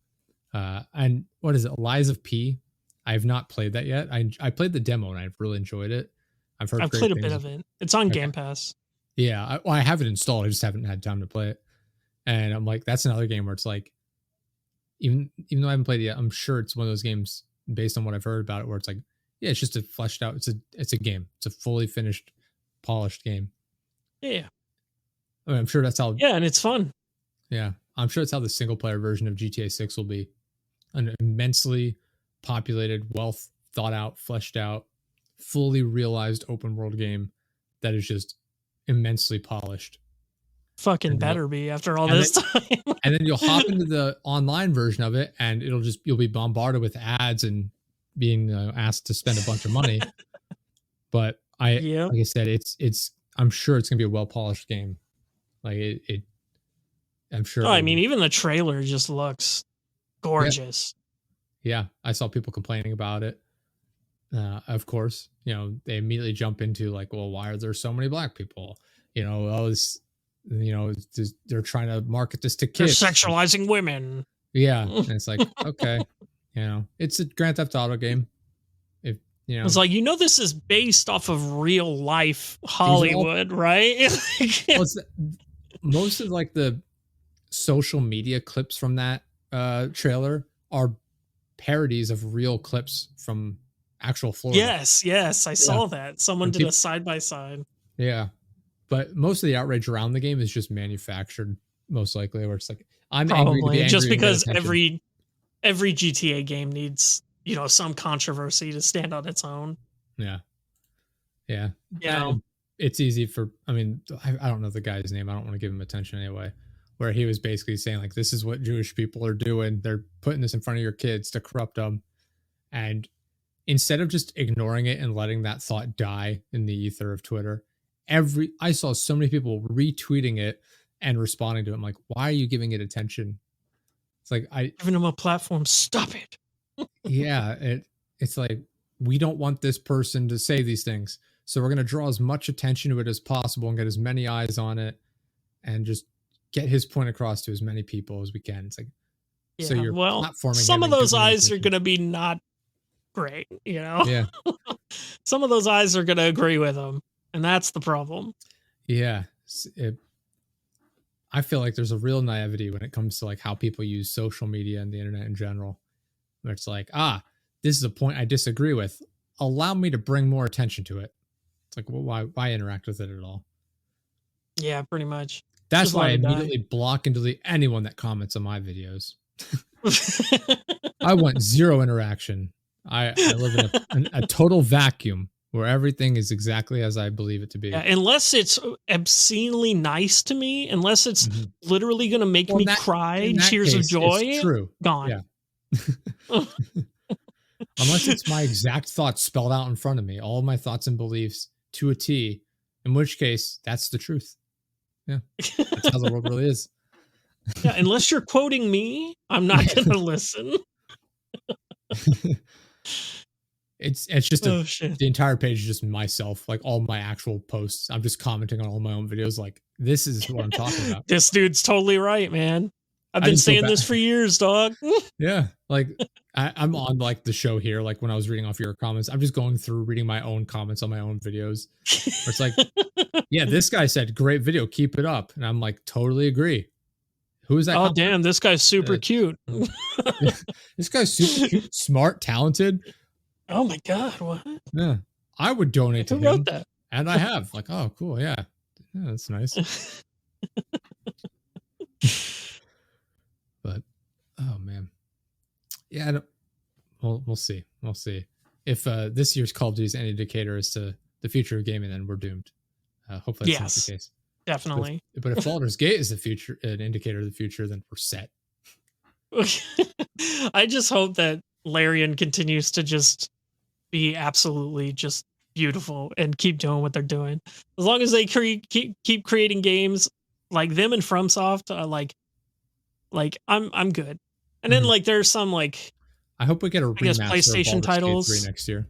And what is it, Lies of P? I have not played that yet. I played the demo and I've really enjoyed it. I've heard I've great played a bit things. of it. It's on Okay. Game Pass. Yeah, I have it installed. I just haven't had time to play it. And I'm like, that's another game where it's like, even though I haven't played it yet, I'm sure it's one of those games based on what I've heard about it, where it's like, yeah, it's just a fleshed out. It's a game. It's a fully finished, polished game. Yeah. I mean, I'm sure that's how. Yeah, and it's fun. Yeah, I'm sure it's how the single player version of GTA 6 will be. An immensely populated, well thought out, fleshed out, fully realized open world game that is just immensely polished. Fucking And better be after all this time. and then you'll hop into the online version of it, and you'll be bombarded with ads and being asked to spend a bunch of money. But Yep. like I said, it's I'm sure it's gonna be a well polished game. Like I'm sure. Oh, I mean, even the trailer just looks gorgeous. Yeah, I saw people complaining about it. Of course, they immediately jump into like, well, why are there so many black people? They're trying to market this to They're kids. sexualizing women. Yeah, and it's like, okay, it's a Grand Theft Auto game. If It's like, this is based off of real life Hollywood, right? well, most of like the social media clips from that trailer are parodies of real clips from actual Florida. Yes, I saw that. Someone did a side by side. Yeah, but most of the outrage around the game is just manufactured, most likely, where it's like, I'm angry to be angry, just because every GTA game needs some controversy to stand on its own. Yeah. It's easy for, I mean, I don't know the guy's name. I don't want to give him attention anyway. Where he was basically saying like, this is what Jewish people are doing. They're putting this in front of your kids to corrupt them. And instead of just ignoring it and letting that thought die in the ether of Twitter, I saw so many people retweeting it and responding to it. I'm like, why are you giving it attention? It's like, giving them a platform. Stop it. Yeah. It's like, we don't want this person to say these things. So we're going to draw as much attention to it as possible and get as many eyes on it and just get his point across to as many people as we can. It's like, yeah, so you're platforming. Some of those eyes are going to be not great, Yeah. Some of those eyes are going to agree with him, and that's the problem. Yeah. I feel like there's a real naivety when it comes to like how people use social media and the internet in general, where it's like, this is a point I disagree with. Allow me to bring more attention to it. It's like, well, why interact with it at all? Yeah, pretty much. That's why I immediately block and delete anyone that comments on my videos. I want zero interaction. I live in a total vacuum where everything is exactly as I believe it to be. Yeah, unless it's obscenely nice to me, unless it's literally going to make me cry tears of joy. It's true. Gone. Yeah. Unless it's my exact thoughts spelled out in front of me, all of my thoughts and beliefs to a T, in which case that's the truth. Yeah. That's how the world really is. Yeah, unless you're quoting me, I'm not going to listen. It's just the entire page is just myself, like all my actual posts. I'm just commenting on all my own videos. Like, this is what I'm talking about. This dude's totally right, man. I've been saying this for years, dog. Yeah. Like I'm on like the show here. Like when I was reading off your comments, I'm just going through reading my own comments on my own videos. It's like, yeah, this guy said, great video, keep it up. And I'm like, totally agree. Who is that? Oh, damn. This guy's super cute. This guy's super cute, smart, talented. Oh my God. What? Yeah. I would donate to him. Who wrote that? And I have. Like, oh, cool. Yeah. Yeah, that's nice. But, oh man. Yeah. We'll see. We'll see. If this year's Call of Duty is any indicator as to the future of gaming, then we're doomed. Hopefully that's not the case. Definitely. But if Baldur's Gate is an indicator of the future, then we're set. I just hope that Larian continues to just be absolutely just beautiful and keep doing what they're doing. As long as they keep creating games like them and FromSoft, I'm good. And then Mhm. like there's some like I hope we get a I guess remaster of PlayStation Baldur's Gate 3 titles. next year.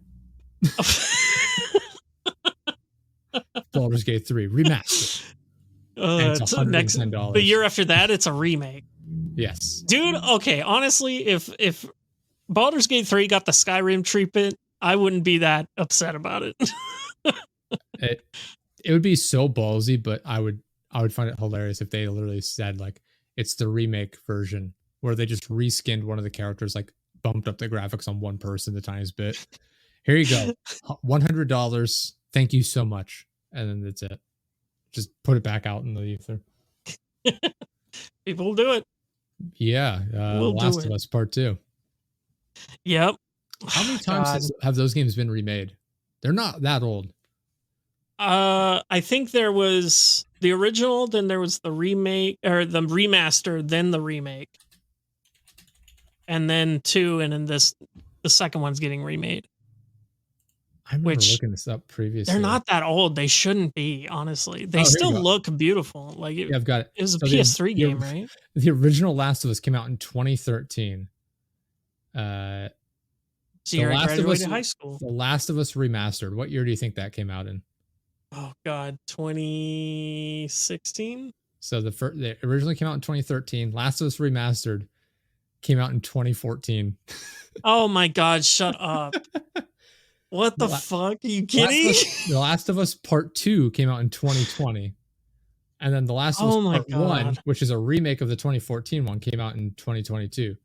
Baldur's Gate 3 remastered, and it's It's next the $110. year after that, it's a remake. Yes. Dude, okay, honestly, if Baldur's Gate 3 got the Skyrim treatment, I wouldn't be that upset about it. It it would be so ballsy, but I would find it hilarious if they literally said like it's the remake version where they just reskinned one of the characters, like bumped up the graphics on one person the tiniest bit. Here you go, $100. Thank you so much, and then that's it. Just put it back out in the ether. People will do it. Yeah, We'll do Last of it. Us Part Two. Yep. How many times God. have those games been remade? They're not that old. I think there was the original, then there was the remake or the remaster, then the remake. And then 2, and then the second one's getting remade. I remember Which looking this up previously. they're not that old. They shouldn't be, honestly. They Oh, here still you go. look beautiful. Like Yeah, I've got it. it was a So PS3 game, right? the original Last of Us came out in 2013. Uh, So The you Last of Us, graduated high school. The Last of Us remastered. What year do you think that came out in? Oh God, 2016. So they originally came out in 2013. Last of Us remastered came out in 2014. Oh my God, shut up. What The the fuck? Are you kidding? The Last of Us Part 2 came out in 2020. And then The Last of Us Oh my Part 1, God. which is a remake of the 2014 one, came out in 2022.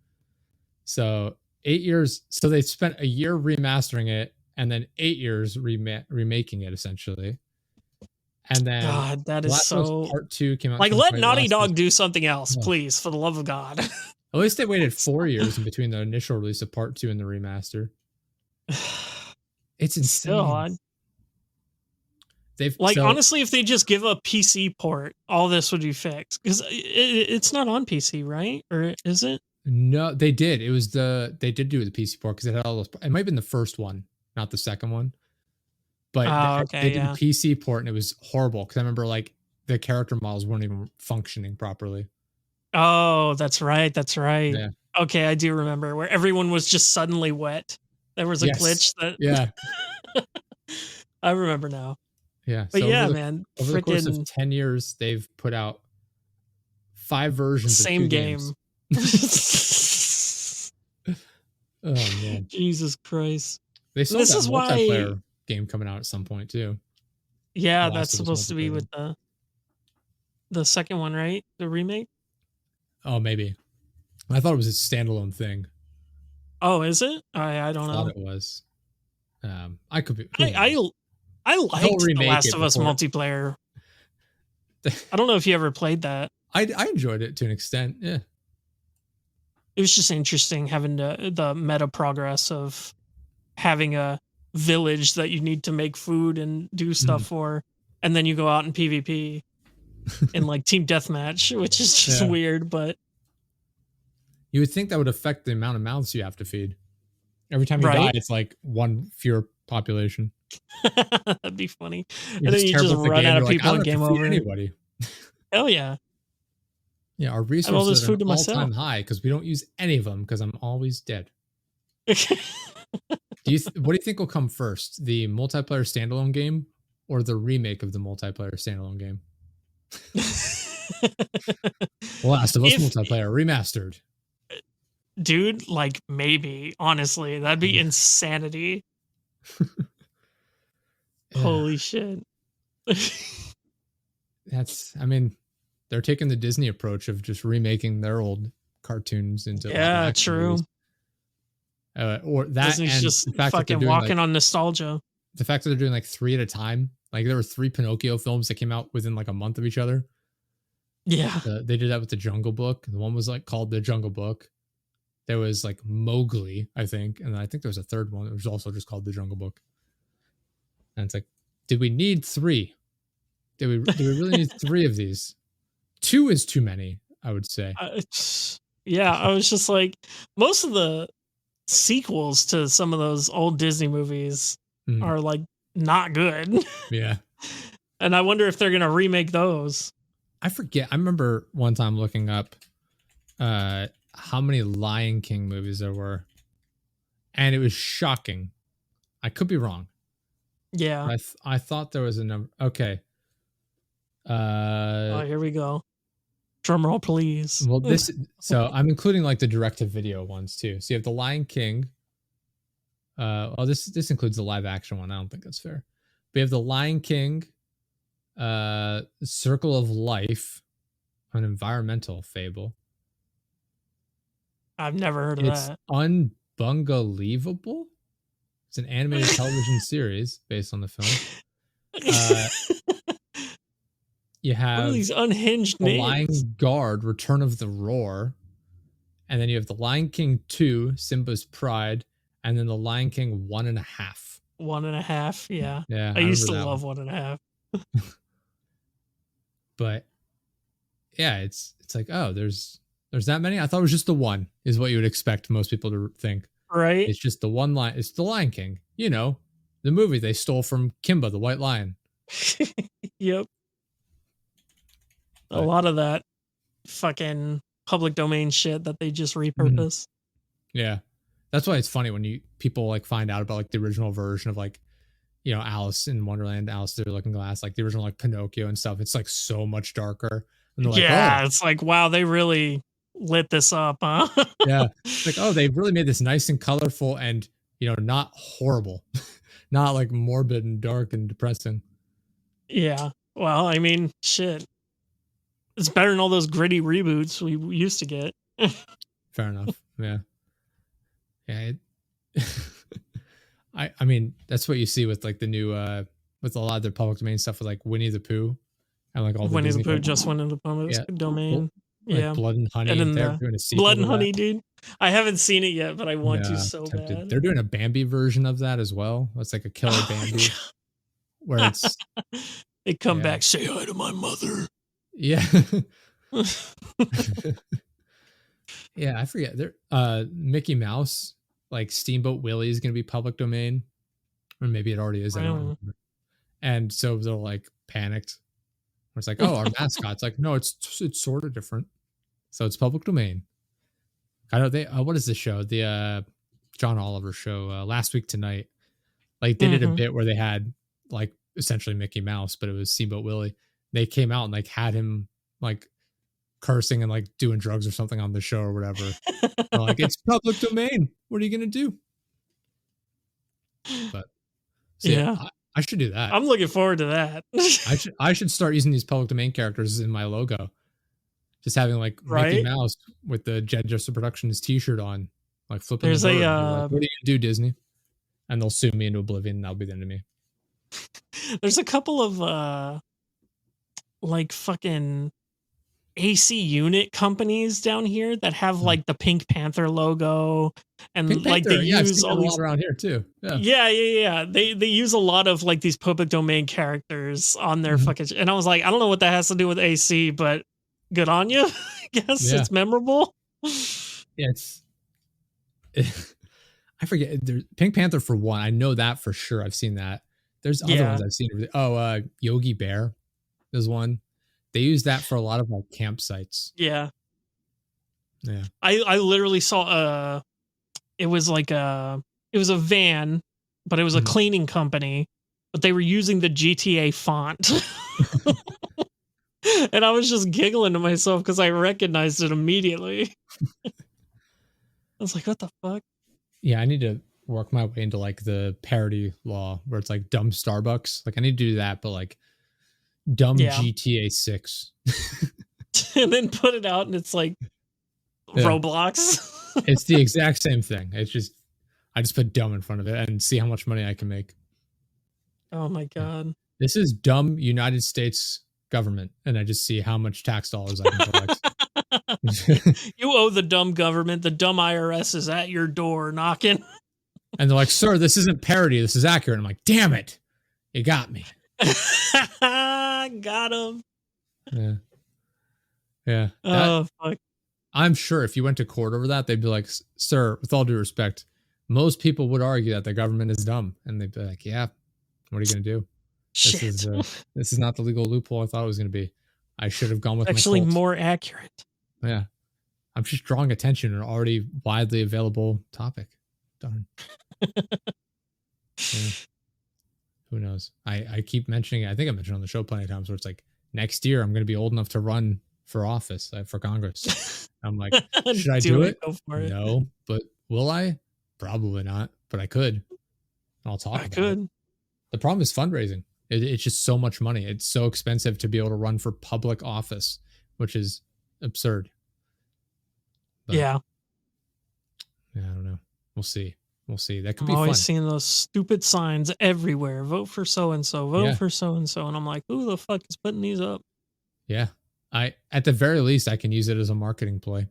So 8 years. So they spent a year remastering it and then 8 years remaking it, essentially. And then God, that The is Last of Us so. Part 2 came out Like, in let 2020. Naughty Last of Us- Dog do something else, Oh. please, for the love of God. At least they waited 4 years in between the initial release of Part 2 and the remaster. It's insane. Still odd. They've Like, honestly, if they just give a PC port, all this would be fixed. Because it's not on PC, right? Or is it? No, they did. They did do the PC port because it had all those. It might have been the first one, not the second one. But Oh, they okay, did yeah. a PC port and it was horrible because I remember like the character models weren't even functioning properly. Oh, that's right. That's right. Yeah. Okay, I do remember where everyone was just suddenly wet. There was a glitch that. Yeah. I remember now. Yeah. But So yeah, man, over the course of freaking 10 years, they've put out 5 versions of 2 same game. games. Oh man. Jesus Christ. They still This got is a why. multiplayer game coming out at some point too. Yeah, The Last that's of Us supposed to be multiplayer with the second one, right? The remake. Oh, maybe. I thought it was a standalone thing. Oh, is it? I don't Thought know. it was. I could be. I liked The remake Last it of Us before- multiplayer. I don't know if you ever played that. I enjoyed it to an extent. Yeah. It was just interesting having the meta progress of having a village that you need to make food and do stuff for, and then you go out in PvP in like team deathmatch, which is just Yeah. weird. But You would think that would affect the amount of mouths you have to feed. Every time you Right. die, it's like one fewer population. that'd be funny. You're And then you terrible just at the run game. out You're of like, people I don't and have game to feed over. anybody. Hell yeah. Yeah, our all this resources are food to an myself. all-time high because we don't use any of them because I'm always dead. What do you think will come first, the multiplayer standalone game or the remake of the multiplayer standalone game? Last of Us If- multiplayer remastered. Dude, like maybe, honestly, that'd be insanity. Yeah, Holy shit. I mean, they're taking the Disney approach of just remaking their old cartoons into Yeah, live-action true. movies. Or that, Disney's and just the fact that they're fucking doing walking on nostalgia. the fact that they're doing like 3 at a time. Like there were 3 Pinocchio films that came out within like a month of each other. Yeah. They did that with the Jungle Book. The one was like called the Jungle Book. There was like Mowgli, I think, and I think there was a third one that was also just called the Jungle Book. And it's like, did we need 3? Do we really need 3 of these? 2 is too many, I would say. Yeah, I was just like, most of the sequels to some of those old Disney movies are like not good. Yeah. And I wonder if they're going to remake those. I forget. I remember one time looking up how many Lion King movies there were, and it was shocking. I could be wrong, Yeah. but I thought there was a number. Okay. Oh, Uh, here we go. Drum roll, please. well, this so I'm including like the direct to video ones too. So you have the Lion King. Oh, this includes the live action one. I don't think that's fair. We have the Lion King, Circle of Life, an environmental fable. I've never heard of It's that. Unbelievable. It's an animated television series based on the film. Uh, you What are have these unhinged The names? Lion Guard, Return of the Roar, and then you have The Lion King 2, Simba's Pride, and then The Lion King 1.5. 1.5. Yeah. Yeah, I I used remember to that one. love 1.5. But yeah, it's like, oh, there's that many. I thought it was just the one, is what you would expect most people to think. Right? It's just the one line. It's the Lion King. You know, the movie they stole from Kimba, the White Lion. Yep. A But lot of that fucking public domain shit that they just mhm, repurpose. yeah, that's why it's funny when you people like find out about like the original version of like, you know, Alice in Wonderland, Alice Through the Looking Glass, like the original like Pinocchio and stuff. It's like so much darker, and they're like, oh Yeah, it's like, wow, they really lit this up, huh? yeah, it's like, oh, they really made this nice and colorful and, you know, not horrible, not like morbid and dark and depressing. Yeah. Well, I mean, shit. It's better than all those gritty reboots we used to get. Fair enough. Yeah. Yeah. I mean, that's what you see with like the new with a lot of their public domain stuff with like Winnie the Pooh and like all the Winnie the Disney Pooh characters. just went into public Yeah. domain. Like Yeah. Blood and And Honey. then They're the doing a sequel Blood to and that. Honey, dude. I haven't seen it yet, but I want to Yeah. so Tempted. bad. They're doing a Bambi version of that as well. It's like a killer Oh Bambi where my it's god. They come yeah. back, say hi to my mother. Yeah. Yeah, I forget. There Mickey Mouse, like Steamboat Willie is gonna be public domain. Or maybe it already is, I don't Really? remember. And so they're like panicked. It's like, oh, our mascot's like, no, it's sort of different. So it's public domain. I know they what is the show? The John Oliver show, Last Week Tonight. Like they did a Mhm. bit where they had like essentially Mickey Mouse, but it was Steamboat Willie. They came out and like had him like cursing and like doing drugs or something on the show or whatever. They're like, it's public domain. What are you gonna do? But so yeah, Yeah. I should do that. I'm looking forward to that. I should start using these public domain characters in my logo. Just having like Mickey Right? Mouse with the Jester Productions T-shirt on, like flipping the There's a bird. And be like, "What are you gonna do, Disney?" And they'll sue me into oblivion. And that'll be the end of me. there's a couple of like fucking AC unit companies down here that have Mhm. like the Pink Panther logo and Pink like they Panther, yeah, I've use seen all that a lot these. around here too. Yeah. Yeah. They use a lot of like these public domain characters on their Mhm. fucking and I was like, I don't know what that has to do with AC, but good on you. I guess Yeah, it's memorable. yeah. It's I forget. There's Pink Panther for one. I know that for sure. I've seen that. There's other Yeah. ones I've seen. Oh, Yogi Bear is one. They use that for a lot of like campsites. Yeah. Yeah. I literally saw it was like it was a van, but it was a Mhm. cleaning company, but they were using the GTA font. And I was just giggling to myself because I recognized it immediately. I was like, what the fuck? Yeah, I need to work my way into like the parody law where it's like dumb Starbucks. Like I need to do that, but like dumb Yeah. GTA 6. And then put it out and it's like Yeah. Roblox. It's the exact same thing. It's just I just put dumb in front of it and see how much money I can make. Oh my Yeah. god. This is dumb United States government, and I just see how much tax dollars I can collect. You owe the dumb government. The dumb IRS is at your door knocking. And they're like, "Sir, this isn't parody. This is accurate." I'm like, "Damn it, you got me." Got him. Yeah, yeah. That Oh fuck. I'm sure if you went to court over that, they'd be like, "Sir, with all due respect, most people would argue that the government is dumb," and they'd be like, "Yeah, what are you gonna do? This Shit. is this is not the legal loophole I thought it was gonna be." I should have gone with my Actually, cult. more accurate. Yeah. I'm just drawing attention to an already widely available topic. Darn. Yeah. Who knows? I keep mentioning it. I think I mentioned on the show plenty of times where it's like next year I'm going to be old enough to run for office, for Congress. I'm like, should I do it? Go for it. No, but will I? Probably not, but I could. I'll talk I about it. could. The problem is fundraising. It's just so much money. It's so expensive to be able to run for public office, which is absurd. But, Yeah. I don't know. We'll see. We'll see. That could I'm be always fun. seeing those stupid signs everywhere. Vote for so and so. Vote for so and so. And I'm like, who the fuck is putting these up? Yeah. At the very least, I can use it as a marketing play.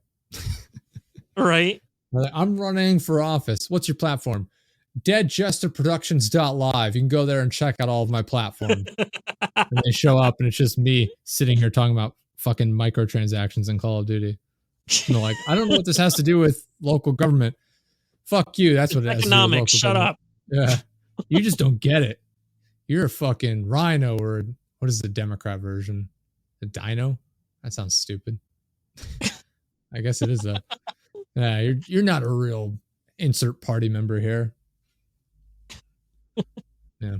Right. I'm running for office. What's your platform? Deadjesterproductions.live. You can go there and check out all of my platform. And they show up and it's just me sitting here talking about fucking microtransactions in Call of Duty. And they're like, I don't know what this has to do with local government. Fuck you. That's what it has to do with Economics. local Shut government. up. Yeah. You just don't get it. You're a fucking rhino, or what is the Democrat version? A dino? That sounds stupid. I guess it is though. Yeah, you're not a real insert party member here. Yeah.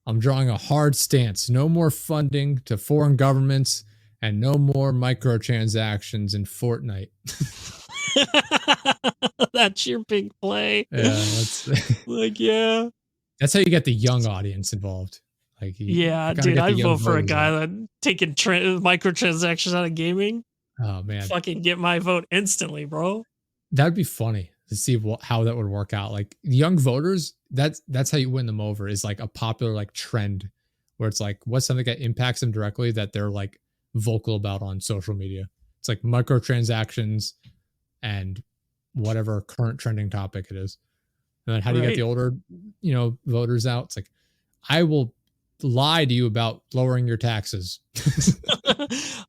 I'm drawing a hard stance. No more funding to foreign governments and no more microtransactions in Fortnite. That's your big play. Yeah, that's like, yeah. That's how you get the young audience involved. Like, yeah, dude, I'd vote for a guy that taking microtransactions out of gaming. Oh man, fucking get my vote instantly, bro. That'd be funny to see how that would work out. Like young voters, that's how you win them over. Is like a popular like trend where it's like what's something that impacts them directly that they're like vocal about on social media. It's like microtransactions and whatever current trending topic it is. And then how do you get the older, voters out? It's like, I will lie to you about lowering your taxes.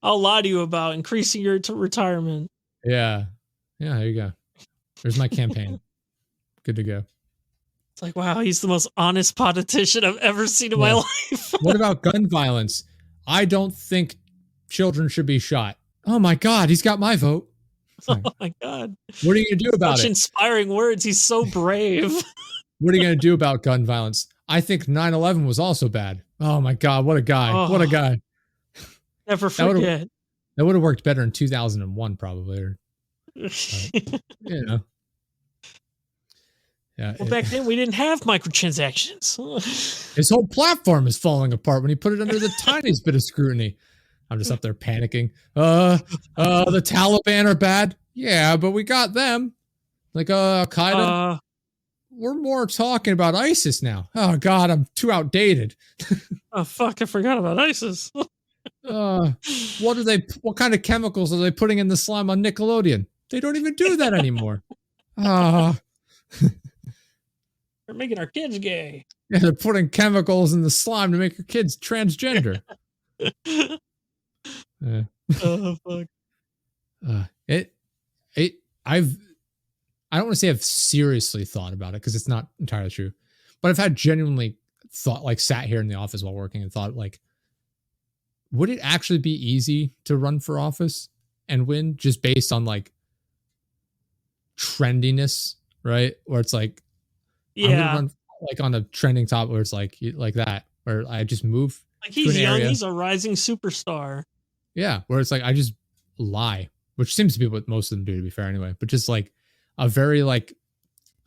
I'll lie to you about increasing your retirement. Yeah. Yeah, there you go. There's my campaign. Good to go. It's like, wow, he's the most honest politician I've ever seen in my life. What about gun violence? I don't think children should be shot. Oh my God, he's got my vote. Oh my God. What are you going to do about it? Such inspiring words. He's so brave. What are you going to do about gun violence? I think 9/11 was also bad. Oh my God, what a guy. Oh, what a guy. Never forget. That would have worked better in 2001 probably. Or, Yeah. Well, back then we didn't have microtransactions. His whole platform is falling apart when he put it under the tiniest bit of scrutiny. I'm just up there panicking. The Taliban are bad. Yeah, but we got them. Like Al-Qaeda. We're more talking about ISIS now. Oh God, I'm too outdated. Oh fuck, I forgot about ISIS. What kind of chemicals are they putting in the slime on Nickelodeon? They don't even do that anymore. They're making our kids gay. Yeah, they're putting chemicals in the slime to make your kids transgender. Oh fuck. I don't want to say I've seriously thought about it because it's not entirely true, but I've had genuinely thought, like sat here in the office while working and thought like, would it actually be easy to run for office and win just based on like trendiness, right? Where it's like, I'm gonna run like on a trending top where it's like that, where I just move. Like he's young, he's a rising superstar. Yeah, where it's like I just lie, which seems to be what most of them do, to be fair, anyway. But just like a very like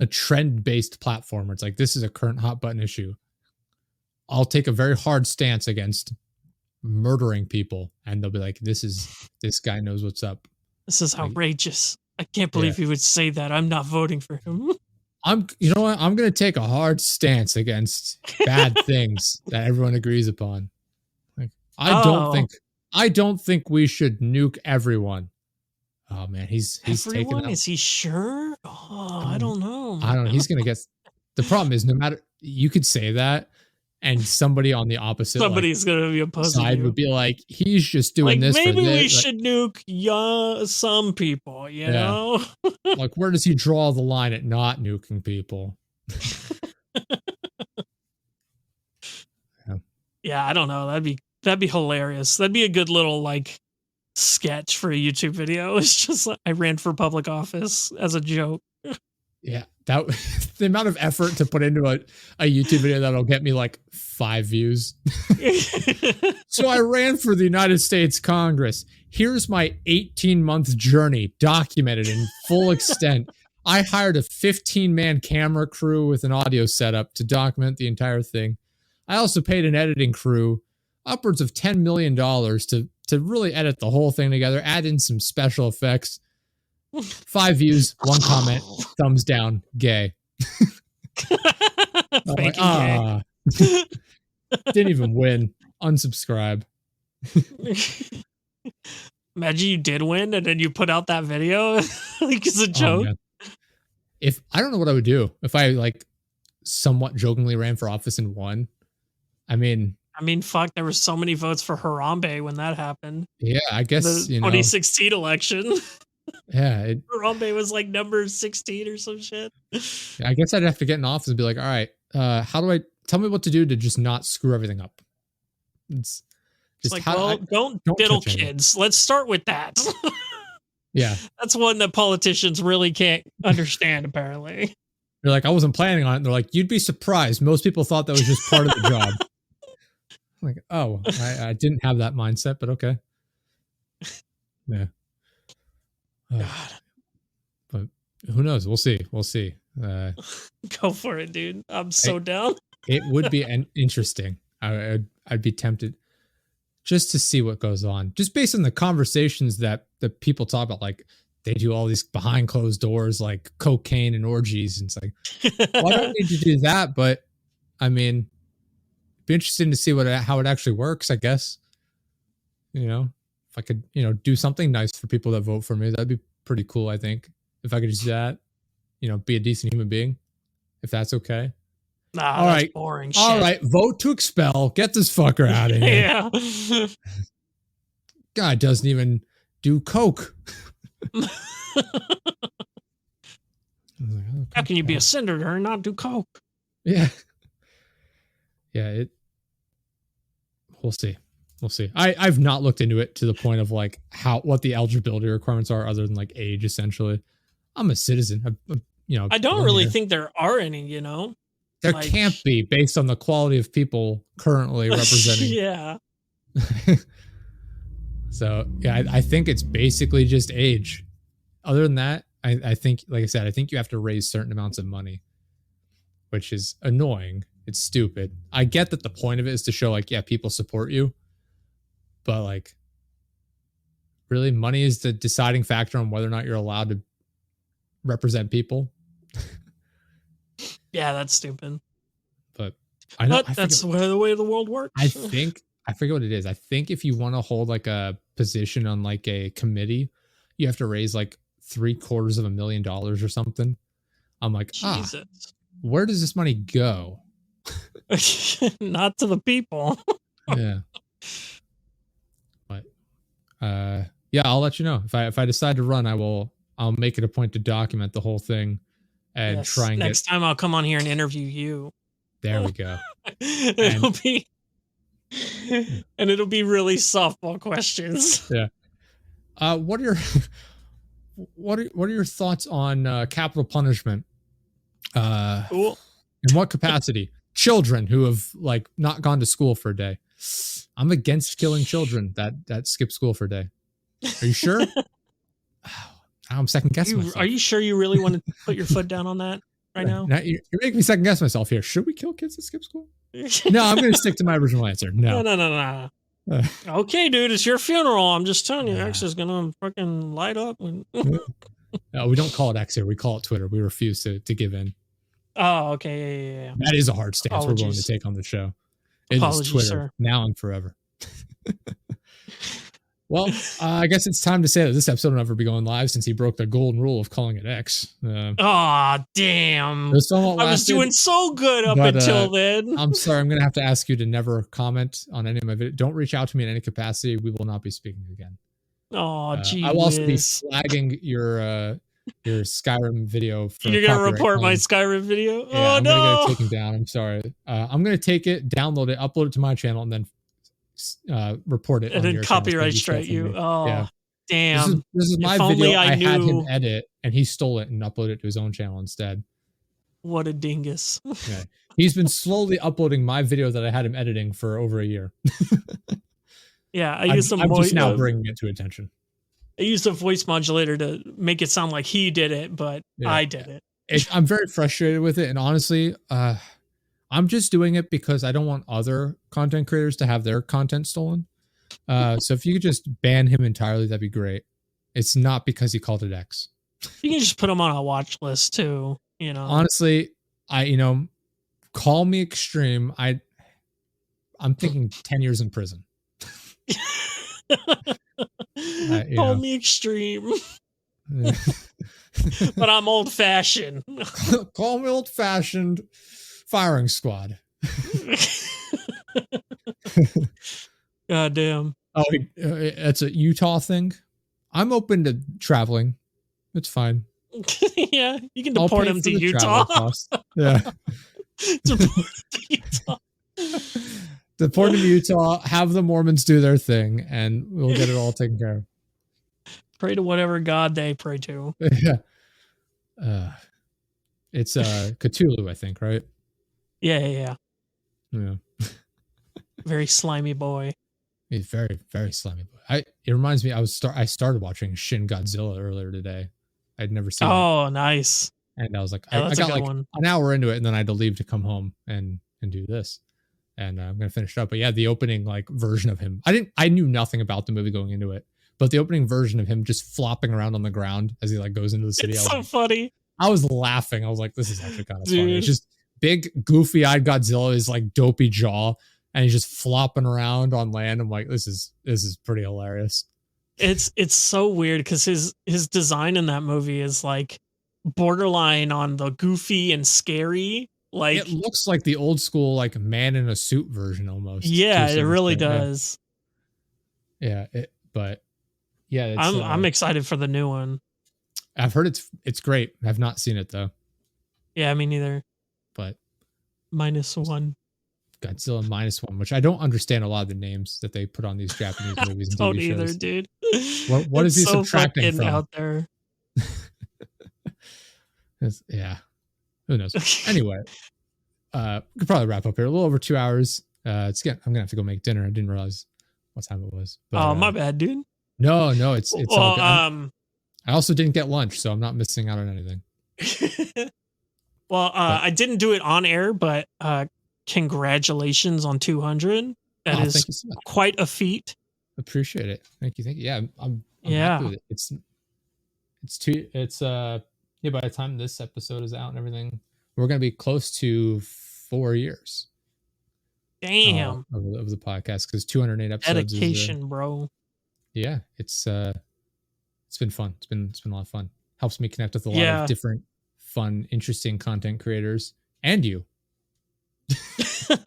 a trend-based platform where it's like this is a current hot button issue. I'll take a very hard stance against murdering people, and they'll be like, this guy knows what's up. This is outrageous. I can't believe he would say that. I'm not voting for him. You know what? I'm going to take a hard stance against bad things that everyone agrees upon. Like, I don't think we should nuke everyone. Oh man, he's taking out. Is he sure? Oh, I don't know. I don't know. He's going to get. The problem is, no matter you could say that, and somebody on the opposite somebody's going to be opposing side would be like, he's just doing this. Maybe we should nuke some people. You know, like where does he draw the line at not nuking people? Yeah, I don't know. That'd be That'd be hilarious. That'd be a good little like sketch for a YouTube video. It's just like I ran for public office as a joke. Yeah, that the amount of effort to put into a YouTube video that'll get me like 5 views. So I ran for the United States Congress. Here's my 18-month journey documented in full extent. I hired a 15-man camera crew with an audio setup to document the entire thing. I also paid an editing crew upwards of $10 million to really edit the whole thing together, add in some special effects. 5 views, 1 comment, thumbs down, gay. Like, gay. Didn't even win. Unsubscribe. Imagine you did win and then you put out that video like as a joke. If I don't know what I would do if I like somewhat jokingly ran for office and won. I mean, fuck, there were so many votes for Harambe when that happened. Yeah, I guess the 2016 election. Yeah, Harambe was like number 16 or some shit. I guess I'd have to get in office and be like, all right, how do I tell me what to do to just not screw everything up? It's just like, don't diddle kids. Let's start with that. Yeah, that's one that politicians really can't understand. Apparently, they're like, I wasn't planning on it. And they're like, you'd be surprised. Most people thought that was just part of the job. I'm like, oh, I didn't have that mindset, but okay. Yeah. God. But who knows? We'll see. Go for it, dude. I'm so down. It would be interesting. I'd be tempted just to see what goes on, just based on the conversations that the people talk about. Like they do all these behind closed doors, like cocaine and orgies. And it's like, well, I don't need to do that, but I mean, it'd be interesting to see how it actually works. I guess, if I could, do something nice for people that vote for me, that'd be pretty cool. I think if I could just do that, be a decent human being, if that's okay. Nah, all that's right. Boring shit. All right, vote to expel. Get this fucker out of here. Yeah. Guy doesn't even do coke. How can you be a senator and not do coke? Yeah. Yeah, we'll see. I've not looked into it to the point of like what the eligibility requirements are other than like age, essentially. I'm a citizen. I don't really think there are any, There can't be, based on the quality of people currently representing. Yeah. So, yeah, I think it's basically just age. Other than that, I think, like I said, I think you have to raise certain amounts of money, which is annoying. It's stupid. I get that the point of it is to show, like, yeah, people support you. But, like, really, money is the deciding factor on whether or not you're allowed to represent people. Yeah, that's stupid. But I know that's the way the world works. I forget what it is. I think if you want to hold like a position on like a committee, you have to raise like $750,000 or something. I'm like, Jesus. Where does this money go? Not to the people. Yeah. But yeah, I'll let you know. If I decide to run, I'll make it a point to document the whole thing and try and next time I'll come on here and interview you. There we go. It'll be really softball questions. Yeah. What are your thoughts on capital punishment? Cool. In what capacity? Children who have like not gone to school for a day. I'm against killing children that skip school for a day. Are you sure? I'm second guessing myself. Are you sure you really want to put your foot down on that right now? You're making me second guess myself here. Should we kill kids that skip school? No, I'm going to stick to my original answer. No. Okay, dude, it's your funeral. I'm just telling you, X is going to fucking light up. No, we don't call it X here. We call it Twitter. We refuse to give in. Oh, okay. Yeah. That is a hard stance we're willing to take on the show. It is Twitter, sir. Now and forever. Well, I guess it's time to say that this episode will never be going live since he broke the golden rule of calling it X. Aw, damn. I was doing so good up until then. I'm sorry. I'm going to have to ask you to never comment on any of my videos. Don't reach out to me in any capacity. We will not be speaking again. Oh, geez. I will also be flagging your Skyrim video. You're going to report my Skyrim video? Yeah, I'm going to get it taken down. I'm sorry. I'm going to take it, download it, upload it to my channel, and then report it And on then your channel. So copyright you stole strike from you. me. Yeah. Oh, This is damn. this is my If only video. I I had him knew. edit, and he stole it and uploaded it to his own channel instead. What a dingus. Yeah, he's been slowly uploading my video that I had him editing for over a year. Yeah, I'm just now bringing it to attention. I used a voice modulator to make it sound like he did it, but Yeah, I did it. I'm very frustrated with it, and honestly, I'm just doing it because I don't want other content creators to have their content stolen. So if you could just ban him entirely, that'd be great. It's not because he called it X. You can just put him on a watch list too, you know. Honestly, call me extreme. I'm thinking 10 years in prison. Call me extreme. But I'm old fashioned. Call me old fashioned. Firing squad. God damn. Oh, it's a Utah thing. I'm open to traveling. It's fine. Yeah, you can deport him to Utah. Yeah. Deport to Utah. Deport him to Utah. Have the Mormons do their thing, and we'll get it all taken care of. Pray to whatever god they pray to. Yeah. It's Cthulhu, I think, right? Yeah. Yeah. Very slimy boy. He's very, very slimy boy. It reminds me, I started watching Shin Godzilla earlier today. I'd never seen it. Oh, nice. And I was like, Yeah, I got like an hour into it, and then I had to leave to come home and do this. And I'm gonna finish it up. But yeah, the opening like version of him. I knew nothing about the movie going into it, but the opening version of him just flopping around on the ground as he like goes into the city. It's so funny. I was laughing. I was like, this is actually kind of funny. It's just big, goofy-eyed Godzilla, his like dopey jaw, and he's just flopping around on land. I'm like, this is pretty hilarious. It's so weird because his design in that movie is like borderline on the goofy and scary. Like it looks like the old school like man in a suit version almost. Yeah, it really does. Yeah, but yeah, I'm excited for the new one. I've heard it's great. I've not seen it though. Yeah, me neither. But -1. Godzilla -1, which I don't understand a lot of the names that they put on these Japanese movies and TV shows. Dude. What is he so subtracting from? Out there? Yeah, who knows? Anyway, we could probably wrap up here. A little over 2 hours. I'm gonna have to go make dinner. I didn't realize what time it was. But, oh, my bad, dude. No, it's all good. I also didn't get lunch, so I'm not missing out on anything. Well, I didn't do it on air, but congratulations on 200. That is so quite a feat. Appreciate it. Thank you. Yeah, I'm happy with it. By the time this episode is out and everything, we're gonna be close to 4 years. Damn. Of the podcast, because 208 episodes. Dedication, bro. Yeah, it's been fun. It's been a lot of fun. Helps me connect with a lot of different fun, interesting content creators and you.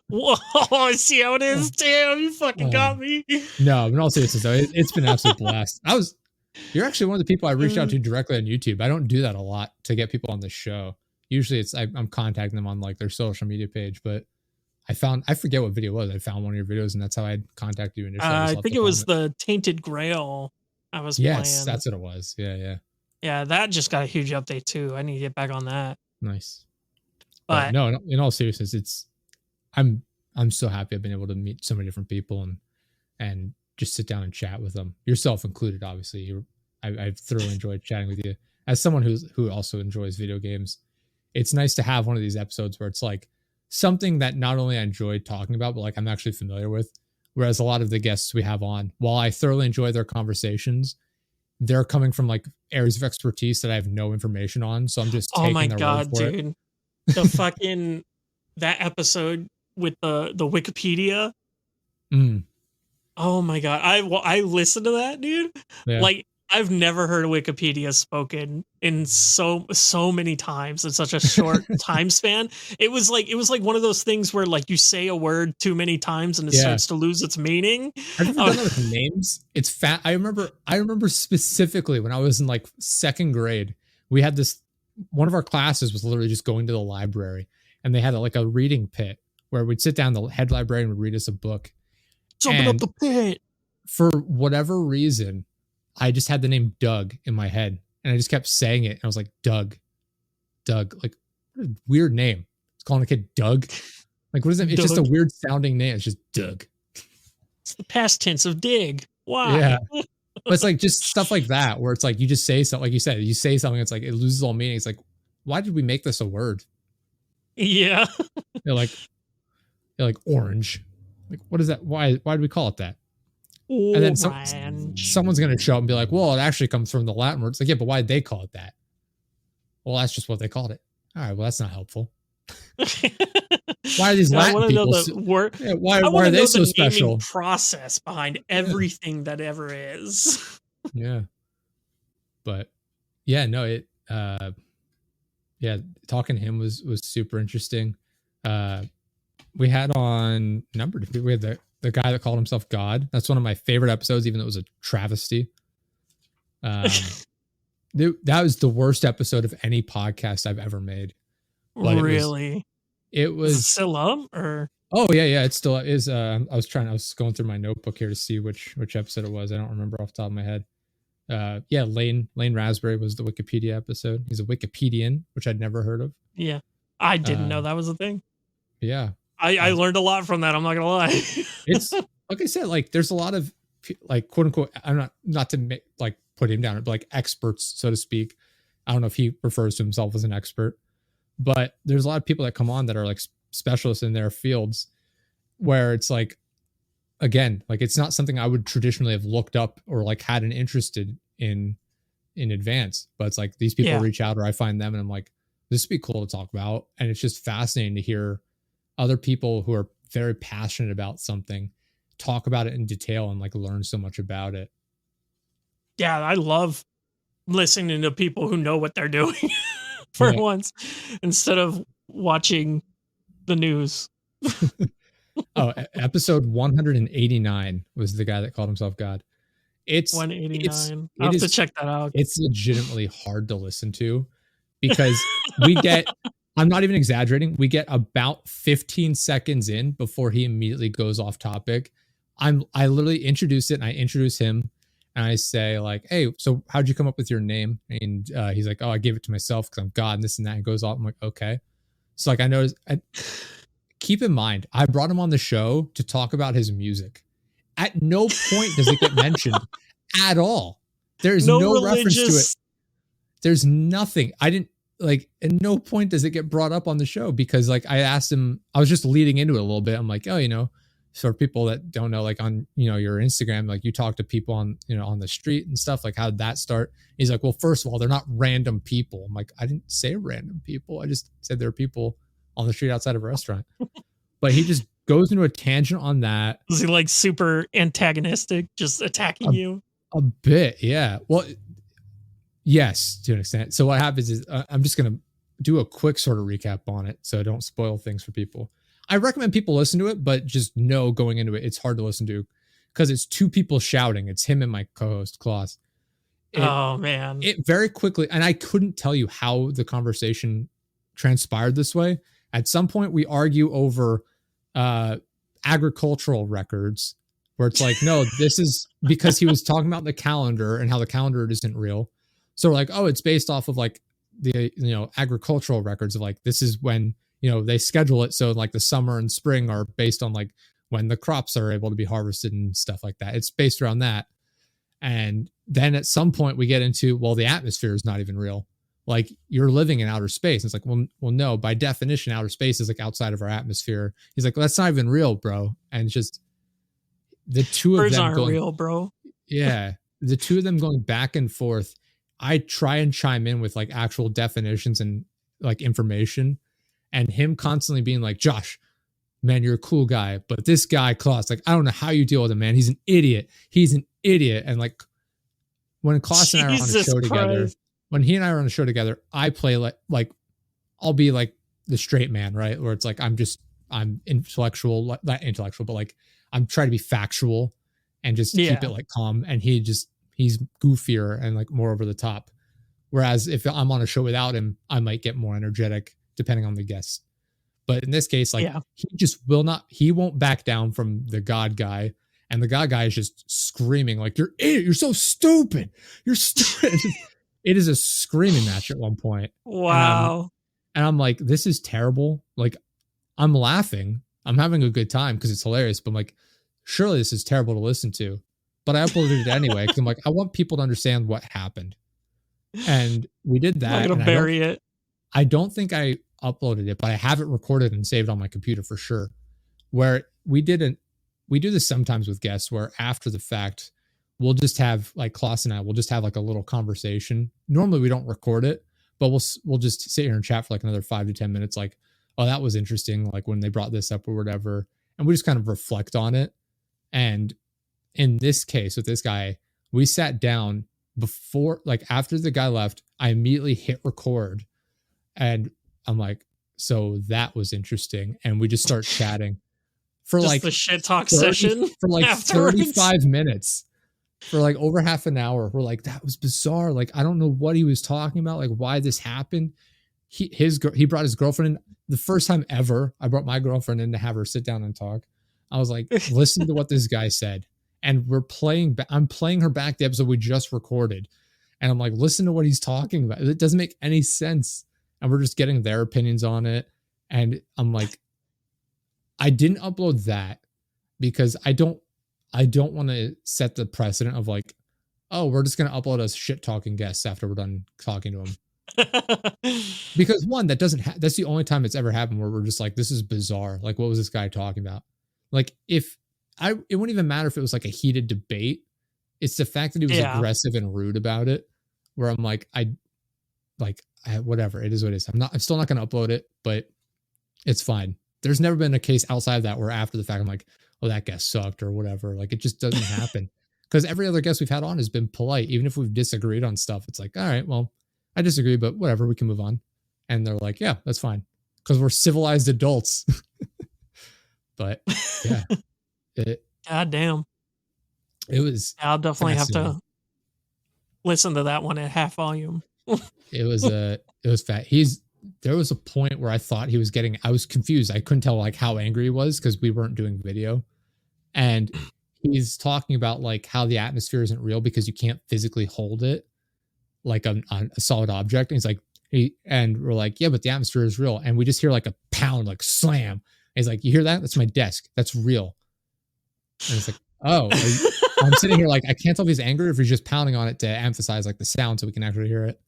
Whoa, I see how it is. Damn, you fucking got me. No, in all seriousness though, it's been an absolute blast. You're actually one of the people I reached out to directly on YouTube. I don't do that a lot to get people on the show. Usually I'm contacting them on like their social media page, but I forget what video it was. I found one of your videos and that's how I contacted you initially. I think it was the Tainted Grail I was playing. Yes, that's what it was. Yeah. Yeah, that just got a huge update too. I need to get back on that. Nice. But no, in all seriousness, I'm so happy I've been able to meet so many different people and just sit down and chat with them, yourself included. Obviously, I've thoroughly enjoyed chatting with you. As someone who also enjoys video games, it's nice to have one of these episodes where it's like something that not only I enjoy talking about, but like I'm actually familiar with. Whereas a lot of the guests we have on, while I thoroughly enjoy their conversations, they're coming from like areas of expertise that I have no information on. So I'm just taking their word for dude. it. The fucking that episode with the Wikipedia. Oh my god. I listened to that, dude. Yeah. Like I've never heard Wikipedia spoken in so many times in such a short time span. It was like one of those things where like you say a word too many times and it starts to lose its meaning. Have you ever done that with names? It's fat. I remember specifically when I was in like second grade, we had one of our classes was literally just going to the library and they had like a reading pit where we'd sit down, the head librarian would read us a book. Jumping up And the pit. for whatever reason, I just had the name Doug in my head, and I just kept saying it. And I was like, Doug, like, what a weird name. It's calling a kid Doug. Like, what is it? It's just a Doug. weird sounding name. It's just Doug. It's the past tense of dig. Yeah. Why? But it's like just stuff like that, where it's like you just say something, like you said, you say something, it's like it loses all meaning. It's like, why did we make this a word? Yeah. You're like, orange. Like, what is that? Why did we call it that? And then Orange. someone's gonna show up and be like, well, it actually comes from the Latin word. It's like, yeah, but why did they call it that? Well, that's just what they called it. All right, well, that's not helpful. Why are these Latin people? Why I want are to they know so the special? naming process behind everything that ever is. Yeah, but yeah, no, yeah, talking to him was super interesting. We had on we had the guy that called himself God. That's one of my favorite episodes, even though it was a travesty. That was the worst episode of any podcast I've ever made. But Really? It was Is it still up or? Oh yeah, it still is. I was going through my notebook here to see which episode it was. I don't remember off the top of my head. Yeah, Lane Raspberry was the Wikipedia episode. He's a Wikipedian, which I'd never heard of. Yeah. I didn't know that was a thing. Yeah. I learned a lot from that. I'm not gonna lie. It's like I said, like there's a lot of like quote unquote. I'm not to make, like put him down, but like experts, so to speak. I don't know if he refers to himself as an expert, but there's a lot of people that come on that are like specialists in their fields, where it's like, again, like it's not something I would traditionally have looked up or like had an interest in advance. But it's like these people reach out, or I find them and I'm like, this would be cool to talk about. And it's just fascinating to hear other people who are very passionate about something talk about it in detail and like learn so much about it. Yeah, I love listening to people who know what they're doing for once, instead of watching the news. Oh, episode 189 was the guy that called himself God. It's 189. I'll have to check that out. It's legitimately hard to listen to because we get, I'm not even exaggerating, we get about 15 seconds in before he immediately goes off topic. I literally introduce it and I introduce him and I say like, hey, so how'd you come up with your name? And he's like, oh, I gave it to myself because I'm God and this and that. And goes off. I'm like, okay. So like I noticed, keep in mind, I brought him on the show to talk about his music. At no point does it get mentioned at all. There's no reference to it. There's nothing. I didn't like, at no point does it get brought up on the show because like I asked him, I was just leading into it a little bit. I'm like, oh, for people that don't know, like on, your Instagram, like you talk to people on, on the street and stuff, like how did that start? He's like, well, first of all, they're not random people. I'm like, I didn't say random people. I just said there are people on the street outside of a restaurant. But he just goes into a tangent on that. Is he like super antagonistic, just attacking you? A bit, yeah. Well, yes, to an extent. So what happens is I'm just going to do a quick sort of recap on it so I don't spoil things for people. I recommend people listen to it, but just know going into it, it's hard to listen to because it's two people shouting. It's him and my co-host, Klaus. Oh, man. It very quickly, and I couldn't tell you how the conversation transpired this way. At some point, we argue over agricultural records where it's like, no, this is because he was talking about the calendar and how the calendar isn't real. So we're like, oh, it's based off of like the, agricultural records of like, this is when, they schedule it. So like the summer and spring are based on like when the crops are able to be harvested and stuff like that. It's based around that. And then at some point we get into, well, the atmosphere is not even real. Like you're living in outer space. It's like, well, no, by definition, outer space is like outside of our atmosphere. He's like, well, that's not even real, bro. And it's just the two of Birds them aren't real, bro. Yeah. The two of them going back and forth. I try and chime in with like actual definitions and like information, and him constantly being like, Josh, man, you're a cool guy. But this guy, Klaus, like, I don't know how you deal with him, man. He's an idiot. And like when Klaus and I are on a show together, when he and I are on a show together, I play like I'll be like the straight man, right? Where it's like I'm intellectual, not intellectual, but like I'm trying to be factual and just keep it like calm. And he's goofier and like more over the top. Whereas if I'm on a show without him, I might get more energetic depending on the guest. But in this case, like he just he won't back down from the God guy. and the guy is just screaming like, "You're idiot! You're so stupid! You're stupid!" It is a screaming match at one point, Wow. and I'm like, "This is terrible!" Like, I'm laughing, I'm having a good time because it's hilarious, but I'm like, "Surely this is terrible to listen to," but I uploaded it anyway because I'm like, I want people to understand what happened, and we did I'm not that, gonna and bury it. I don't think I uploaded it, but I have it recorded and saved on my computer for sure. Where we do this sometimes with guests where after the fact, we'll just have like Klaus and I, we'll just have like a little conversation. Normally we don't record it, but we'll just sit here and chat for like another 5 to 10 minutes. Like, oh, that was interesting. Like when they brought this up or whatever. And we just kind of reflect on it. And in this case with this guy, we sat down before, like after the guy left, I immediately hit record and I'm like, so that was interesting. And we just start chatting for Just like the shit talk 30 session for like afterwards. 35 minutes for like over half an hour. We're like, that was bizarre. Like, I don't know what he was talking about, like why this happened. He brought his girlfriend in. The first time ever I brought my girlfriend in to have her sit down and talk. I was like, listen to what this guy said. And I'm playing her back the episode we just recorded. And I'm like, listen to what he's talking about. It doesn't make any sense. And we're just getting their opinions on it. And I'm like, I didn't upload that because I don't want to set the precedent of like, oh, we're just gonna upload us shit talking guests after we're done talking to them. Because one, that's the only time it's ever happened where we're just like, this is bizarre. Like, what was this guy talking about? Like, it wouldn't even matter if it was like a heated debate. It's the fact that he was aggressive and rude about it, where I'm like, whatever. It is what it is. I'm still not gonna upload it, but it's fine. There's never been a case outside of that where after the fact I'm like, oh, that guest sucked or whatever. Like, it just doesn't happen. Because every other guest we've had on has been polite. Even if we've disagreed on stuff, it's like, all right, well, I disagree, but whatever, we can move on. And they're like, yeah, that's fine. Because we're civilized adults. But yeah, God damn. It was I'll definitely have to listen to that one at half volume. It was fat. There was a point where I thought I was confused. I couldn't tell like how angry he was because we weren't doing video. And he's talking about like how the atmosphere isn't real because you can't physically hold it like on a solid object. And he's like, and we're like, yeah, but the atmosphere is real. And we just hear like a pound, like slam. And he's like, you hear that? That's my desk. That's real. And it's like, oh, I'm sitting here like, I can't tell if he's angry or if he's just pounding on it to emphasize like the sound so we can actually hear it.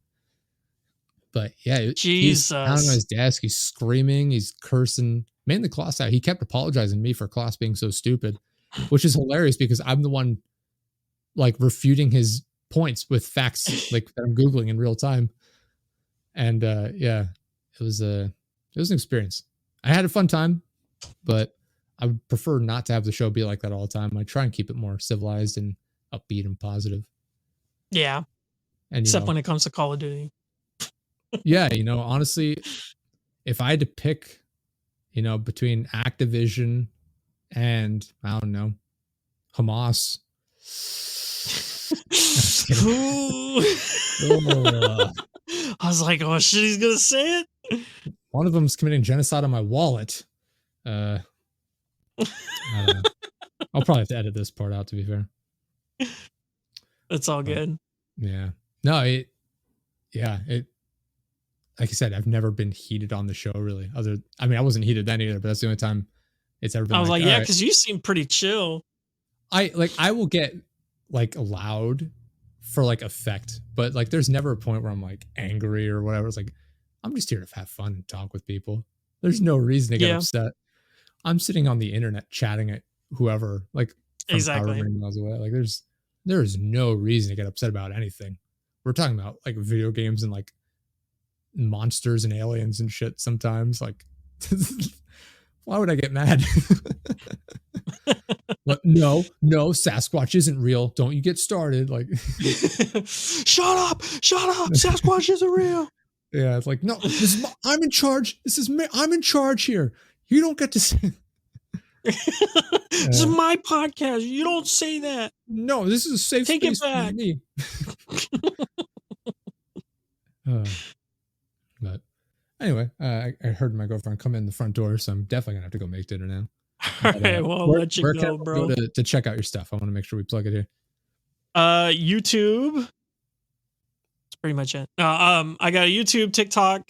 But yeah, he's pounding on his desk. He's screaming. He's cursing. Mainly Klaus out. He kept apologizing to me for Klaus being so stupid, which is hilarious because I'm the one like refuting his points with facts like that I'm Googling in real time. And yeah, it was an experience. I had a fun time, but I would prefer not to have the show be like that all the time. I try and keep it more civilized and upbeat and positive. Yeah. And except when it comes to Call of Duty. Yeah, honestly, if I had to pick, between Activision and I don't know, Hamas. I was like, oh shit, he's gonna say it. One of them's committing genocide on my wallet. I don't know. I'll probably have to edit this part out, to be fair. It's all good. Yeah. No, it like I said, I've never been heated on the show really. I wasn't heated then either, but that's the only time it's ever been. I was like, yeah, because you seem pretty chill. I will get like loud for like effect, but like there's never a point where I'm like angry or whatever. It's like I'm just here to have fun and talk with people. There's no reason to get upset. I'm sitting on the internet chatting at whoever, like from however many miles away. Like there is no reason to get upset about anything. We're talking about like video games and like monsters and aliens and shit sometimes. Like why would I get mad? But no, Sasquatch isn't real. Don't you get started. Like shut up, Sasquatch isn't real. Yeah, it's like, no, I'm in charge. This is me. I'm in charge here. You don't get to say. This is my podcast. You don't say that. No, this is a safe space for me. But anyway, I heard my girlfriend come in the front door, so I'm definitely gonna have to go make dinner now. All But right, well, I'll let you where can go, everyone bro. go to check out your stuff? I want to make sure we plug it here. YouTube. That's pretty much it. I got a YouTube, TikTok,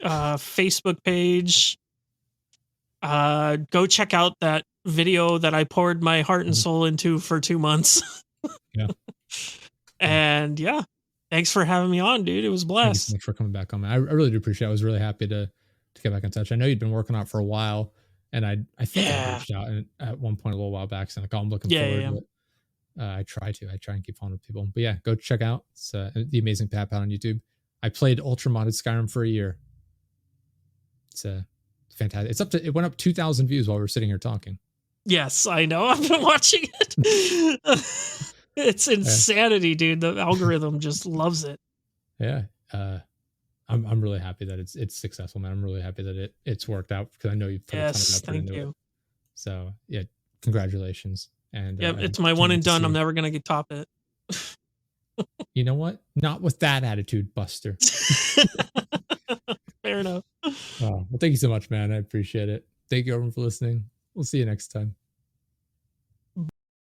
Facebook page. Go check out that video that I poured my heart and Mhm. soul into for 2 months. Yeah. Yeah. And yeah, thanks for having me on, dude. It was a Thank you so blast. much for coming back on, man. I really do appreciate it. I was really happy to get back in touch. I know you'd been working on it for a while, and I think I'd Yeah. reached out and at one point a little while back saying like, "Oh, I'm looking Yeah, yeah, forward yeah. to it." I try and keep following with people. But yeah, go check out it's the Amazing Pat Pat on YouTube. I played ultra modded Skyrim for a year. It's fantastic. It went up 2,000 views while we were sitting here talking. Yes, I know. I've been watching it. It's Yeah, insanity, dude. The algorithm just loves it. yeah. I'm really happy that it's successful, man. I'm really happy that it's worked out because I know you've put a ton of Yes, effort thank into it. you. So yeah, congratulations, and Yep, I it's my one can't wait and to done. I'm see. never gonna get top it. You know what? Not with that attitude, Buster. Fair enough. Oh, well, thank you so much, man. I appreciate it. Thank you everyone for listening. We'll see you next time.